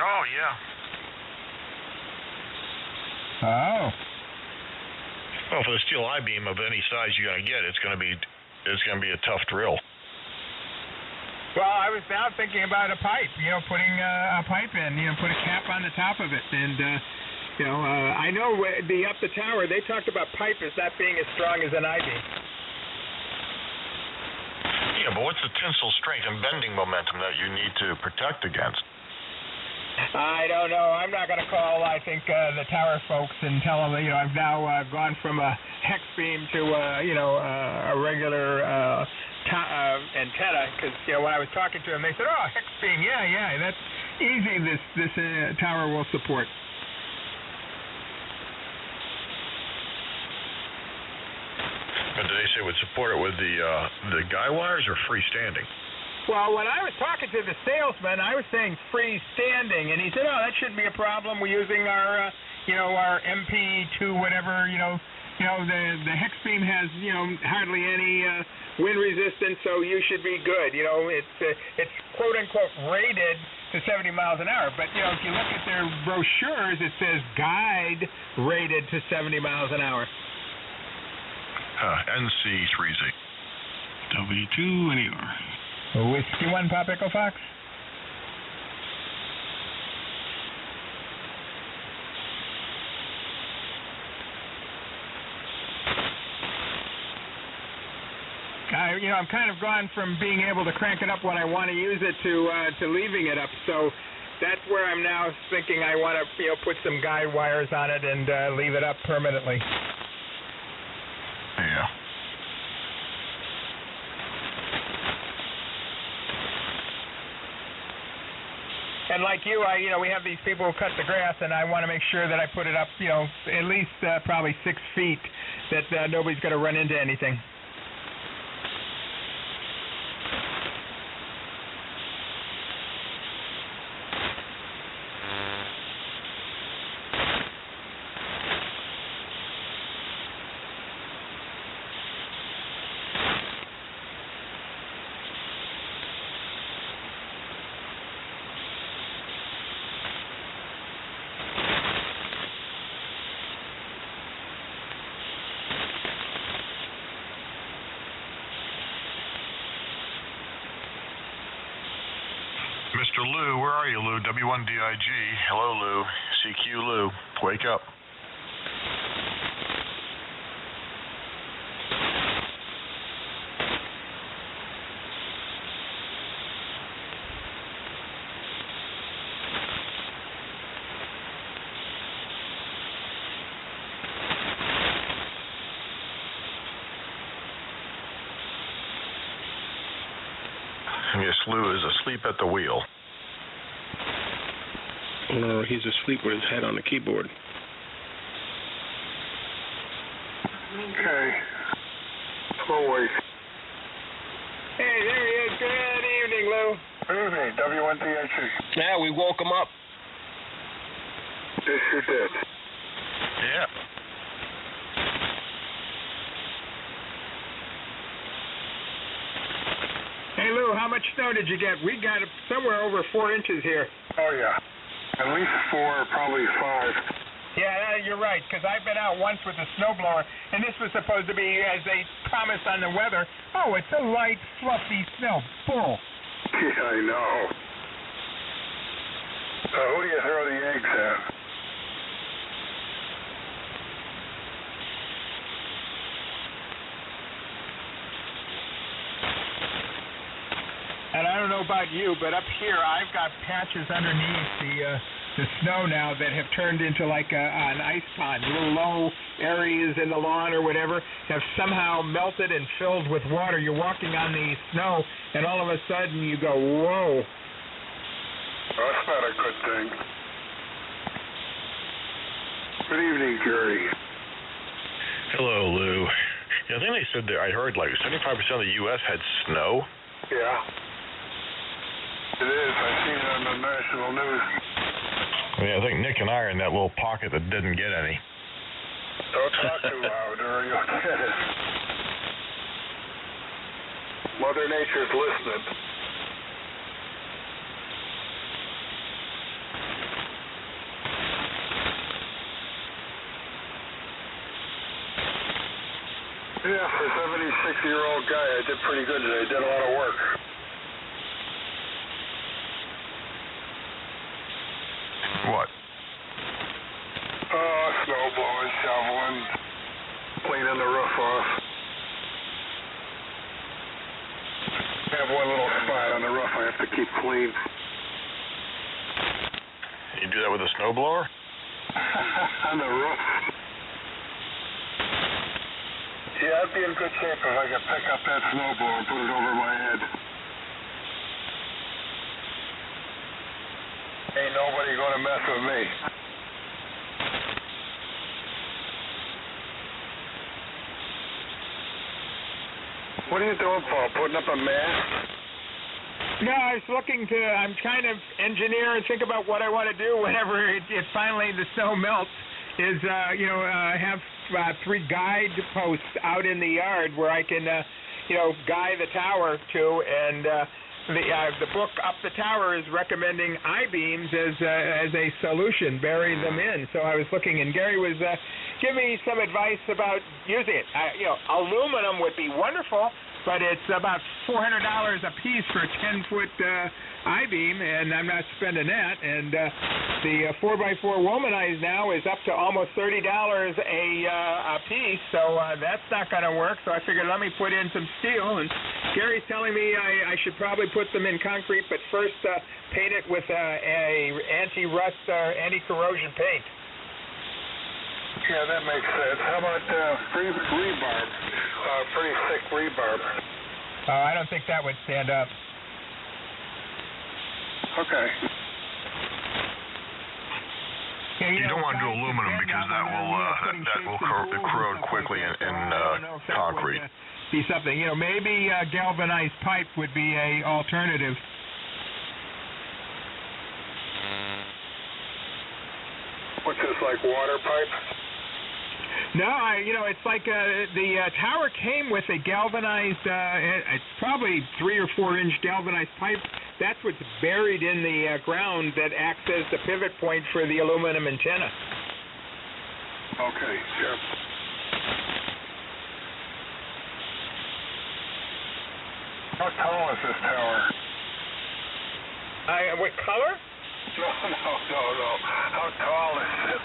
Oh, yeah. Oh. Well, for the steel I-beam of any size you're going to get, it's going to be a tough drill. Well, I was now thinking about a pipe, putting a pipe in, put a cap on the top of it. And, I know up the tower, they talked about pipe as not being as strong as an I-beam. Yeah, but what's the tensile strength and bending momentum that you need to protect against? I don't know. I'm not going to call, I think, the tower folks and tell them, I've now gone from a hex beam to, a regular antenna, because when I was talking to them, they said, "Oh, hex beam, yeah, easy this tower will support. But did they say it would support it with the guy wires or freestanding? Well, when I was talking to the salesman, I was saying freestanding, and he said, "Oh, that shouldn't be a problem. We're using our, our MP2 whatever, the hex beam has, hardly any wind resistance, so you should be good. It's quote unquote rated to 70 miles an hour, but if you look at their brochures, it says guide rated to 70 miles an hour. NC30. W2 anywhere. Whiskey 1 Pop Echo Fox. I'm kind of gone from being able to crank it up when I want to use it to leaving it up. So that's where I'm now thinking I want to put some guide wires on it and leave it up permanently. Yeah. And like you, we have these people who cut the grass, and I want to make sure that I put it up, at least probably 6 feet, that nobody's going to run into anything. Mr. Lou, where are you, Lou? W1DIG. Hello, Lou. CQ Lou. Wake up. Yes, Lou is asleep at the wheel. No, he's asleep with his head on the keyboard. Okay. Slow wave. Hey, there he is. Good evening, Lou. Good evening, W1DIG. Yeah, we woke him up. Yes, you did. Yeah. Hey, Lou, how much snow did you get? We got somewhere over 4 inches here. Oh, yeah. At least 4, probably 5. Yeah, you're right, because I've been out once with a snowblower, and this was supposed to be, as they promised on the weather, oh, it's a light, fluffy snow. Bull. Yeah, I know. Who do you throw the eggs at? And I don't know about you, but up here I've got patches underneath the snow now that have turned into like an ice pond. Little low areas in the lawn or whatever have somehow melted and filled with water. You're walking on the snow, and all of a sudden you go, whoa. That's not a good thing. Good evening, Jerry. Hello, Lou. Yeah, I think they said that I heard like 75% of the U.S. had snow. Yeah. It is. I've seen it on the national news. Yeah, I think Nick and I are in that little pocket that didn't get any. Don't talk too loud or you'll get it. Mother Nature's listening. Yeah, for a 76-year-old guy, I did pretty good today. I did a lot of work. What? Snow blowing, shoveling, cleaning the roof off. I have one little spot on the roof I have to keep clean. You do that with a snowblower? On the roof. Yeah, I'd be in good shape if I could pick up that snowblower and put it over my head. Ain't nobody gonna mess with me. What are you doing, Paul? Putting up a mast? No, I was I'm trying to engineer and think about what I want to do whenever it finally the snow melts, is, have 3 guide posts out in the yard where I can, guide the tower to, and the book Up the Tower is recommending I-beams as a solution, bury them in. So I was looking, and Gary was giving me some advice about using it. Aluminum would be wonderful, but it's about $400 a piece for a 10-foot I-beam, and I'm not spending that. And the 4x4 womanized now is up to almost $30 a piece, so that's not going to work. So I figured, let me put in some steel. And Gary's telling me I should probably put them in concrete, but first paint it with a anti-rust, anti-corrosion paint. Yeah, that makes sense. How about rebarb? Pretty thick rebarb. I don't think that would stand up. Okay. Yeah, you don't want to do aluminum because that will corrode quickly in concrete. Be something, maybe galvanized pipe would be a alternative. Which is like water pipe? No, it's like the tower came with a galvanized, it's probably 3 or 4 inch galvanized pipe. That's what's buried in the ground that acts as the pivot point for the aluminum antenna. Okay, sure. How tall is this tower? What color? No. How tall is it?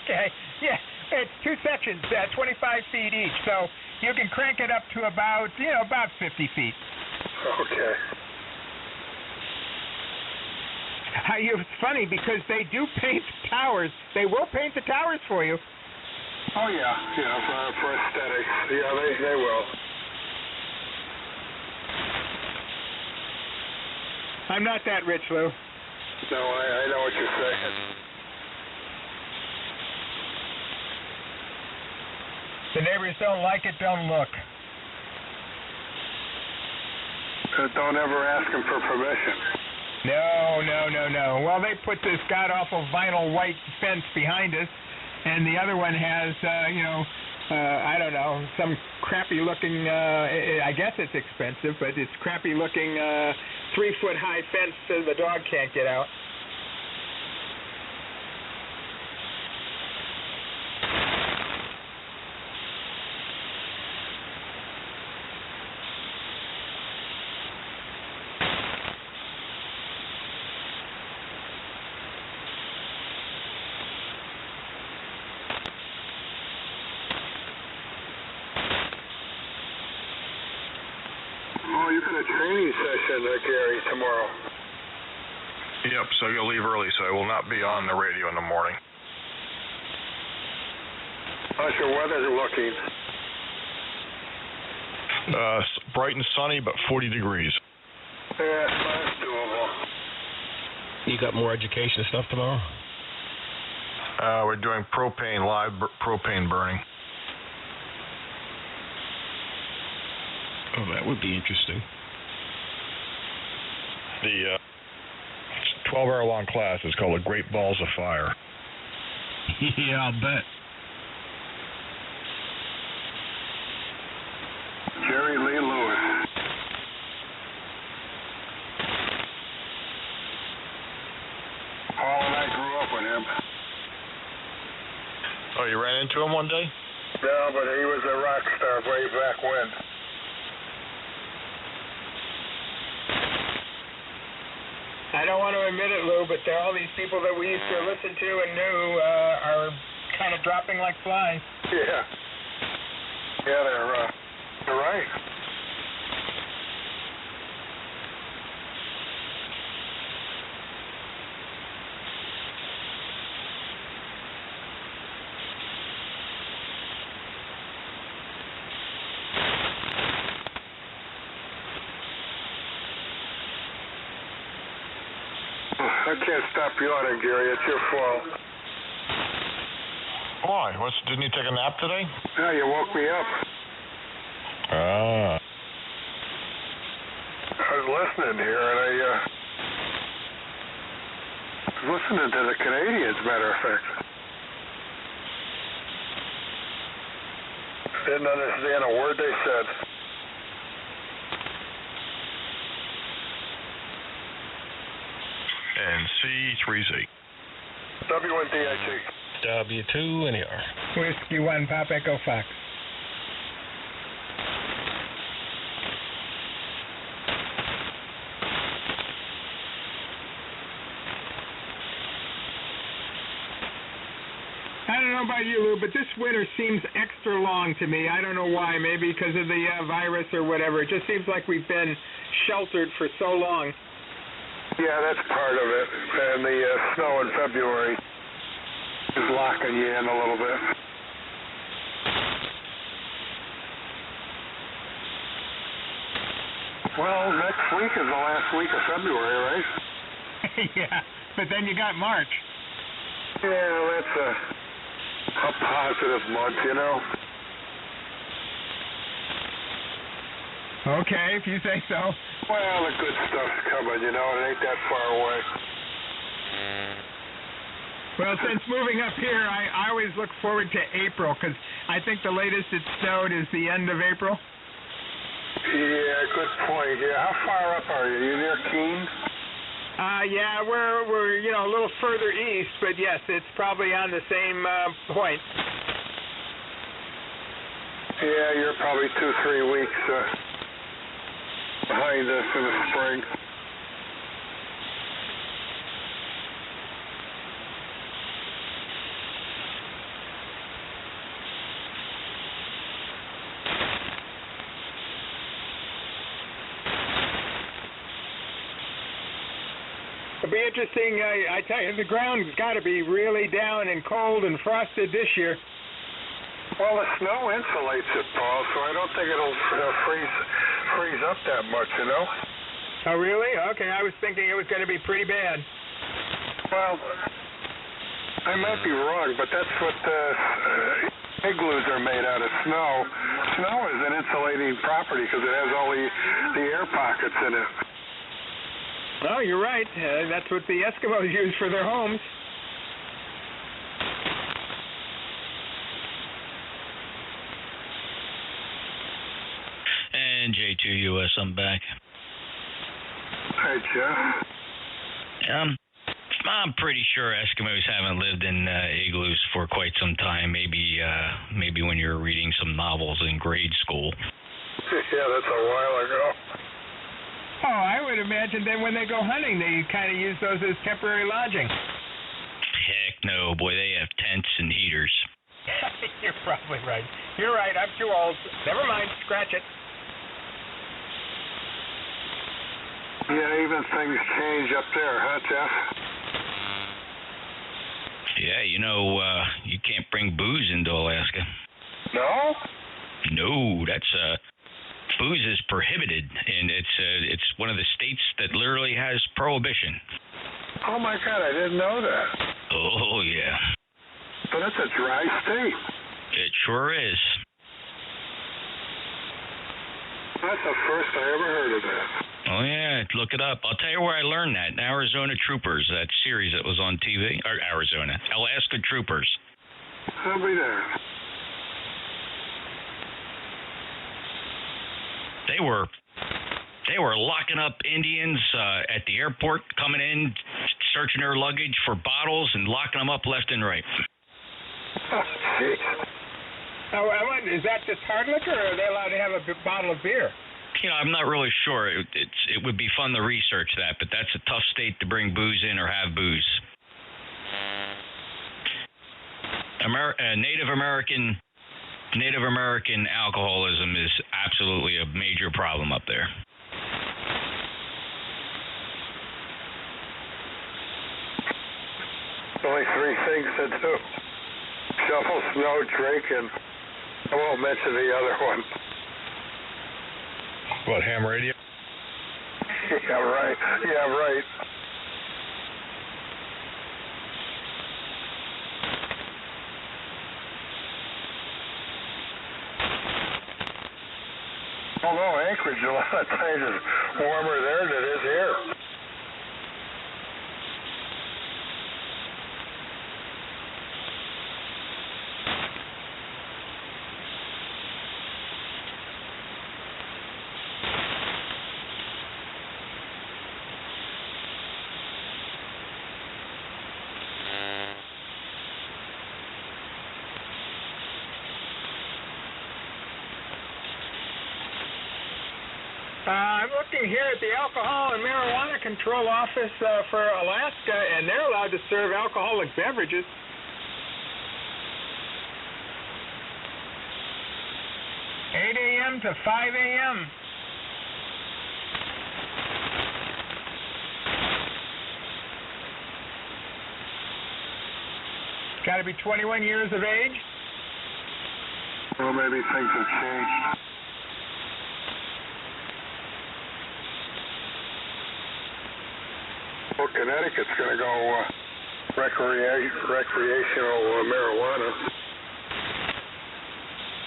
Okay, yeah. It's 2 sections, 25 feet each, so you can crank it up to about 50 feet. Okay. It's funny because they do paint towers. They will paint the towers for you. Oh yeah, for aesthetics. Yeah, they will. I'm not that rich, Lou. No, I know what you're saying. The neighbors don't like it, don't look. Don't ever ask them for permission. No. Well, they put this god-awful vinyl white fence behind us, and the other one has, I don't know, some crappy-looking, I guess it's expensive, but it's crappy-looking 3-foot-high fence so the dog can't get out. Oh, you got a training session, Gary, tomorrow. Yep, so you'll leave early, so I will not be on the radio in the morning. How's your weather looking? Bright and sunny, but 40 degrees. Yeah, that's doable. You got more education stuff tomorrow? We're doing live propane burning. Oh, that would be interesting. The 12-hour-long class is called The Great Balls of Fire. Yeah, I'll bet. Jerry Lee Lewis. Paul and I grew up with him. Oh, you ran into him one day? No, but he was a rock star way back when. I don't want to admit it, Lou, but there are all these people that we used to listen to and knew are kind of dropping like flies. Yeah. Yeah, they're right. I can't stop yawning, Gary. It's your fault. Why? Didn't you take a nap today? Yeah, you woke me up. Ah. I was listening here, and I was listening to the Canadians, matter of fact. Didn't understand a word they said. And C3Z. WNDIG. W2NER. Whiskey 1, Pop Echo Fox. I don't know about you, Lou, but this winter seems extra long to me. I don't know why. Maybe because of the virus or whatever. It just seems like we've been sheltered for so long. Yeah, that's part of it. And the snow in February is locking you in a little bit. Well, next week is the last week of February, right? Yeah, but then you got March. Yeah, that's a positive month, you know. Okay, if you say so. Well, the good stuff's coming, you know. It ain't that far away. Well, since moving up here, I always look forward to April because I think the latest it snowed is the end of April. Yeah, good point. Yeah, how far up are you? You near Keene? Yeah, we're a little further east, but yes, it's probably on the same point. Yeah, you're probably 2-3 weeks behind us in the spring. It'll be interesting. I tell you, the ground's got to be really down and cold and frosted this year. Well, the snow insulates it, Paul, so I don't think it'll freeze up that much, you know? Oh, really? Okay, I was thinking it was going to be pretty bad. Well, I might be wrong, but that's what igloos are made out of, snow. Snow is an insulating property because it has all the air pockets in it. Well, you're right. That's what the Eskimos use for their homes. NJ2US, I'm back. Hi, Jeff. I'm pretty sure Eskimos haven't lived in igloos for quite some time. Maybe when you're reading some novels in grade school. Yeah, that's a while ago. Oh, I would imagine then when they go hunting, they kind of use those as temporary lodging. Heck no, boy, they have tents and heaters. You're probably right. You're right, I'm too old. Never mind, scratch it. Yeah, even things change up there, huh, Jeff? Yeah, you can't bring booze into Alaska. No? No, that's booze is prohibited, and it's one of the states that literally has prohibition. Oh my God, I didn't know that. Oh yeah. But that's a dry state. It sure is. That's the first I ever heard of that. Oh yeah, look it up. I'll tell you where I learned that. In Arizona Troopers, that series that was on TV, or Alaska Troopers. I'll be there. They were locking up Indians at the airport, coming in, searching their luggage for bottles, and locking them up left and right. Oh, is that just hard liquor, or are they allowed to have a bottle of beer? I'm not really sure. It would be fun to research that, but that's a tough state to bring booze in or have booze. Native American alcoholism is absolutely a major problem up there. Only three things to do. Shovel, snow, drink, and I won't mention the other one. What, ham radio? Yeah, right. average a lot of times is warmer there than it is here. I'm looking here at the Alcohol and Marijuana Control Office for Alaska, and they're allowed to serve alcoholic beverages. (8 a.m. to 5 a.m.) Got to be 21 years of age. Well, maybe things have changed. Well, Connecticut's going to go recreational marijuana.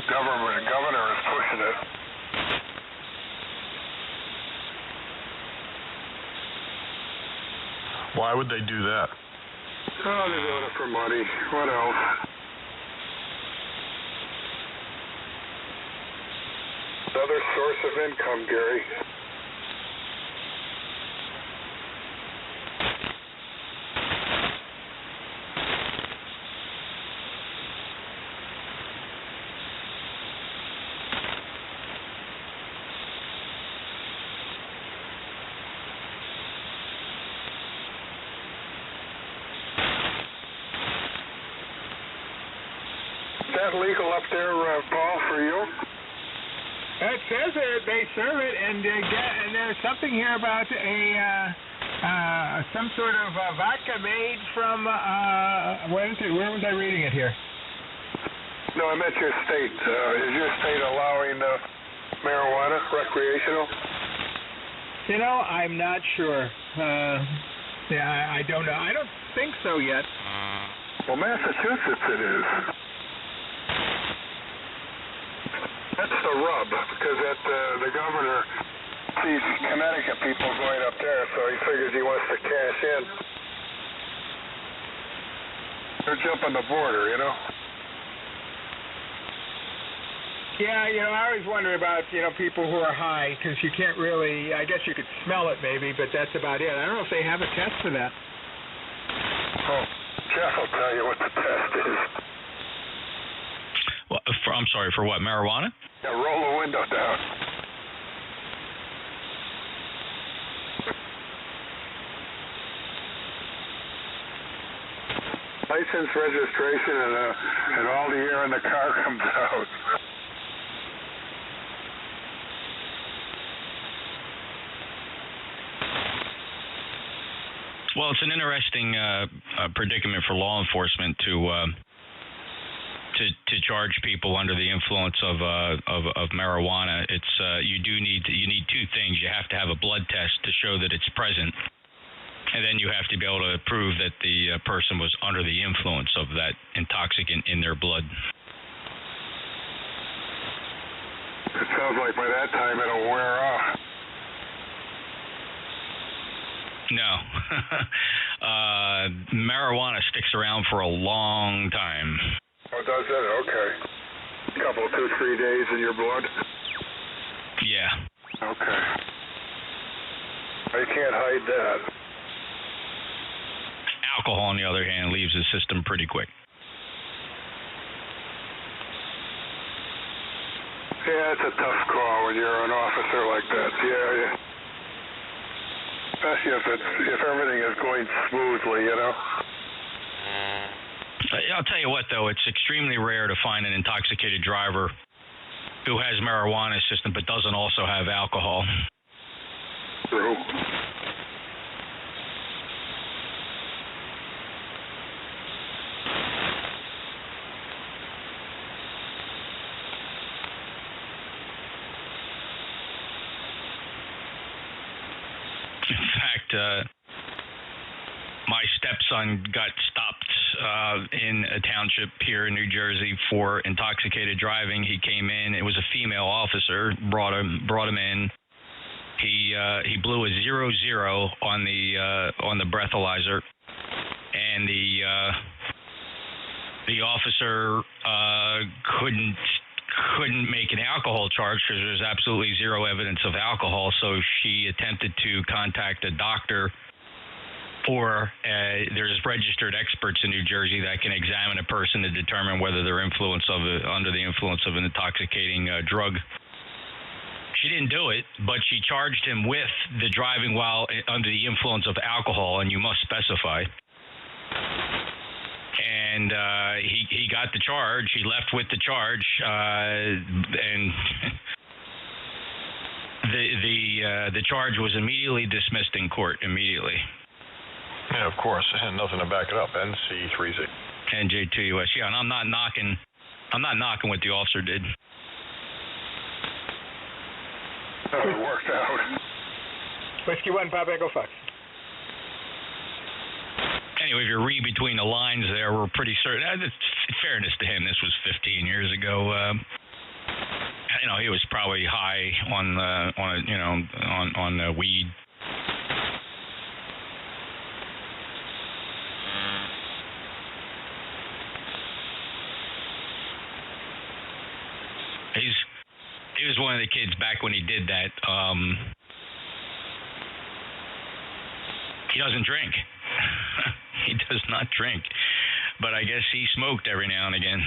Governor is pushing it. Why would they do that? Oh, they're doing it for money. What else? Another source of income, Gary. Is that legal up there, Paul, for you? It says they serve it, and there's something here about some sort of vodka made from where was I reading it here? No, I meant your state. Is your state allowing marijuana, recreational? You know, I'm not sure. I don't know. I don't think so yet. Well, Massachusetts it is. That's the rub, because the governor sees Connecticut people going up there, so he figures he wants to cash in. They're jumping the border, you know? Yeah, you know, I always wonder about, people who are high, because you can't really, I guess you could smell it maybe, but that's about it. I don't know if they have a test for that. Oh, Jeff will tell you what the test is. Well, I'm sorry, for what, marijuana? Yeah, roll the window down. License, registration, and all the air in the car comes out. Well, it's an interesting predicament for law enforcement to charge people under the influence of marijuana. It's you need two things. You have to have a blood test to show that it's present, and then you have to be able to prove that the person was under the influence of that intoxicant in their blood. It sounds like by that time it'll wear off. No. Marijuana sticks around for a long time. Oh, does it? Okay. A couple, 2-3 days in your blood? Yeah. Okay. You can't hide that. Alcohol, on the other hand, leaves the system pretty quick. Yeah, it's a tough call when you're an officer like that. Yeah. Especially if everything is going smoothly, you know. I'll tell you what, though, it's extremely rare to find an intoxicated driver who has marijuana system but doesn't also have alcohol. True. In fact, my stepson got stopped in a township here in New Jersey for intoxicated driving. He came in. It was a female officer, brought him in. he blew a 0-0 on the breathalyzer, and the officer couldn't make an alcohol charge because there's absolutely zero evidence of alcohol. So she attempted to contact a doctor, or there's registered experts in New Jersey that can examine a person to determine whether they're under the influence of an intoxicating drug. She didn't do it, but she charged him with the driving while under the influence of alcohol, and you must specify. And he got the charge. He left with the charge, and the charge was immediately dismissed in court. Immediately. Yeah, of course, and nothing to back it up. NC30. NJ2US. Yeah, and I'm not knocking what the officer did. It worked out. Whiskey 1, Papa Echo Fox. Anyway, if you read between the lines there, we're pretty certain. In fairness to him, this was 15 years ago. He was probably high on weed. He was one of the kids back when he did that. He doesn't drink. He does not drink. But I guess he smoked every now and again.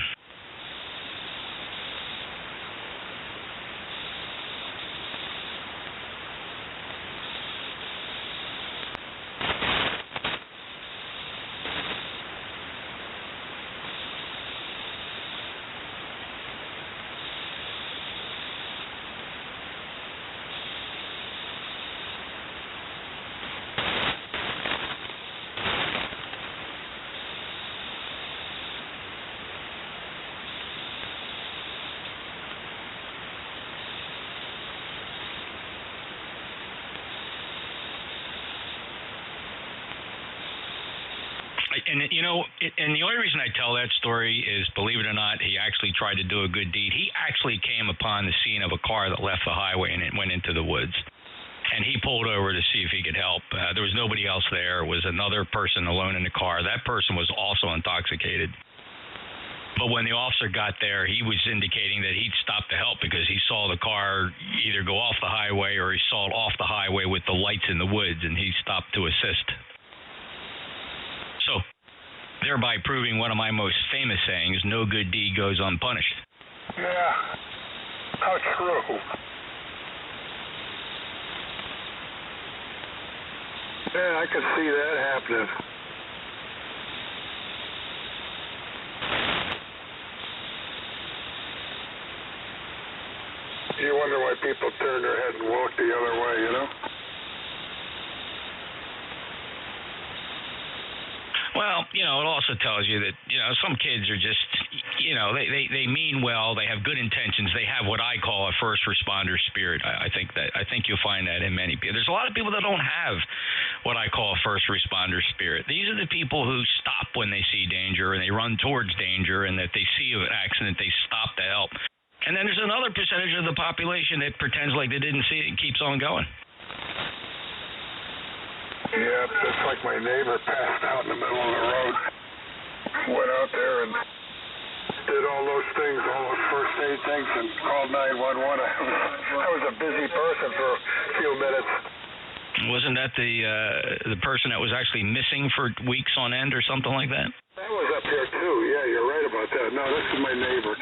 And the only reason I tell that story is, believe it or not, he actually tried to do a good deed. He actually came upon the scene of a car that left the highway and it went into the woods. And he pulled over to see if he could help. There was nobody else there. It was another person alone in the car. That person was also intoxicated. But when the officer got there, he was indicating that he'd stop to help because he saw the car either go off the highway or he saw it off the highway with the lights in the woods, and he stopped to assist. So, thereby proving one of my most famous sayings, no good deed goes unpunished. Yeah, how true. Yeah, I could see that happening. You wonder why people turn their head and walk the other way, you know? Well, it also tells you that, some kids are just, they mean well, they have good intentions, they have what I call a first responder spirit. I think you'll find that in many people. There's a lot of people that don't have what I call a first responder spirit. These are the people who stop when they see danger and they run towards danger, and that they see an accident, they stop to help. And then there's another percentage of the population that pretends like they didn't see it and keeps on going. Yeah, just like my neighbor passed out in the middle of the road. Went out there and did all those things, all those first aid things, and called 911. I was a busy person for a few minutes. Wasn't that the person that was actually missing for weeks on end or something like that? That was up here too. Yeah, you're right about that. No, this is my neighbor.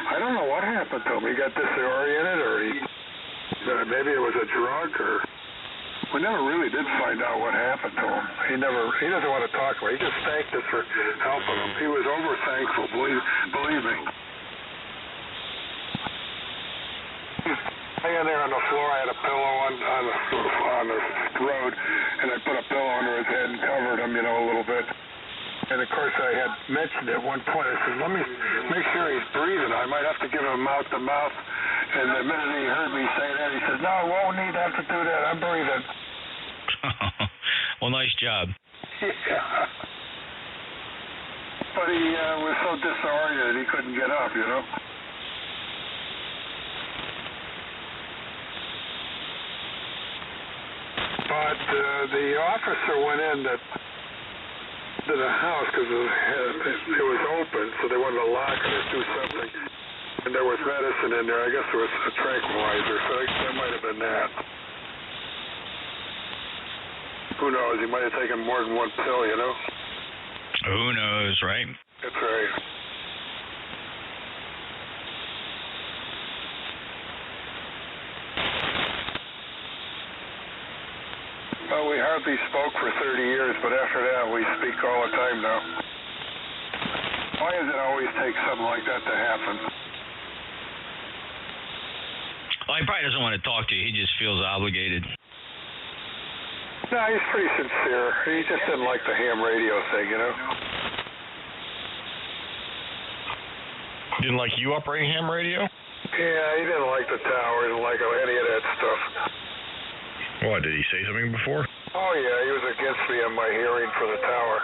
I don't know what happened to him. He got disoriented, or maybe it was a drug, or... We never really did find out what happened to him. He doesn't want to talk about it. He just thanked us for helping him. He was over thankful, believe me. He's laying there on the floor. I had a pillow on the road, and I put a pillow under his head and covered him, a little bit. And of course, I had mentioned at one point, I said, let me make sure he's breathing. I might have to give him mouth to mouth. And the minute he heard me say that, he says, no, I won't need to have to do that. I'm breathing. Well, nice job. Yeah. But he was so disoriented he couldn't get up, but the officer went in to the house because it was open, so they wanted to lock it or do something. And there was medicine in there. I guess there was a tranquilizer, so that might have been that. Who knows? He might have taken more than one pill, you know? Who knows, right? That's right. Well, we hardly spoke for 30 years, but after that, we speak all the time now. Why does it always take something like that to happen? Well, he probably doesn't want to talk to you. He just feels obligated. No, he's pretty sincere. He just didn't like the ham radio thing, you know? Didn't like you operating ham radio? Yeah, he didn't like the tower. He didn't like any of that stuff. What, did he say something before? Oh, yeah, he was against me on my hearing for the tower.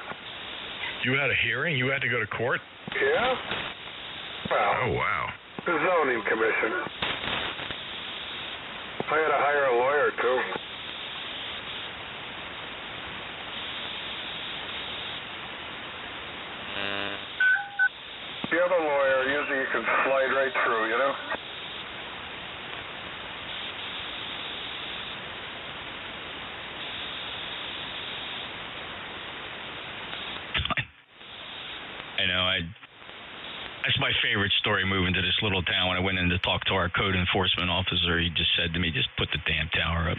You had a hearing? You had to go to court? Yeah? Well, oh, wow. The zoning commission. I had to hire a lawyer, too. The other lawyer, usually you can slide right through, you know? I know. That's my favorite story moving to this little town. When I went in to talk to our code enforcement officer, he just said to me, just put the damn tower up.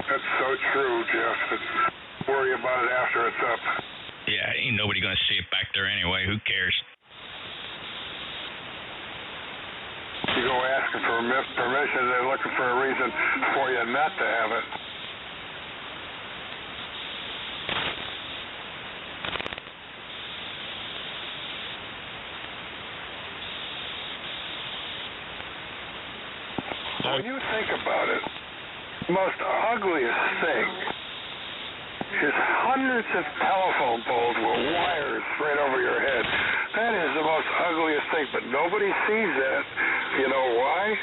That's so true, Jeff. Worry about it after it's up. Yeah, ain't nobody going to see it back there anyway. Who cares? You go asking for permission, they're looking for a reason for you not to have it. When you think about it, the most ugliest thing is hundreds of telephone poles with wires right over your head. That is the most ugliest thing, but nobody sees that. You know why?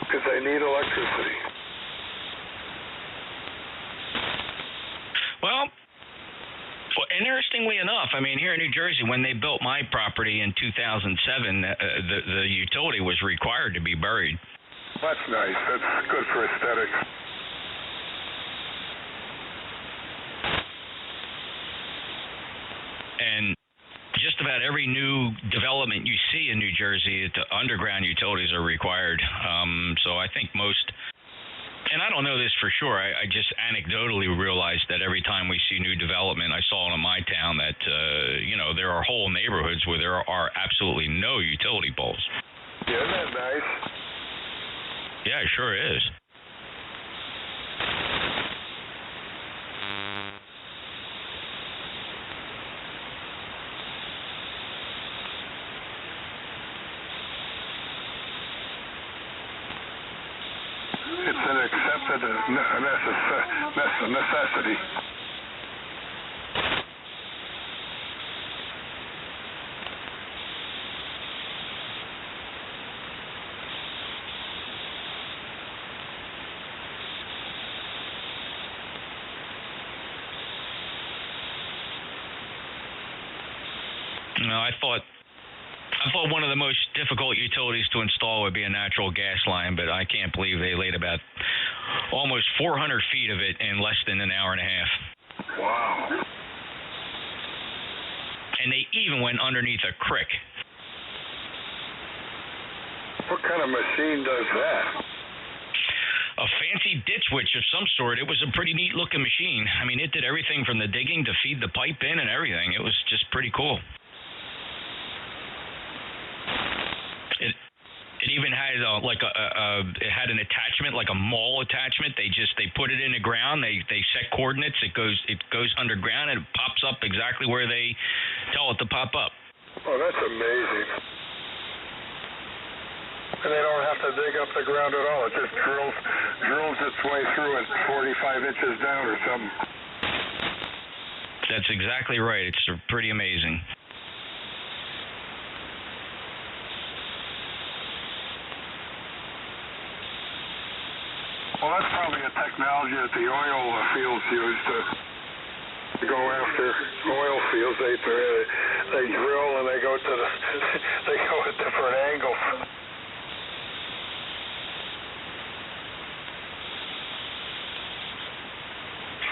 Because they need electricity. Well, interestingly enough, I mean, here in New Jersey, when they built my property in 2007, the utility was required to be buried. That's nice. That's good for aesthetics. And just about every new development you see in New Jersey, the underground utilities are required. So I think most, and I don't know this for sure, I just anecdotally realized that every time we see new development, I saw it in my town that, there are whole neighborhoods where there are absolutely no utility poles. Yeah, isn't that nice? Yeah, it sure is. It's an accepted necessity. I thought one of the most difficult utilities to install would be a natural gas line, but I can't believe they laid about almost 400 feet of it in less than an hour and a half. Wow. And they even went underneath a creek. What kind of machine does that? A fancy ditch witch of some sort. It was a pretty neat looking machine. I mean, it did everything from the digging to feed the pipe in and everything. It was just pretty cool. It even had it had an attachment, like a mall attachment. They put it in the ground. They set coordinates. It goes underground and it pops up exactly where they tell it to pop up. Oh, that's amazing. And they don't have to dig up the ground at all. It just drills its way through it 45 inches down or something. That's exactly right. It's pretty amazing. nostalgia that the oil fields used to go after oil fields. They drill and they go to they go at different angles.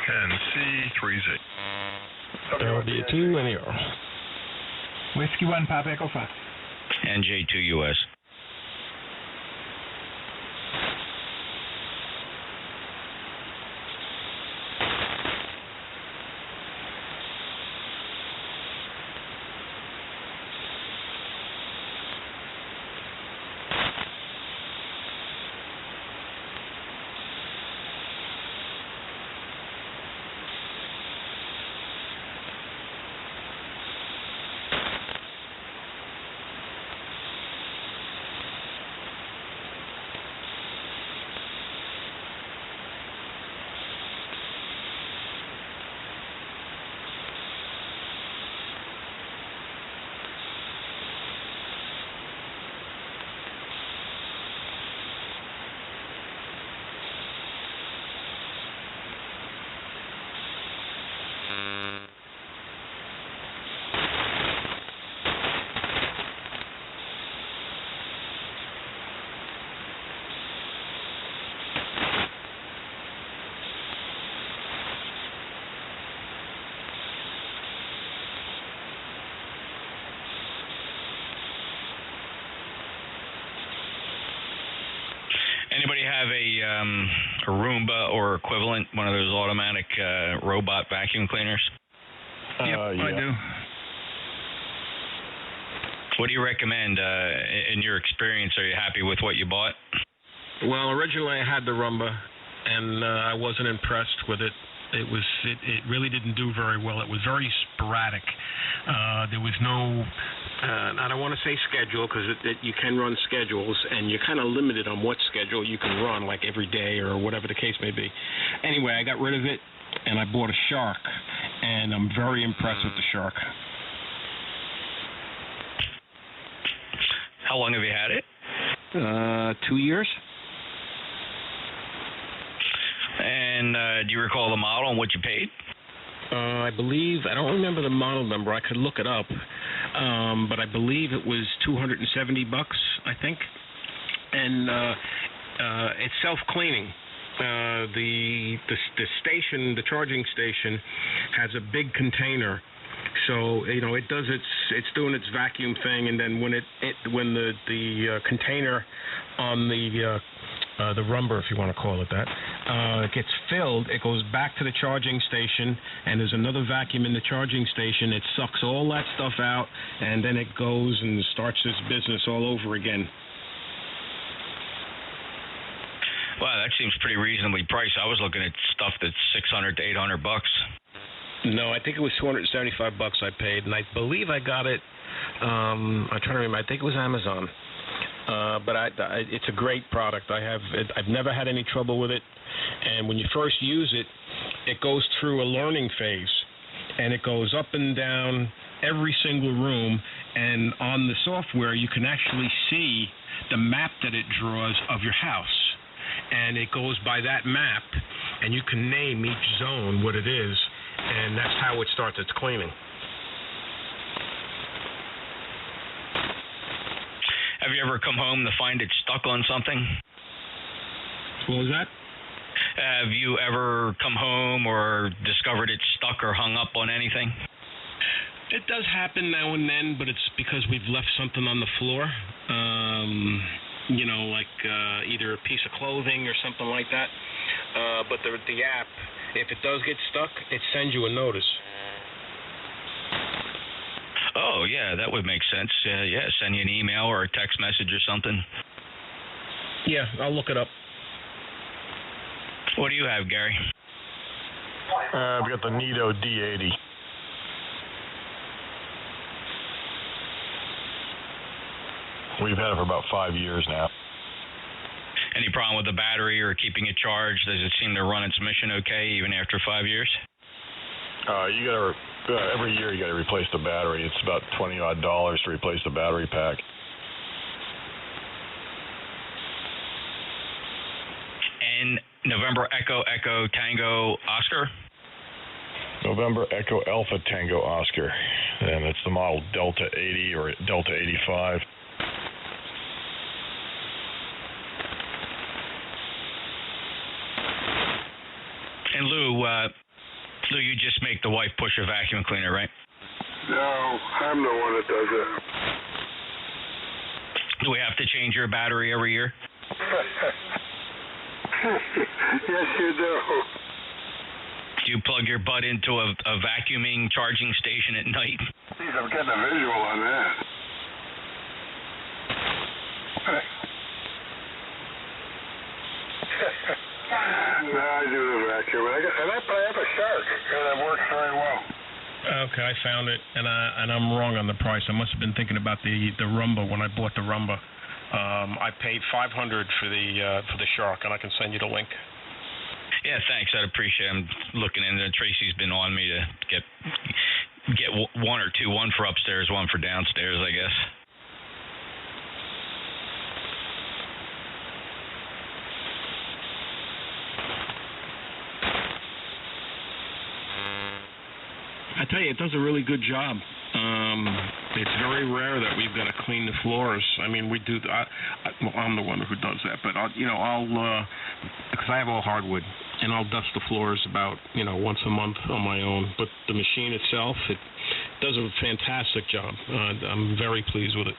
NC30. That'll be a 2 NER. Whiskey 1, Papa Echo 5. NJ2US. Anybody have a Roomba or equivalent, one of those automatic robot vacuum cleaners? Yep, yeah. I do. What do you recommend in your experience? Are you happy with what you bought? Well, originally I had the Roomba, and I wasn't impressed with it. It really didn't do very well. It was very sporadic. There was no, I don't want to say schedule, because you can run schedules, and you're kind of limited on what schedule you can run, like every day or whatever the case may be. Anyway, I got rid of it, and I bought a Shark, and I'm very impressed with the Shark. How long have you had it? 2 years. And do you recall the model and what you paid? I believe, I don't remember the model number. I could look it up, but I believe it was $270, I think. And it's self-cleaning. The station, the charging station, has a big container. So it does it's doing its vacuum thing, and then when the container on the Roomba, if you want to call it that, it gets filled, it goes back to the charging station, and there's another vacuum in the charging station. It sucks all that stuff out, and then it goes and starts its business all over again. Wow, that seems pretty reasonably priced. I was looking at stuff that's $600 to $800. No, I think it was $275 I paid, and I believe I got it. I'm trying to remember. I think it was Amazon. But it's a great product. I've never had any trouble with it. And when you first use it, it goes through a learning phase, and it goes up and down every single room. And on the software, you can actually see the map that it draws of your house. And it goes by that map, and you can name each zone what it is, and that's how it starts its cleaning. Have you ever come home to find it stuck on something? What was that? Have you ever come home or discovered it stuck or hung up on anything? It does happen now and then, but it's because we've left something on the floor. Like either a piece of clothing or something like that. But the app, if it does get stuck, it sends you a notice. Oh, yeah, that would make sense. Send you an email or a text message or something. Yeah, I'll look it up. What do you have, Gary? I've got the NATA D80. We've had it for about 5 years now. Any problem with the battery or keeping it charged? Does it seem to run its mission okay even after 5 years? Every year you got to replace the battery. It's about $20-odd to replace the battery pack. And November Echo Echo Tango Oscar. November Echo Alpha Tango Oscar, and it's the model Delta 80 or Delta 85. And Lou, you just make the wife push a vacuum cleaner, right? No, I'm the one that does it. Do we have to change your battery every year? Yes, you do. Do you plug your butt into a vacuuming charging station at night? Geez, I'm getting a visual on that. No, I do the vacuum. I have a Shark, and it works very well. Okay, I found it, and I'm wrong on the price. I must have been thinking about the Rumba when I bought the Rumba. I paid $500 for the Shark, and I can send you the link. Yeah, thanks. I'd appreciate it. I'm looking into it. Tracy's been on me to get one or two, one for upstairs, one for downstairs, I guess. I tell you, it does a really good job. It's very rare that we've got to clean the floors. I mean, we do. I'm the one who does that, but I'll because I have all hardwood, and I'll dust the floors about once a month on my own. But the machine itself, it does a fantastic job. I'm very pleased with it.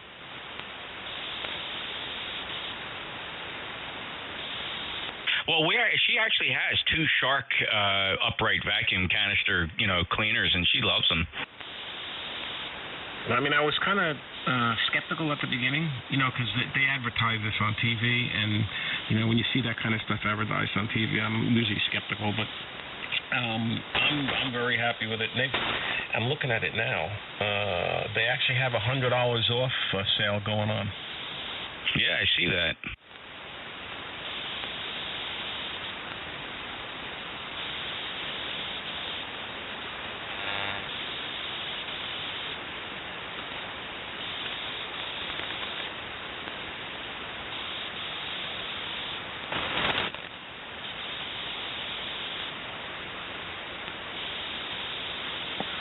Well, she actually has two Shark upright vacuum canister, cleaners, and she loves them. I mean, I was kind of skeptical at the beginning, because they advertise this on TV, and when you see that kind of stuff advertised on TV, I'm usually skeptical. But I'm very happy with it. I'm looking at it now. They actually have $100 off sale going on. Yeah, I see that.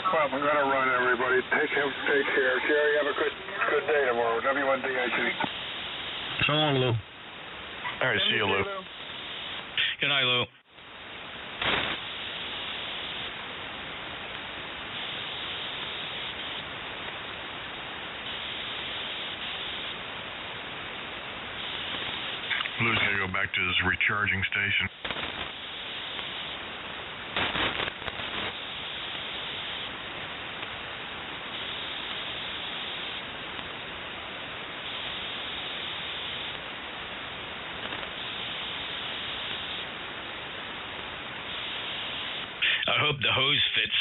Well, I'm going to run, everybody. Take care. Jerry, have a good day tomorrow. W1DIG. So long, Lou. All right, see you, Lou. Good night, Lou. Lou's going to go back to his recharging station. I hope the hose fits.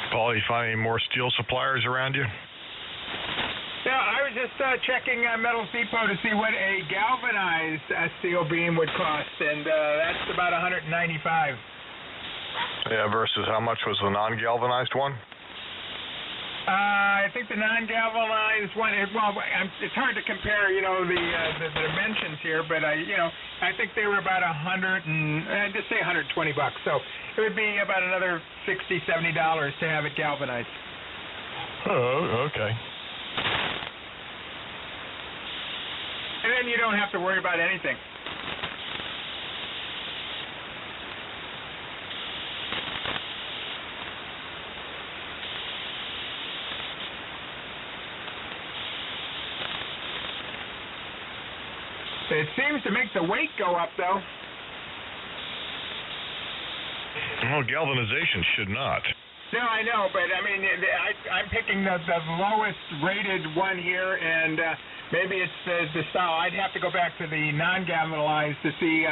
Paul, you find any more steel suppliers around you? Yeah, I was just checking Metals Depot to see what a galvanized steel beam would cost, and that's about $195. Yeah, versus how much was the non-galvanized one? I think the non-galvanized one. It's hard to compare, the dimensions here, but I think they were about just say $120. So it would be about another $60, $70 to have it galvanized. Oh, okay. And then you don't have to worry about anything. It seems to make the weight go up, though. Well, galvanization should not. No, I know, but I mean, I'm picking the lowest rated one here, and maybe it's the style. I'd have to go back to the non-galvanized to see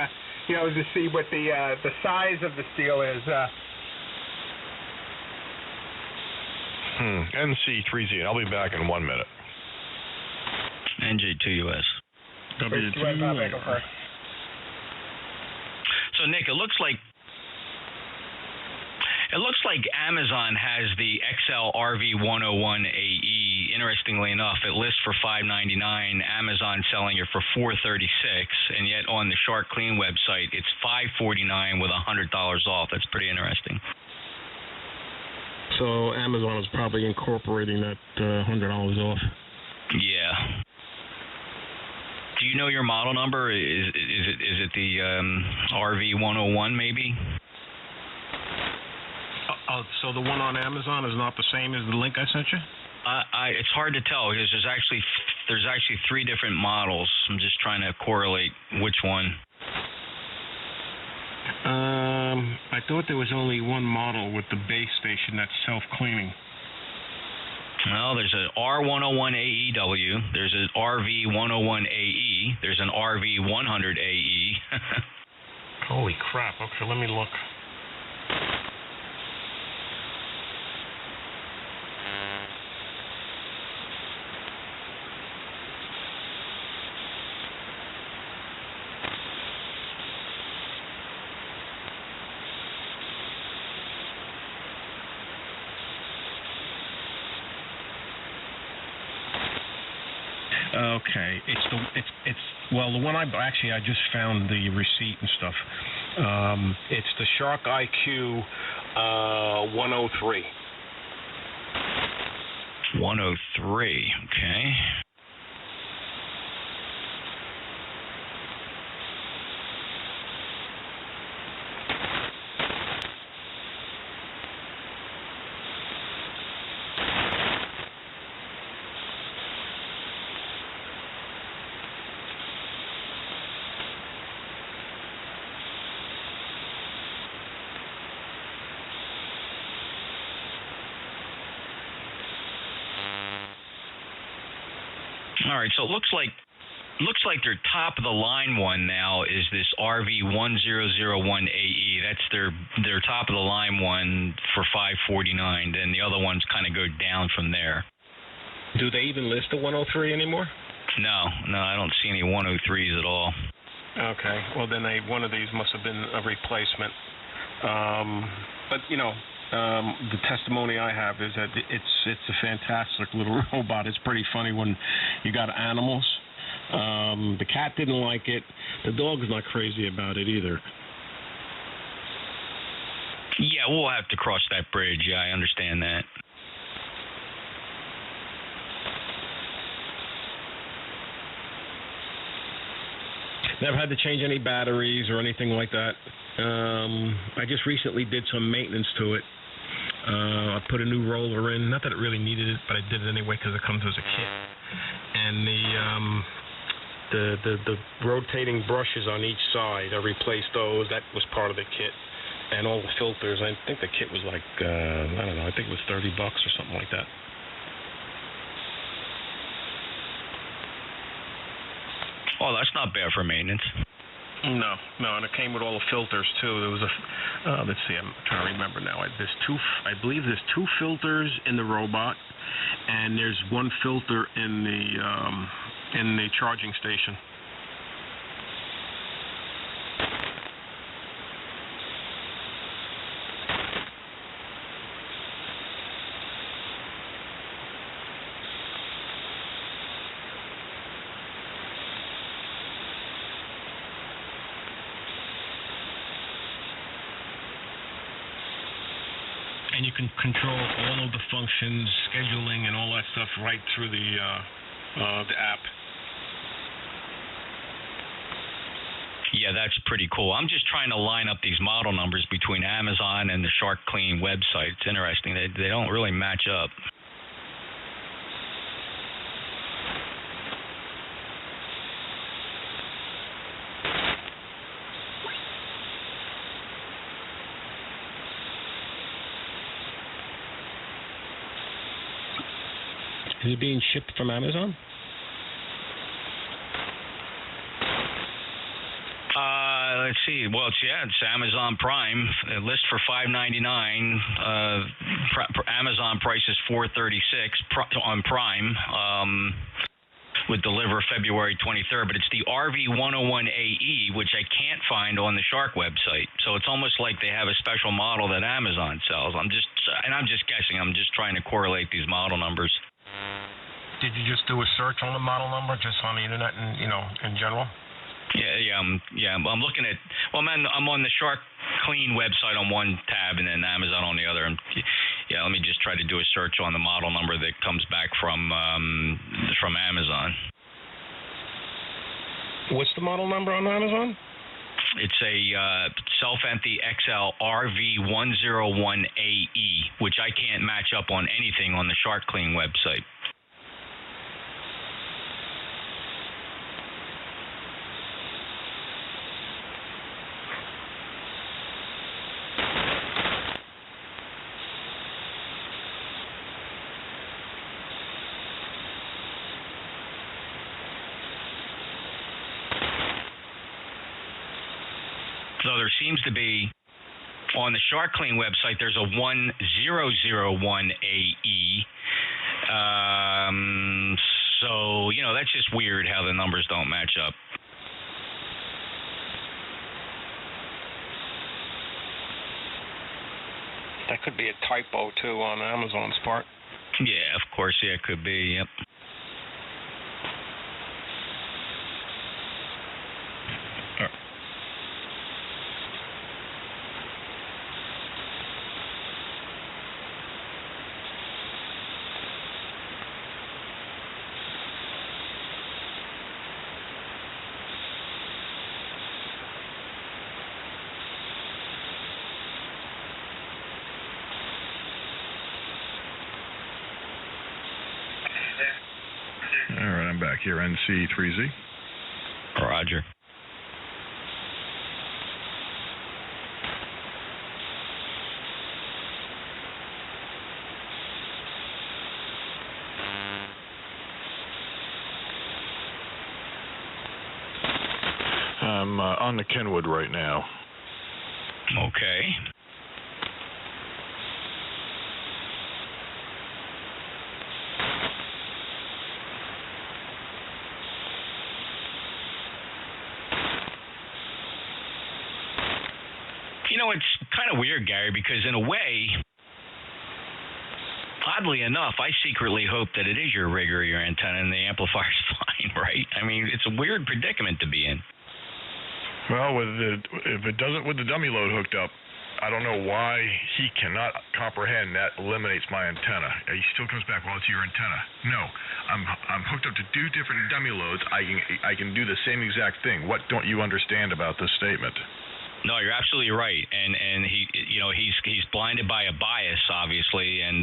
to see what the size of the steel is. NC30. I'll be back in 1 minute. NJ2US. W2. So Nick, it looks like Amazon has the XL RV101 AE. Interestingly enough, it lists for $599. Amazon selling it for $436, and yet on the Shark Clean website, it's $549 with $100 off. That's pretty interesting. So Amazon is probably incorporating that $100 off. Yeah. Do you know your model number? Is it the RV101 maybe? So the one on Amazon is not the same as the link I sent you? It's hard to tell because there's actually 3 different models. I'm just trying to correlate which one. I thought there was only one model with the base station that's self-cleaning. Well, there's an R101 AEW, there's an RV101 AE, there's an RV100 AE. Holy crap. Okay, let me look. Okay, the one I just found the receipt and stuff. It's the Shark IQ 103. 103, okay. All right, so it looks like their top of the line one now is this RV1001AE. That's their top of the line one for $549. Then the other ones kind of go down from there. Do they even list the 103 anymore? No, I don't see any 103s at all. Okay, well then one of these must have been a replacement. But the testimony I have is that it's a fantastic little robot. It's pretty funny when you got animals. The cat didn't like it. The dog's not crazy about it either. Yeah, we'll have to cross that bridge. Yeah, I understand that. Never had to change any batteries or anything like that. I just recently did some maintenance to it. I put a new roller in. Not that it really needed it, but I did it anyway because it comes as a kit. And the rotating brushes on each side, I replaced those. That was part of the kit. And all the filters. I think the kit was like, I don't know, I think it was $30 or something like that. Oh, that's not bad for maintenance. No, and it came with all the filters too. There was let's see, I'm trying to remember now. I believe there's 2 filters in the robot, and there's 1 filter in the charging station. And you can control all of the functions, scheduling, and all that stuff right through the app. Yeah, that's pretty cool. I'm just trying to line up these model numbers between Amazon and the Shark Clean website. It's interesting. They don't really match up. Is it being shipped from Amazon? Let's see. Well, it's Amazon Prime. List for $5.99. Amazon price is $4.36 on Prime. Would deliver February 23rd, but it's the RV101AE, which I can't find on the Shark website. So it's almost like they have a special model that Amazon sells. I'm just guessing. I'm just trying to correlate these model numbers. Did you just do a search on the model number, just on the internet, and in general? I'm looking at. Well, man, I'm on the Shark Clean website on one tab, and then Amazon on the other. Let me just try to do a search on the model number that comes back from Amazon. What's the model number on Amazon? It's a self-empty XL RV101AE, which I can't match up on anything on the Shark Clean website. So there seems to be, on the Shark Clean website, there's a 1001AE. So, that's just weird how the numbers don't match up. That could be a typo, too, on Amazon's part. Yeah, of course. Yeah, it could be. Yep. All right, I'm back here, NC3Z. Roger. I'm on the Kenwood right now. Okay. It's kind of weird, Gary, because in a way, oddly enough, I secretly hope that it is your rig or your antenna and the amplifier's fine, right? I mean, it's a weird predicament to be in. Well, if it doesn't with the dummy load hooked up, I don't know why he cannot comprehend that eliminates my antenna. He still comes back, well, it's your antenna. No, I'm hooked up to 2 different dummy loads. I can do the same exact thing. What don't you understand about this statement? No, you're absolutely right, and he's blinded by a bias, obviously, and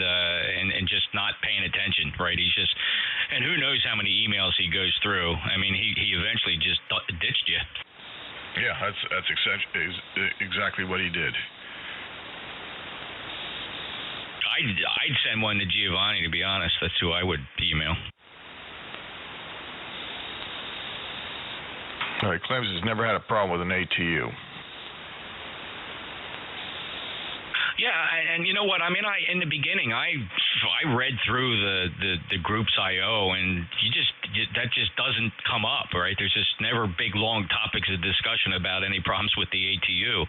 just not paying attention, right? And who knows how many emails he goes through. I mean, he eventually just ditched you. Yeah, that's exactly what he did. I'd send one to Giovanni, to be honest. That's who I would email. All right, claims he's never had a problem with an ATU. Yeah, and you know what? I mean, in the beginning, I read through the groups IO, and that just doesn't come up, right? There's just never big long topics of discussion about any problems with the ATU.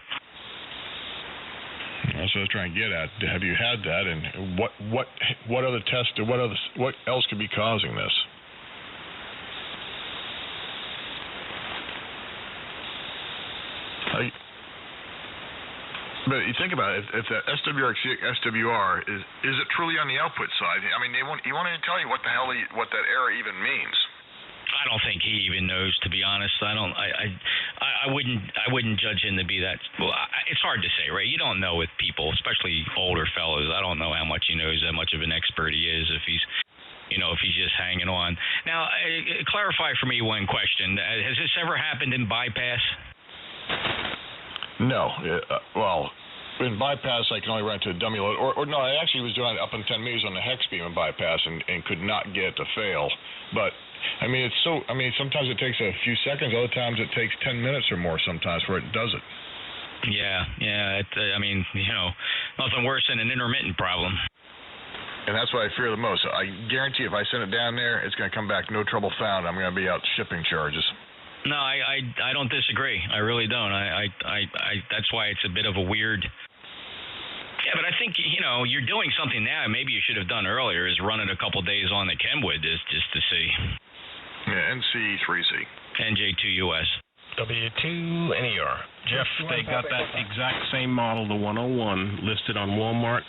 That's what I was trying to get at. Have you had that, and what other test or what else could be causing this? But you think about it, if that SWR is it truly on the output side? I mean, he won't even tell you what the hell what that error even means. I don't think he even knows, to be honest. I wouldn't judge him to be that. Well, it's hard to say, right? You don't know with people, especially older fellows. I don't know how much he knows, how much of an expert he is, if he's just hanging on. Now, clarify for me one question. Has this ever happened in bypass? No. Well, in bypass, I can only run to a dummy load. Or no, I actually was doing it up in 10 meters on the hex beam in bypass and could not get it to fail. But I mean, sometimes it takes a few seconds. Other times it takes 10 minutes or more sometimes where it does it. Yeah. I mean, nothing worse than an intermittent problem. And that's what I fear the most. I guarantee if I send it down there, it's going to come back no trouble found. I'm going to be out shipping charges. No, I don't disagree. I really don't. I that's why it's a bit of a weird. Yeah, but I think you're doing something now. Maybe you should have done earlier. Is run it a couple days on the Kenwood just to see. Yeah, NC3C. NJ2US. W2NER. Jeff, they got that exact same model, the 101, listed on Walmart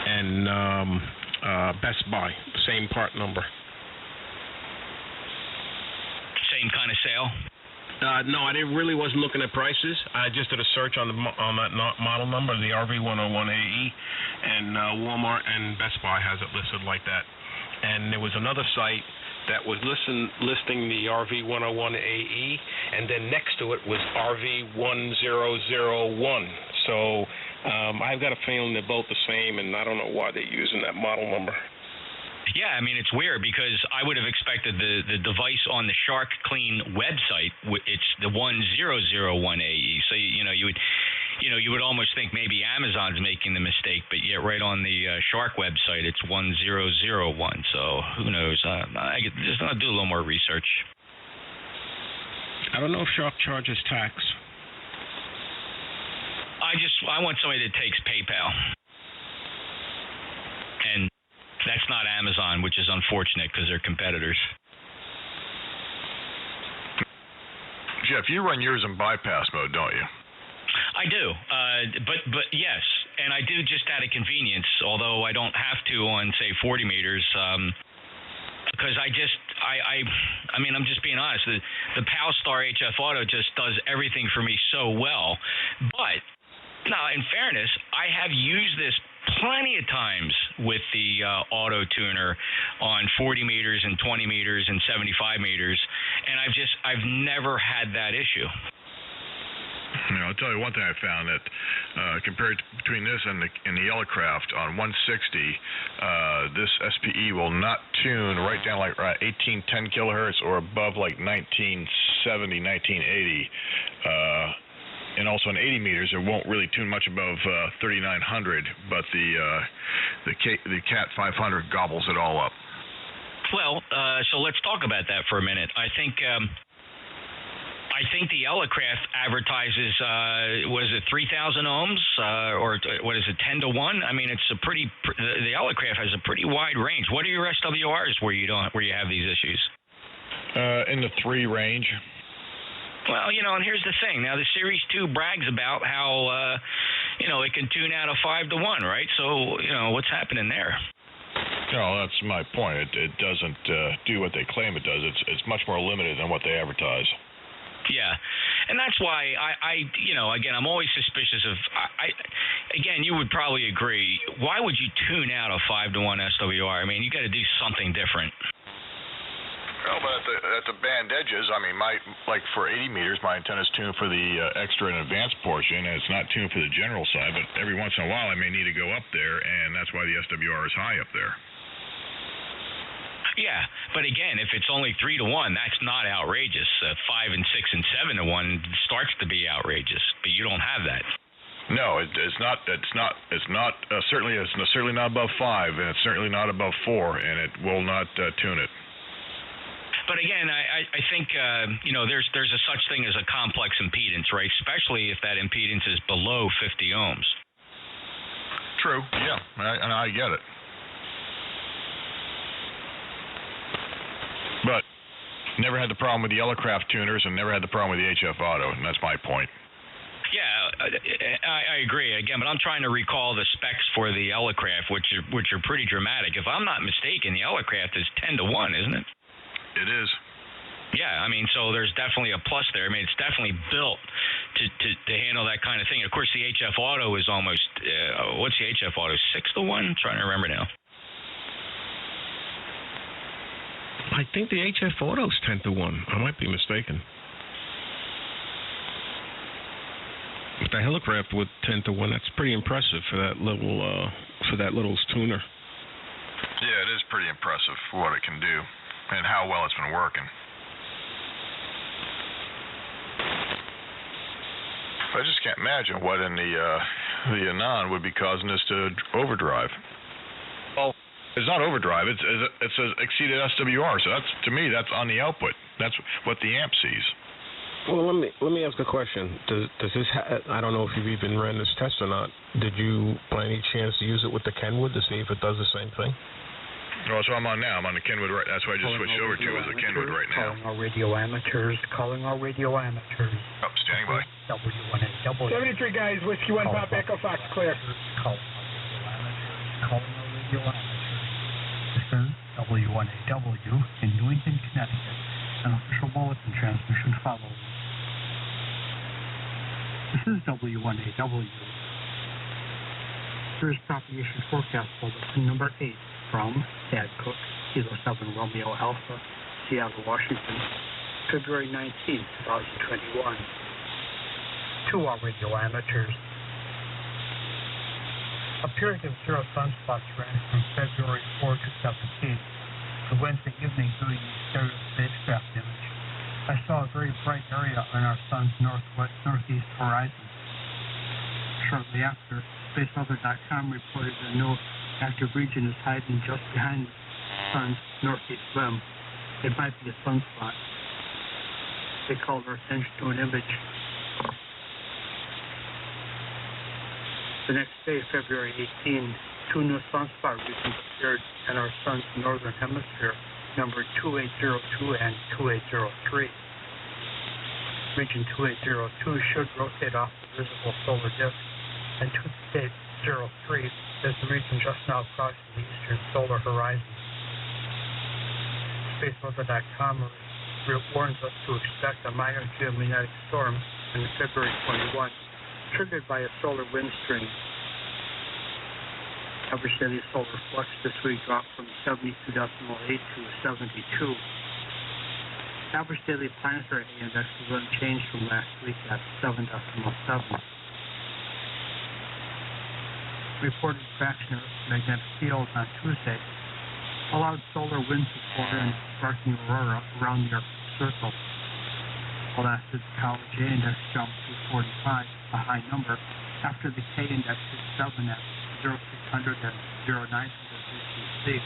and Best Buy. Same part number. Same kind of sale? No, I wasn't looking at prices. I just did a search on that model number, the RV101AE, and Walmart and Best Buy has it listed like that. And there was another site that was listing the RV101AE, and then next to it was RV1001. So I've got a feeling they're both the same, and I don't know why they're using that model number. Yeah, I mean, it's weird because I would have expected the device on the Shark Clean website, it's the 1001AE. So you would almost think maybe Amazon's making the mistake, but yet right on the Shark website it's 1001. So who knows? I just I'll do a little more research. I don't know if Shark charges tax. I want somebody that takes PayPal. And that's not Amazon, which is unfortunate because they're competitors. Jeff, you run yours in bypass mode, don't you? I do, but yes, and I do just out of convenience, although I don't have to on, say, 40 meters, because I'm just being honest, the Palstar HF Auto just does everything for me so well, but now, in fairness, I have used this plenty of times with the auto tuner on 40 meters and 20 meters and 75 meters, and I've never had that issue. I'll tell you one thing I found that compared between this and the Yellowcraft on 160, this SPE will not tune right down like 1810 kilohertz or above like 1970, 1980. And also on 80 meters, it won't really tune much above 3900, but the Cat 500 gobbles it all up. Well, so let's talk about that for a minute. I think the Yellowcraft advertises, was it 3,000 ohms, or what is it, 10 to 1? I mean, the Yellowcraft has a pretty wide range. What are your SWRs where you have these issues? In the 3 range. Well, and here's the thing. Now, the Series 2 brags about how, it can tune out of 5 to 1, right? So, what's happening there? No, that's my point. It doesn't do what they claim it does. It's much more limited than what they advertise. Yeah, and that's why again, I'm always suspicious of. Again, you would probably agree. Why would you tune out a 5 to 1 SWR? I mean, you got to do something different. Well, but at the band edges, I mean, like for 80 meters, my antenna's tuned for the extra and advanced portion, and it's not tuned for the general side. But every once in a while, I may need to go up there, and that's why the SWR is high up there. Yeah, but again, if it's only 3 to 1, that's not outrageous. 5 and 6 and 7 to 1 starts to be outrageous, but you don't have that. No, it's not. Certainly, it's certainly not above 5, and it's certainly not above 4, and it will not tune it. But again, I think there's a such thing as a complex impedance, right? Especially if that impedance is below 50 ohms. True. Yeah, and I get it. But never had the problem with the Yellowcraft tuners, and never had the problem with the HF Auto, and that's my point. Yeah, I agree. Again, but I'm trying to recall the specs for the Yellowcraft, which are pretty dramatic. If I'm not mistaken, the Yellowcraft is 10 to 1, isn't it? It is. Yeah, I mean, so there's definitely a plus there. I mean, it's definitely built to handle that kind of thing. Of course, the HF Auto is almost, what's the HF Auto, 6 to 1? I'm trying to remember now. I think the HF Auto's 10 to 1. I might be mistaken. But the Yellowcraft with 10 to 1, that's pretty impressive for that little tuner. Yeah, it is pretty impressive for what it can do. and how well it's been working. I just can't imagine what in the Anon would be causing us to overdrive. Well, it's not overdrive. It says exceeded SWR. So that's, to me, that's on the output. That's what the amp sees. Well, let me ask a question. Does this? I don't know if you've even ran this test or not. Did you, by any chance, use it with the Kenwood to see if it does the same thing? Well, that's what I'm on now. I'm on the Kenwood right. That's what I just switched over to is the Kenwood right now. Calling all radio amateurs. Calling all radio amateurs. Oh, standing by. W1AW. 73 guys, Whiskey 1 Pop Echo Fox clear. Calling all radio amateurs. This is W1AW in Newington, Connecticut. An official bulletin transmission follows. This is W1AW. Here is propagation forecast bulletin number 8 from Dad Cook, Kilo 7 Romeo Alpha, Seattle, Washington, February 19, 2021. To all radio amateurs. A period of zero sunspots ran from February 4 to 17. The Wednesday evening during the stereo spacecraft image, I saw a very bright area on our sun's northeast horizon. Shortly after, SpaceWeather.com reported a new active region is hiding just behind the sun's northeast limb. It might be a sunspot. They called our attention to an image. The next day, February 18, 2 new sunspot regions appeared in our sun's northern hemisphere, numbered 2802 and 2803. Region 2802 should rotate off the visible solar disk, and 2803 is the region just now crossing the eastern solar horizon. SpaceWeather.com warns us to expect a minor geomagnetic storm on February 21, triggered by a solar wind stream. Average daily solar flux this week dropped from 72.8 to 72. Average daily planetary index was unchanged from last week at 7.7. Reported fraction of magnetic fields on Tuesday allowed solar wind support and sparking aurora around the Arctic Circle. While last week's college J index jumped to 45, a high number, after the K index hit 7 at 0600 and 0900 UTC.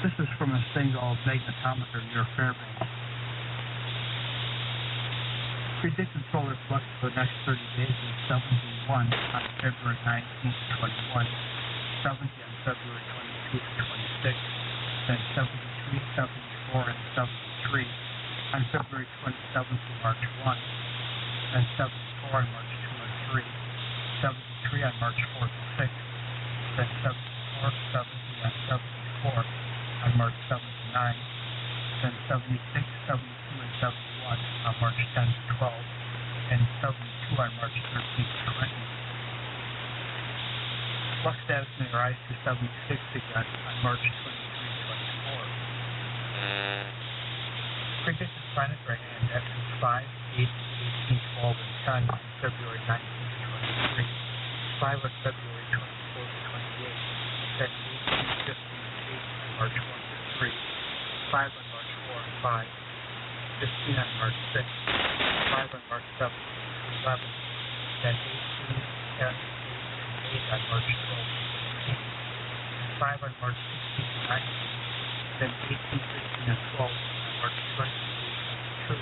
This is from a single magnetometer near Fairbanks. Predicted solar flux for the next 30 days is 71 on February 19 to 21, 70 on February 22 to 26, then 73, 74, and 73 on February 27 to March 1, then 74 on March 2 and 3, 73 on March 4 to 6, then 74, 70, and 74 on March 7 to 9, then 76, 72, and 71 on March 10 to 12, and 72 on March 13 to 20. Flux status may rise to 76 again on March 23 to 24. Predicted planetary index is 5, 8, 18, 12, and 10 on February 19 to 23, 5 on February 24 to 28, then 18, 15, and 8 on March 1 to 3, 5 on March 4 and 5, 15 on March 6, 5 on March 7 to 11, then 18, 10, 8, and 8 on March 12 to 16, 5 on March 16 to 19, then 18, 15, and 12 on March 20 to 22.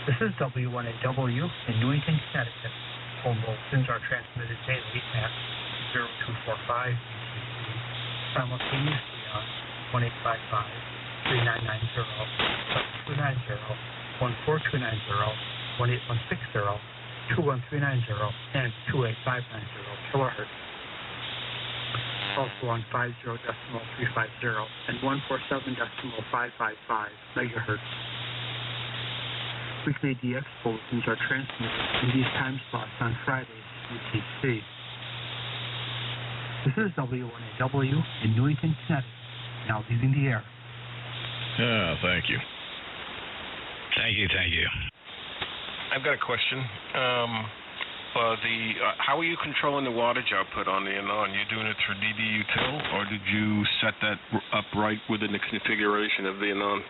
This is W1AW in Newington, Connecticut. Home bulletins are transmitted daily at 0245 UTC, simultaneously on 1855-3990, 7290, 14290, 18160, 21390, and 28590 kilohertz. Also on 50.350 and 147.555 megahertz. Weekly DX bulletins are transmitted in these time slots on Fridays UTC. This is W1AW in Newington, Connecticut, now leaving the air. Thank you. Thank you. I've got a question. How are you controlling the wattage output on the Anon? You doing it through DBUtil, or did you set that up right within the configuration of the Anon?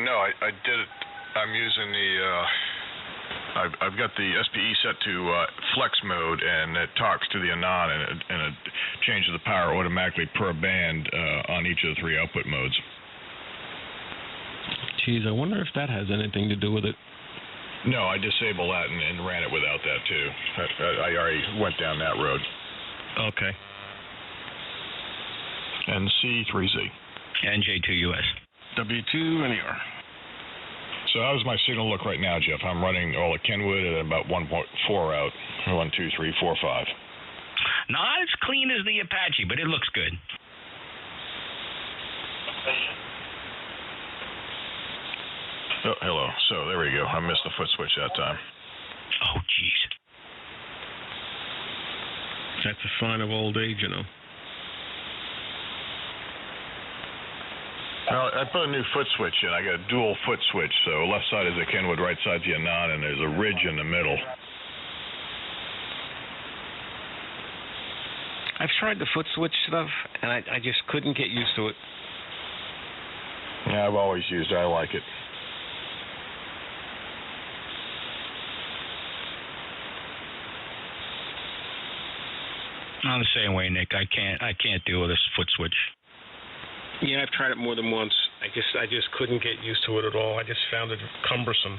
No, I did it. I'm using the. I've got the SPE set to flex mode, and it talks to the Anon, and it changes the power automatically per band on each of the 3 output modes. Geez, I wonder if that has anything to do with it. No, I disabled that and ran it without that too. I already went down that road. Okay. NC3Z. NJ2US. W2NER. So how does my signal look right now, Jeff? I'm running all at Kenwood at about 1.4 out. 1, 2, 3, 4, 5. Not as clean as the Apache, but it looks good. Oh, hello. So there we go. I missed the foot switch that time. Oh, jeez. That's a sign of old age, you know. Well, I put a new foot switch in. I got a dual foot switch, so left side is the Kenwood, right side's the Anon, and there's a ridge in the middle. I've tried the foot switch stuff, and I just couldn't get used to it. Yeah, I've always used it. I like it. I'm the same way, Nick. I can't deal with this foot switch. Yeah, I've tried it more than once. I just couldn't get used to it at all. I just found it cumbersome.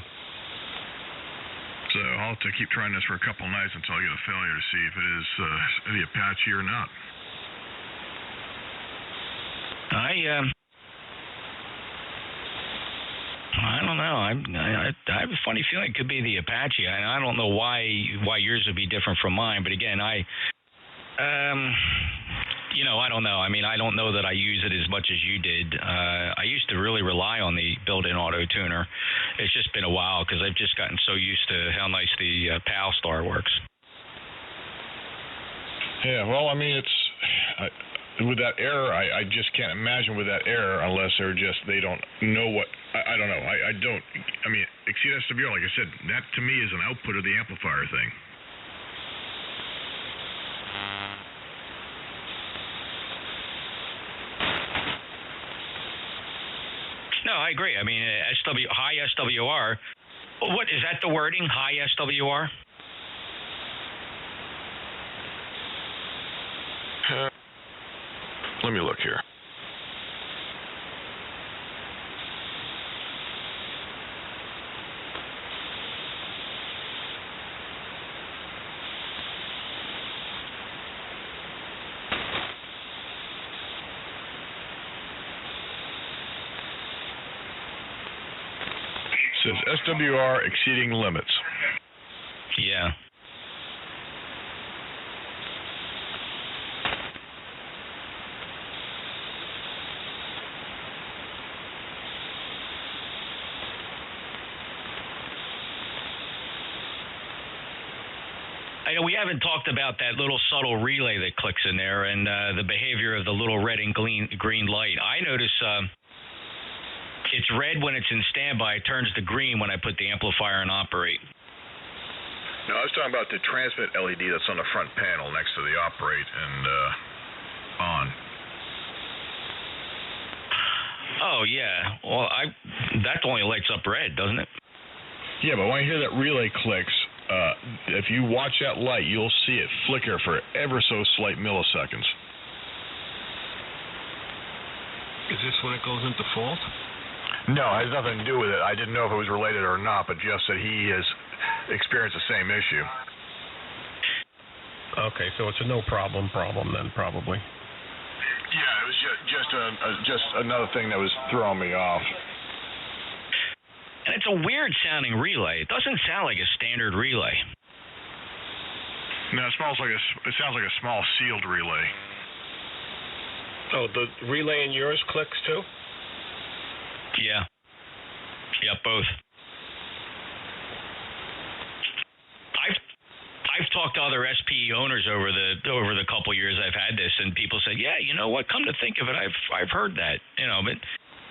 So I'll have to keep trying this for a couple nights until I get a failure to see if it is the Apache or not. I don't know. I have a funny feeling it could be the Apache. I don't know why yours would be different from mine. But again, I don't know. I mean, I don't know that I use it as much as you did. I used to really rely on the built-in auto tuner. It's just been a while because I've just gotten so used to how nice the PAL Star works. Yeah, well, I mean, with that error, I just can't imagine with that error unless they don't know what. I don't know. I mean, exceed SWR, like I said, that to me is an output of the amplifier thing. No, I agree. I mean, high SWR. What is that? The wording, high SWR? Let me look here. It says SWR exceeding limits. Yeah. We haven't talked about that little subtle relay that clicks in there and the behavior of the little red and green light. I notice it's red when it's in standby. It turns to green when I put the amplifier in operate. No, I was talking about the transmit LED that's on the front panel next to the operate and on. Oh, yeah. Well, that only lights up red, doesn't it? Yeah, but when I hear that relay clicks, if you watch that light, you'll see it flicker for ever so slight milliseconds. Is this when it goes into fault? No, it has nothing to do with it. I didn't know if it was related or not, but Jeff said he has experienced the same issue. Okay, so it's a no problem then, probably. Yeah, it was just another thing that was throwing me off. And it's a weird sounding relay. It doesn't sound like a standard relay. No, it sounds like a small sealed relay. Oh, the relay in yours clicks too? Yeah. Yeah, both. I've talked to other SPE owners over the couple years I've had this, and people said, "Yeah, you know what? Come to think of it, I've heard that, but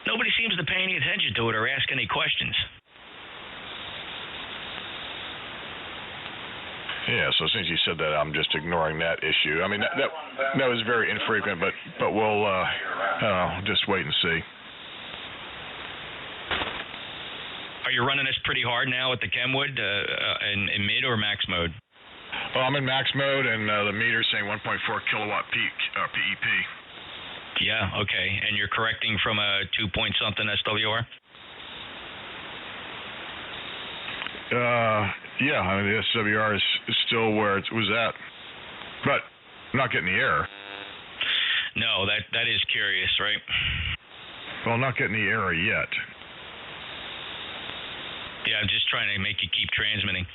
nobody seems to pay any attention to it or ask any questions." Yeah, so since you said that, I'm just ignoring that issue. I mean, that was very infrequent, but we'll just wait and see. Are you running this pretty hard now with the Kenwood in mid or max mode? Well, I'm in max mode, and the meter's saying 1.4 kilowatt peak PEP. Yeah, okay. And you're correcting from a 2-point-something SWR? Yeah, I mean, the SWR is still where it was at, but I'm not getting the error. No, that is curious, right? Well, I'm not getting the error yet. Yeah, I'm just trying to make you keep transmitting.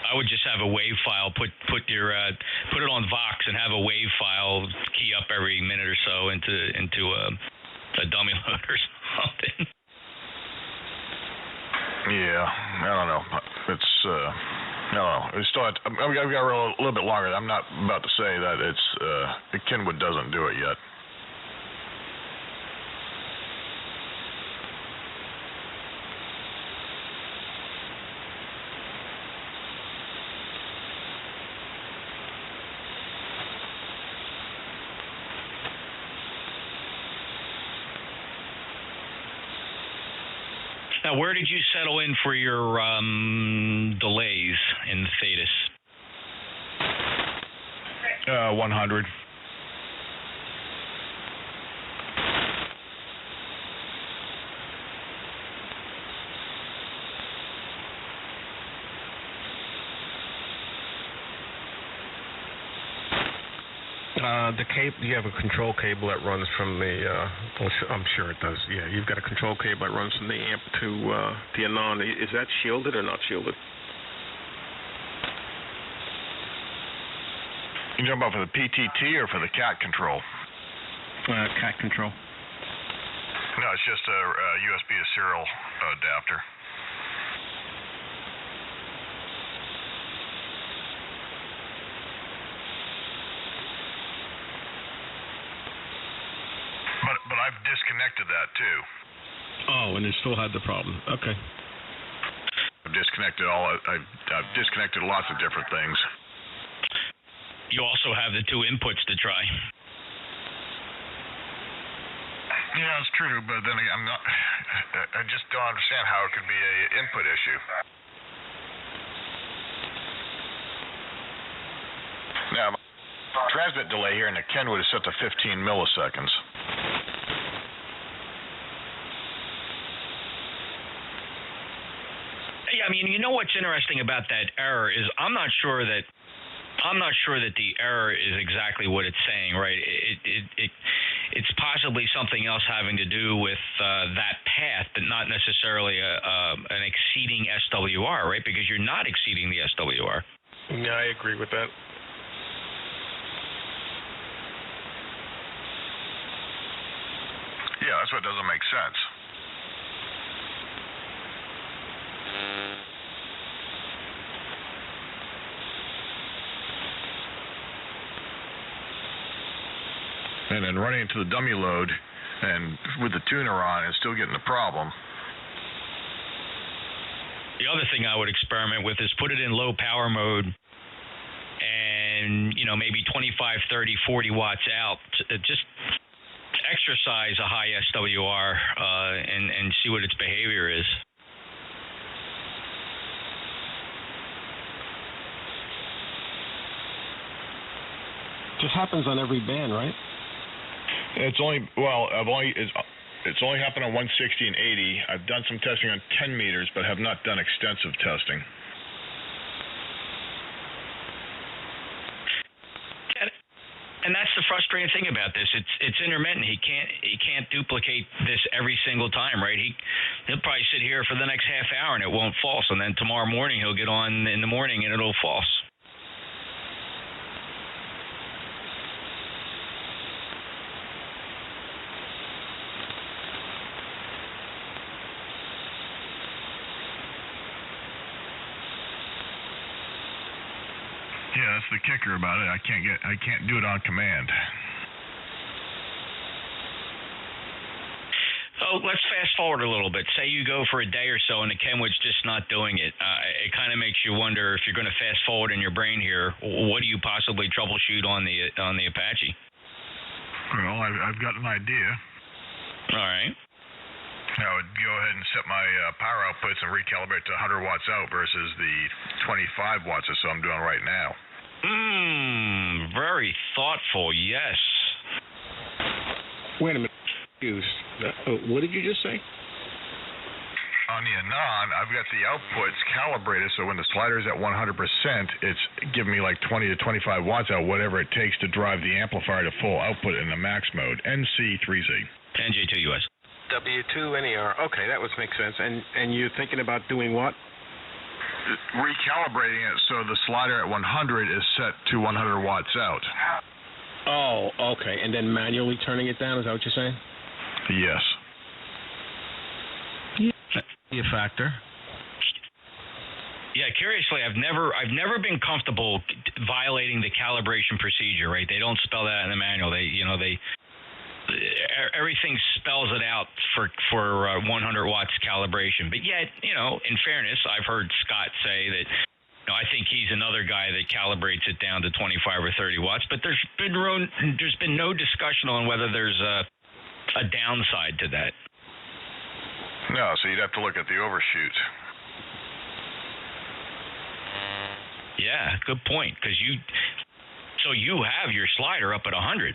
I would just have a wave file. Put it on Vox and have a wave file key up every minute or so into a dummy load or something. Yeah, I don't know. It's I don't know. It's still I've got a little bit longer. I'm not about to say that the Kenwood doesn't do it yet. Now, where did you settle in for your delays in the Thetis? 100. The cable, you have a control cable that runs from the, I'm sure it does, yeah. You've got a control cable that runs from the amp to the anon. Is that shielded or not shielded? You talking about for the PTT or for the CAT control? CAT control. No, it's just a USB to serial adapter. But I've disconnected that too. Oh, and it still had the problem. Okay. I've disconnected I've disconnected lots of different things. You also have the two inputs to try. Yeah, it's true, but then again, I just don't understand how it could be an input issue. Now, my transmit delay here in the Kenwood is set to 15 milliseconds. I mean, you know what's interesting about that error is I'm not sure that the error is exactly what it's saying, right? It's possibly something else having to do with that path, but not necessarily an exceeding SWR, right? Because you're not exceeding the SWR. Yeah, I agree with that. Yeah, that's what doesn't make sense. And then running into the dummy load and with the tuner on and still getting the problem. The other thing I would experiment with is put it in low power mode and, maybe 25, 30, 40 watts out. Just exercise a high SWR and see what its behavior is. Just happens on every band, right? It's only happened on 160 and 80. I've done some testing on 10 meters, but have not done extensive testing. And that's the frustrating thing about this. It's intermittent. He can't duplicate this every single time, right? He'll probably sit here for the next half hour and it won't false, and then tomorrow morning he'll get on in the morning and it'll false. Yeah, that's the kicker about it. I can't do it on command. So let's fast forward a little bit. Say you go for a day or so and the Kenwood's just not doing it. It kind of makes you wonder if you're going to fast forward in your brain here. What do you possibly troubleshoot on the Apache? Well, I've got an idea. All right. I would go ahead and set my power outputs and recalibrate to 100 watts out versus the 25 watts or so I'm doing right now. Very thoughtful. Yes. Wait a minute. What did you just say? On the Anon, I've got the outputs calibrated, so when the slider is at 100%, it's giving me like 20 to 25 watts out, whatever it takes to drive the amplifier to full output in the max mode. NC3Z. NJ2US. W2NER. Okay, that would make sense. And you're thinking about doing what? Recalibrating it so the slider at 100 is set to 100 watts out. Oh, okay. And then manually turning it down, is that what you're saying? Yes. Be a factor. Yeah, curiously, I've never been comfortable violating the calibration procedure. Right? They don't spell that in the manual. Everything spells it out for 100 watts calibration. But yet, in fairness, I've heard Scott say that. I think he's another guy that calibrates it down to 25 or 30 watts. But there's been no discussion on whether there's a downside to that. No, so you'd have to look at the overshoot. Yeah, good point. Because you have your slider up at 100.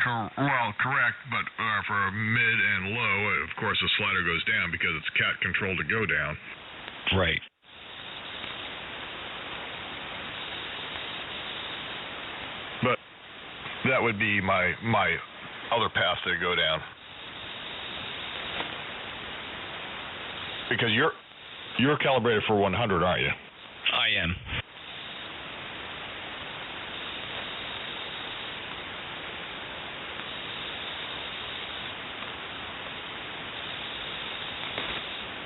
Well, correct, but for mid and low, of course, the slider goes down because it's cat controlled to go down. Right. But that would be my other path to go down. Because you're calibrated for 100, aren't you? I am.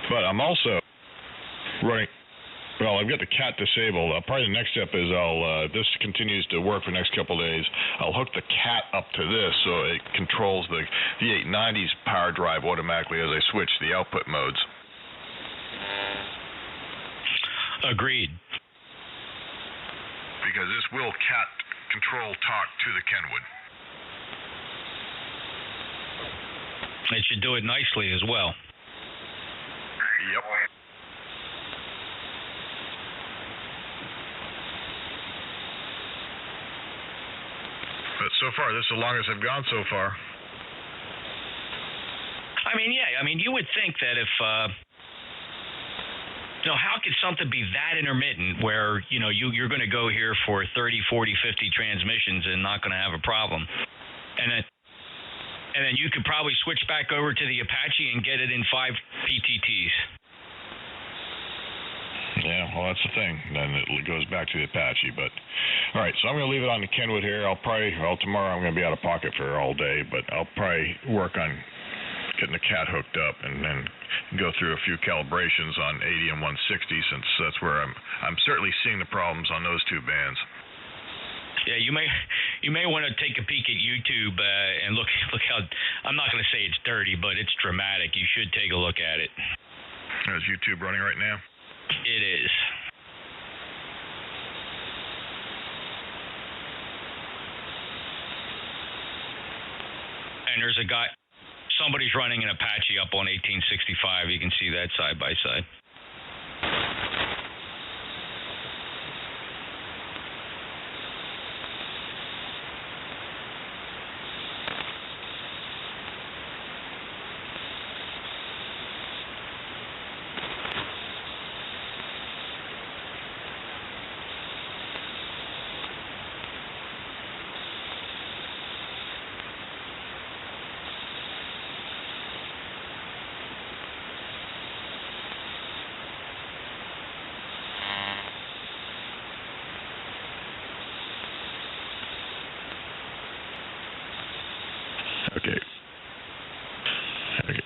But I'm also running. Well, I've got the cat disabled. Probably the next step is this continues to work for the next couple of days. I'll hook the cat up to this so it controls the 890's power drive automatically as I switch the output modes. Agreed. Because this will cat control talk to the Kenwood. It should do it nicely as well. Yep. But so far, this is the longest I've gone so far. You would think that if, how could something be that intermittent where, you're going to go here for 30, 40, 50 transmissions and not going to have a problem? And then you could probably switch back over to the Apache and get it in 5 PTTs. Yeah, well, that's the thing. Then it goes back to the Apache. But all right, so I'm going to leave it on the Kenwood here. Tomorrow I'm going to be out of pocket for all day, but I'll probably work on getting the cat hooked up and then go through a few calibrations on 80 and 160, since that's where I'm certainly seeing the problems on those two bands. Yeah, you may want to take a peek at YouTube and look how, I'm not going to say it's dirty, but it's dramatic. You should take a look at it. Is YouTube running right now? It is. And there's somebody's running an Apache up on 1865. You can see that side by side. Okay,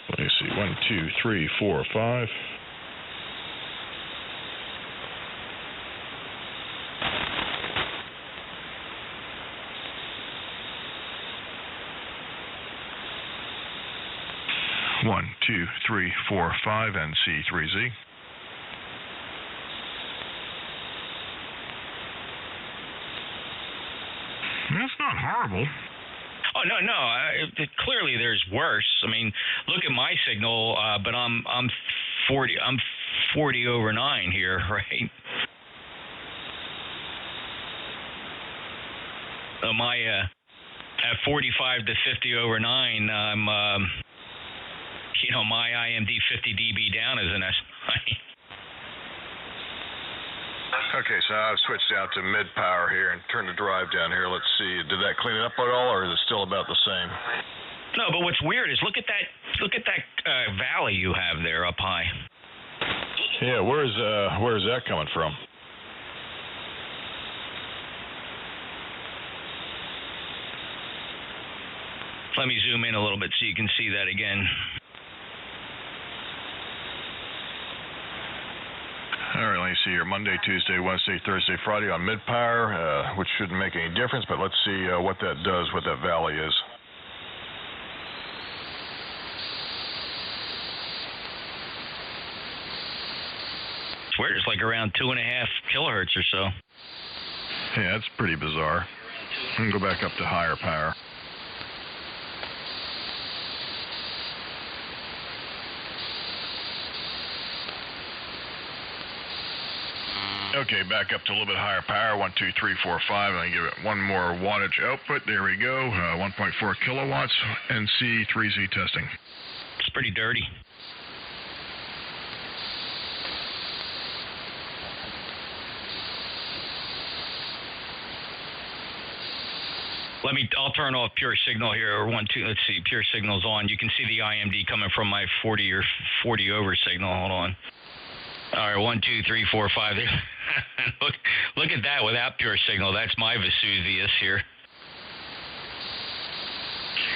let me see. 1, 2, 3, 4, 5. 12345 NC3Z. That's not horrible. Oh no. Clearly, there's worse. I mean, look at my signal, but I'm 40. I'm 40 over 9 here, right? My at 45 to 50 over 9. I'm my IMD 50 dB down is an SI. Okay, so I've switched out to mid-power here and turned the drive down here. Let's see, did that clean it up at all, or is it still about the same? No, but what's weird is look at that valley you have there up high. Yeah, where's that coming from? Let me zoom in a little bit so you can see that again. All right, let me see here. Monday, Tuesday, Wednesday, Thursday, Friday on mid-power, which shouldn't make any difference, but let's see what that does, what that valley is. It's weird. It's like around 2.5 kilohertz or so. Yeah, that's pretty bizarre. We can go back up to higher power. Okay, back up to a little bit higher power, 1, 2, 3, 4, 5. I'm going to give it one more wattage output. There we go, 1.4 kilowatts, NC3Z testing. It's pretty dirty. I'll turn off pure signal here, or 1, 2, let's see, pure signal's on. You can see the IMD coming from my 40 or 40 over signal. Hold on. All right, 1, 2, 3, 4, 5. Look at that without pure signal. That's my Vesuvius here.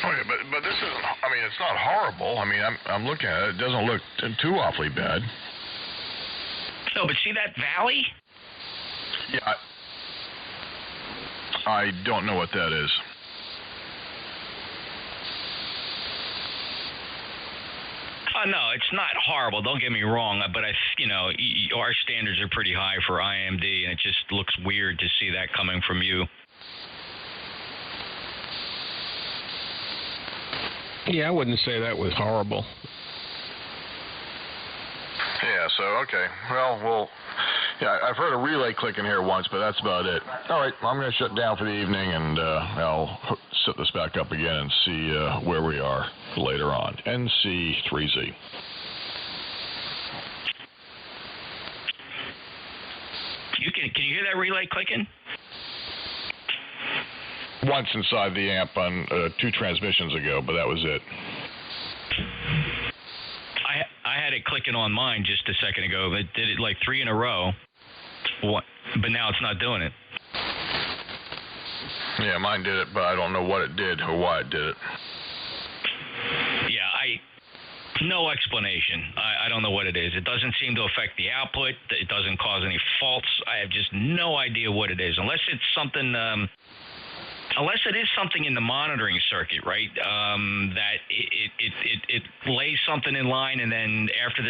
Oh yeah, but this isn't. I mean, it's not horrible. I mean, I'm looking at it. It doesn't look too awfully bad. No, but see that valley? Yeah. I don't know what that is. No, it's not horrible. Don't get me wrong, but our standards are pretty high for IMD, and it just looks weird to see that coming from you. Yeah, I wouldn't say that was horrible. Yeah. So okay. Well. Yeah, I've heard a relay clicking here once, but that's about it. All right, I'm going to shut down for the evening, and I'll set this back up again and see where we are later on. NC3Z. Can you hear that relay clicking? Once inside the amp on 2 transmissions ago, but that was it. I had it clicking on mine just a second ago. It did it like 3 in a row. But now it's not doing it. Yeah, mine did it, but I don't know what it did or why it did it. Yeah, no explanation. I don't know what it is. It doesn't seem to affect the output. It doesn't cause any faults. I have just no idea what it is, unless it's something. Unless it is something in the monitoring circuit, right? That it lays something in line, and then after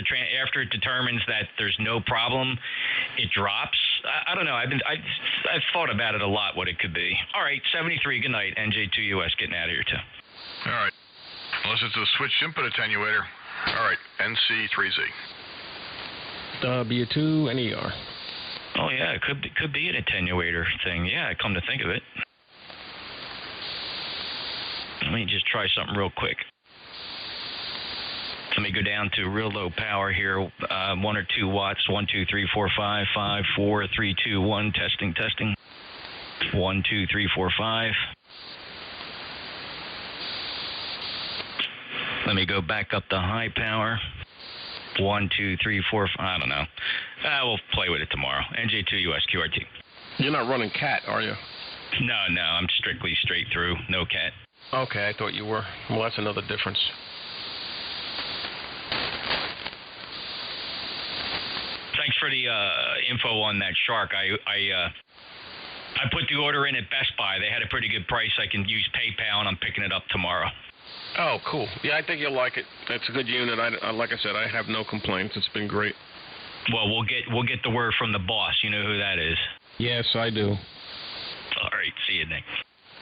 it determines that there's no problem, it drops. I don't know. I've thought about it a lot. What it could be. All right, 73. Good night. NJ2US getting out of here too. All right. Unless it's a switched input attenuator. All right. NC3Z. W2NER. Oh yeah, it could be an attenuator thing. Yeah, come to think of it. Let me just try something real quick. Let me go down to real low power here, 1 or 2 watts, 1, 2, 3, 4, 5, 5, 4, 3, 2, 1, testing. 1, 2, 3, 4, 5. Let me go back up to high power. 1, 2, 3, 4, 5. I don't know. We'll play with it tomorrow. NJ2US QRT. You're not running CAT, are you? No, I'm strictly straight through, no CAT. Okay, I thought you were. Well, that's another difference. Thanks for the info on that Shark. I put the order in at Best Buy. They had a pretty good price. I can use PayPal, and I'm picking it up tomorrow. Oh, cool. Yeah, I think you'll like it. It's a good unit. Like I said, I have no complaints. It's been great. Well, we'll get the word from the boss. You know who that is. Yes, I do. All right. See you, Nick.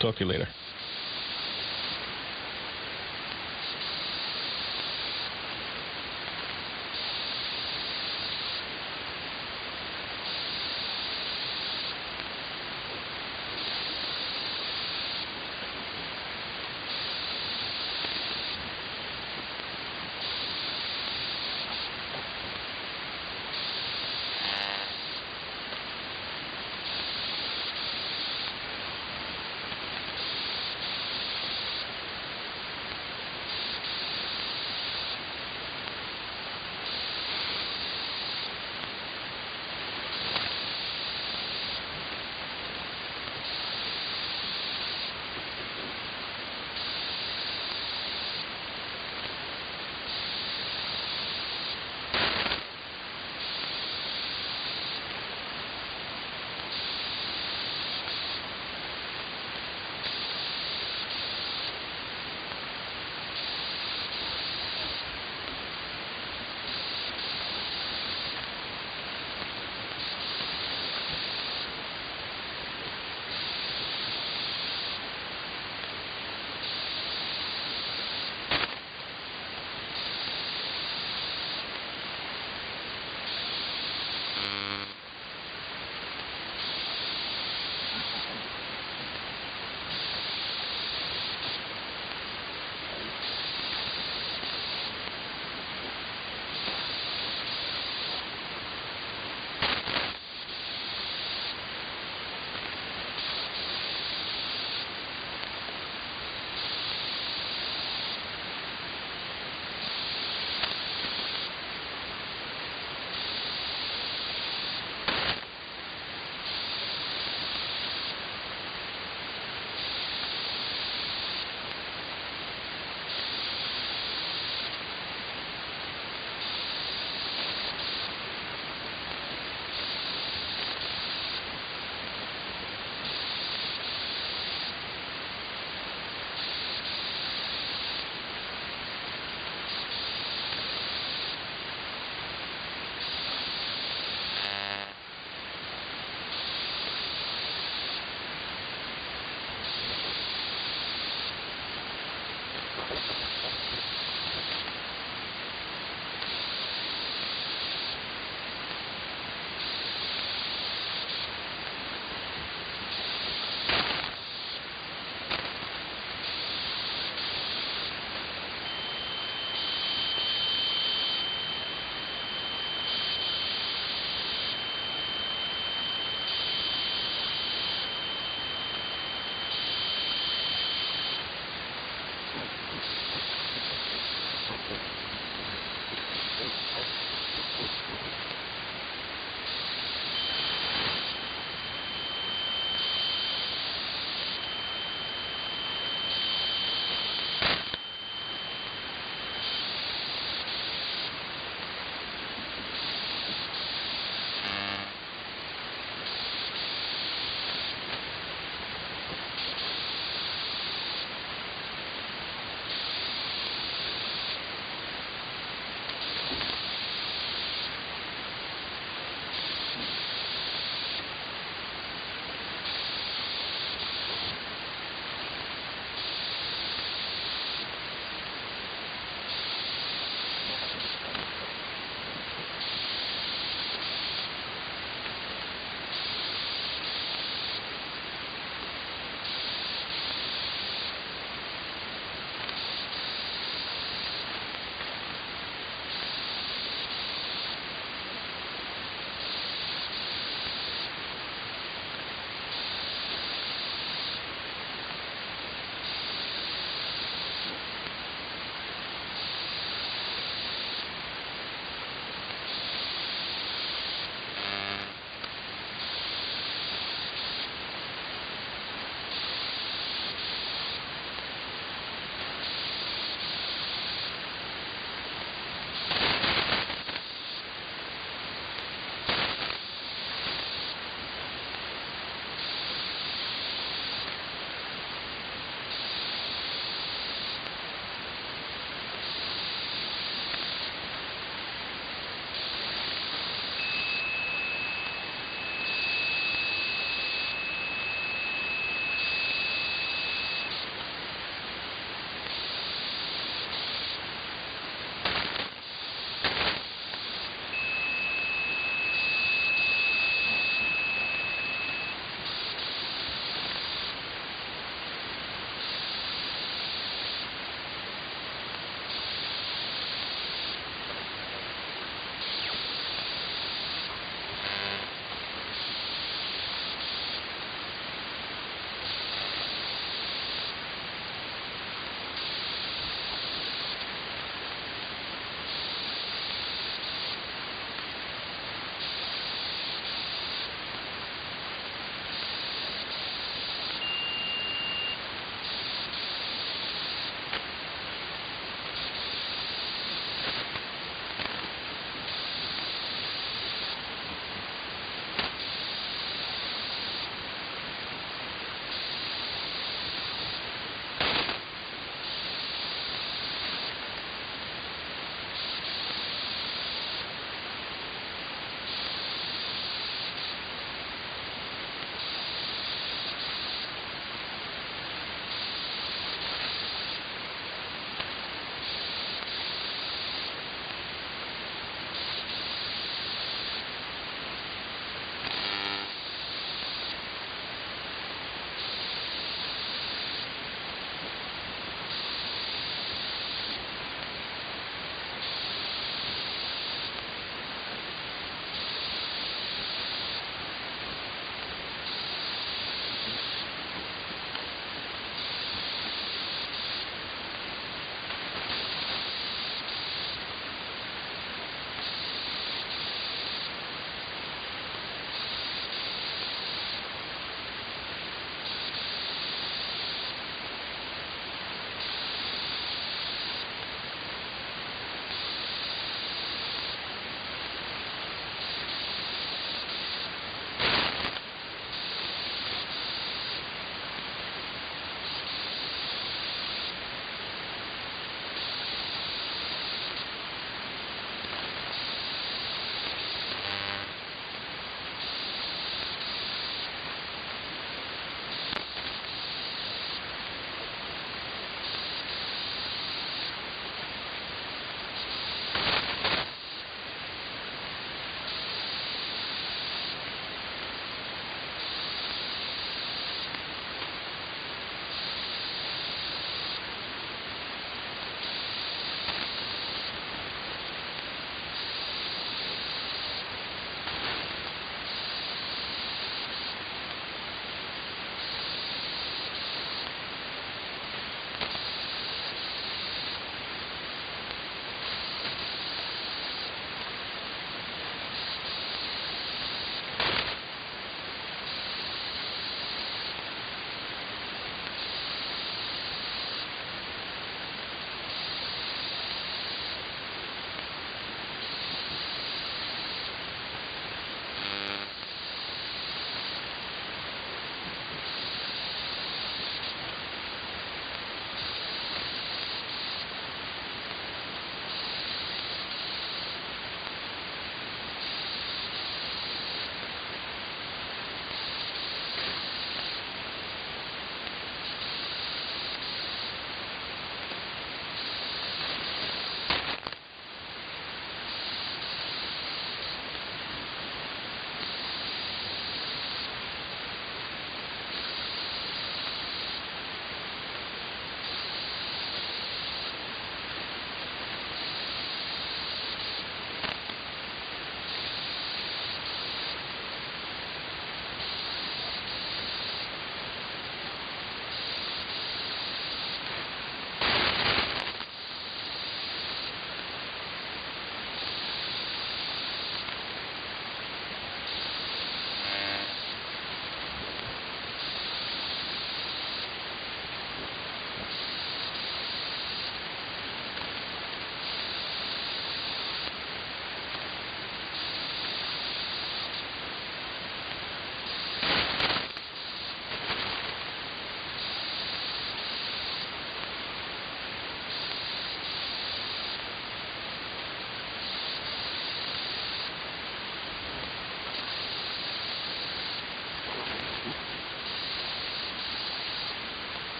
Talk to you later.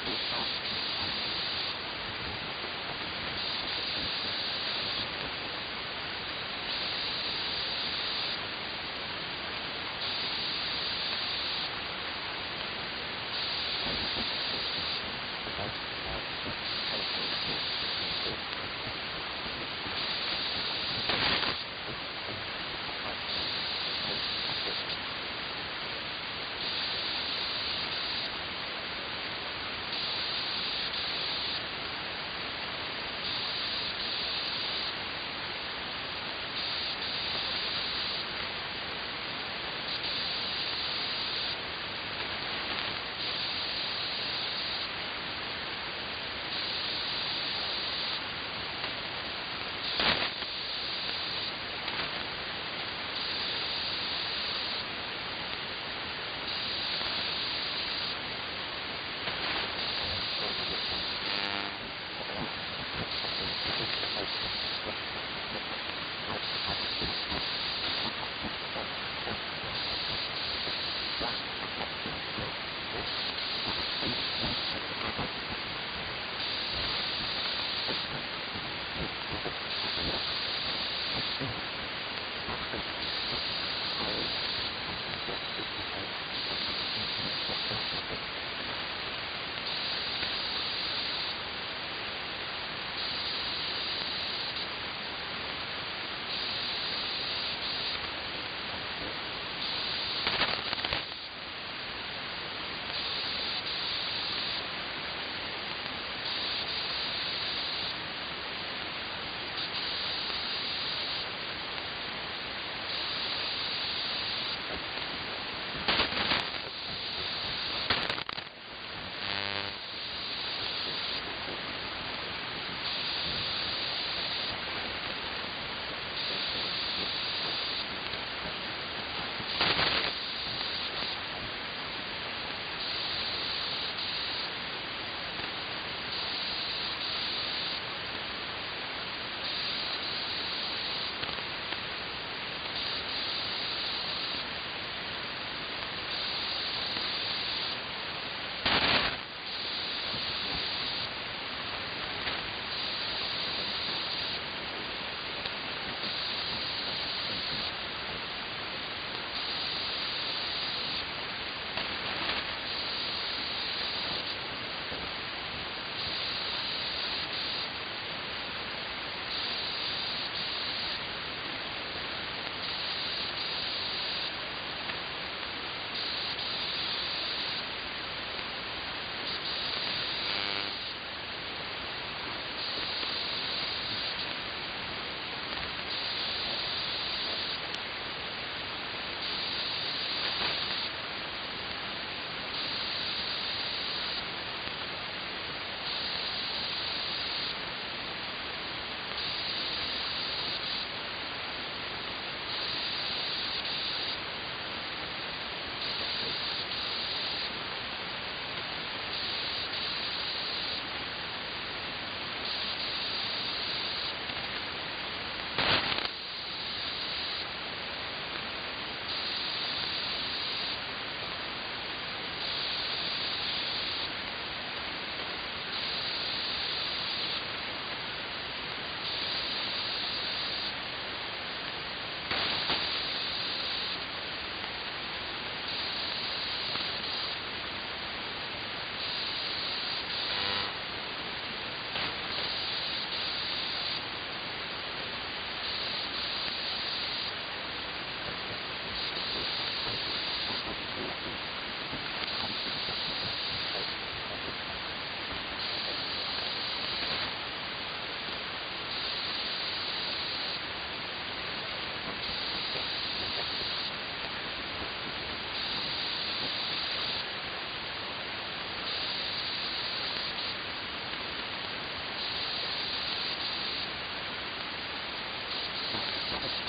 Thank you.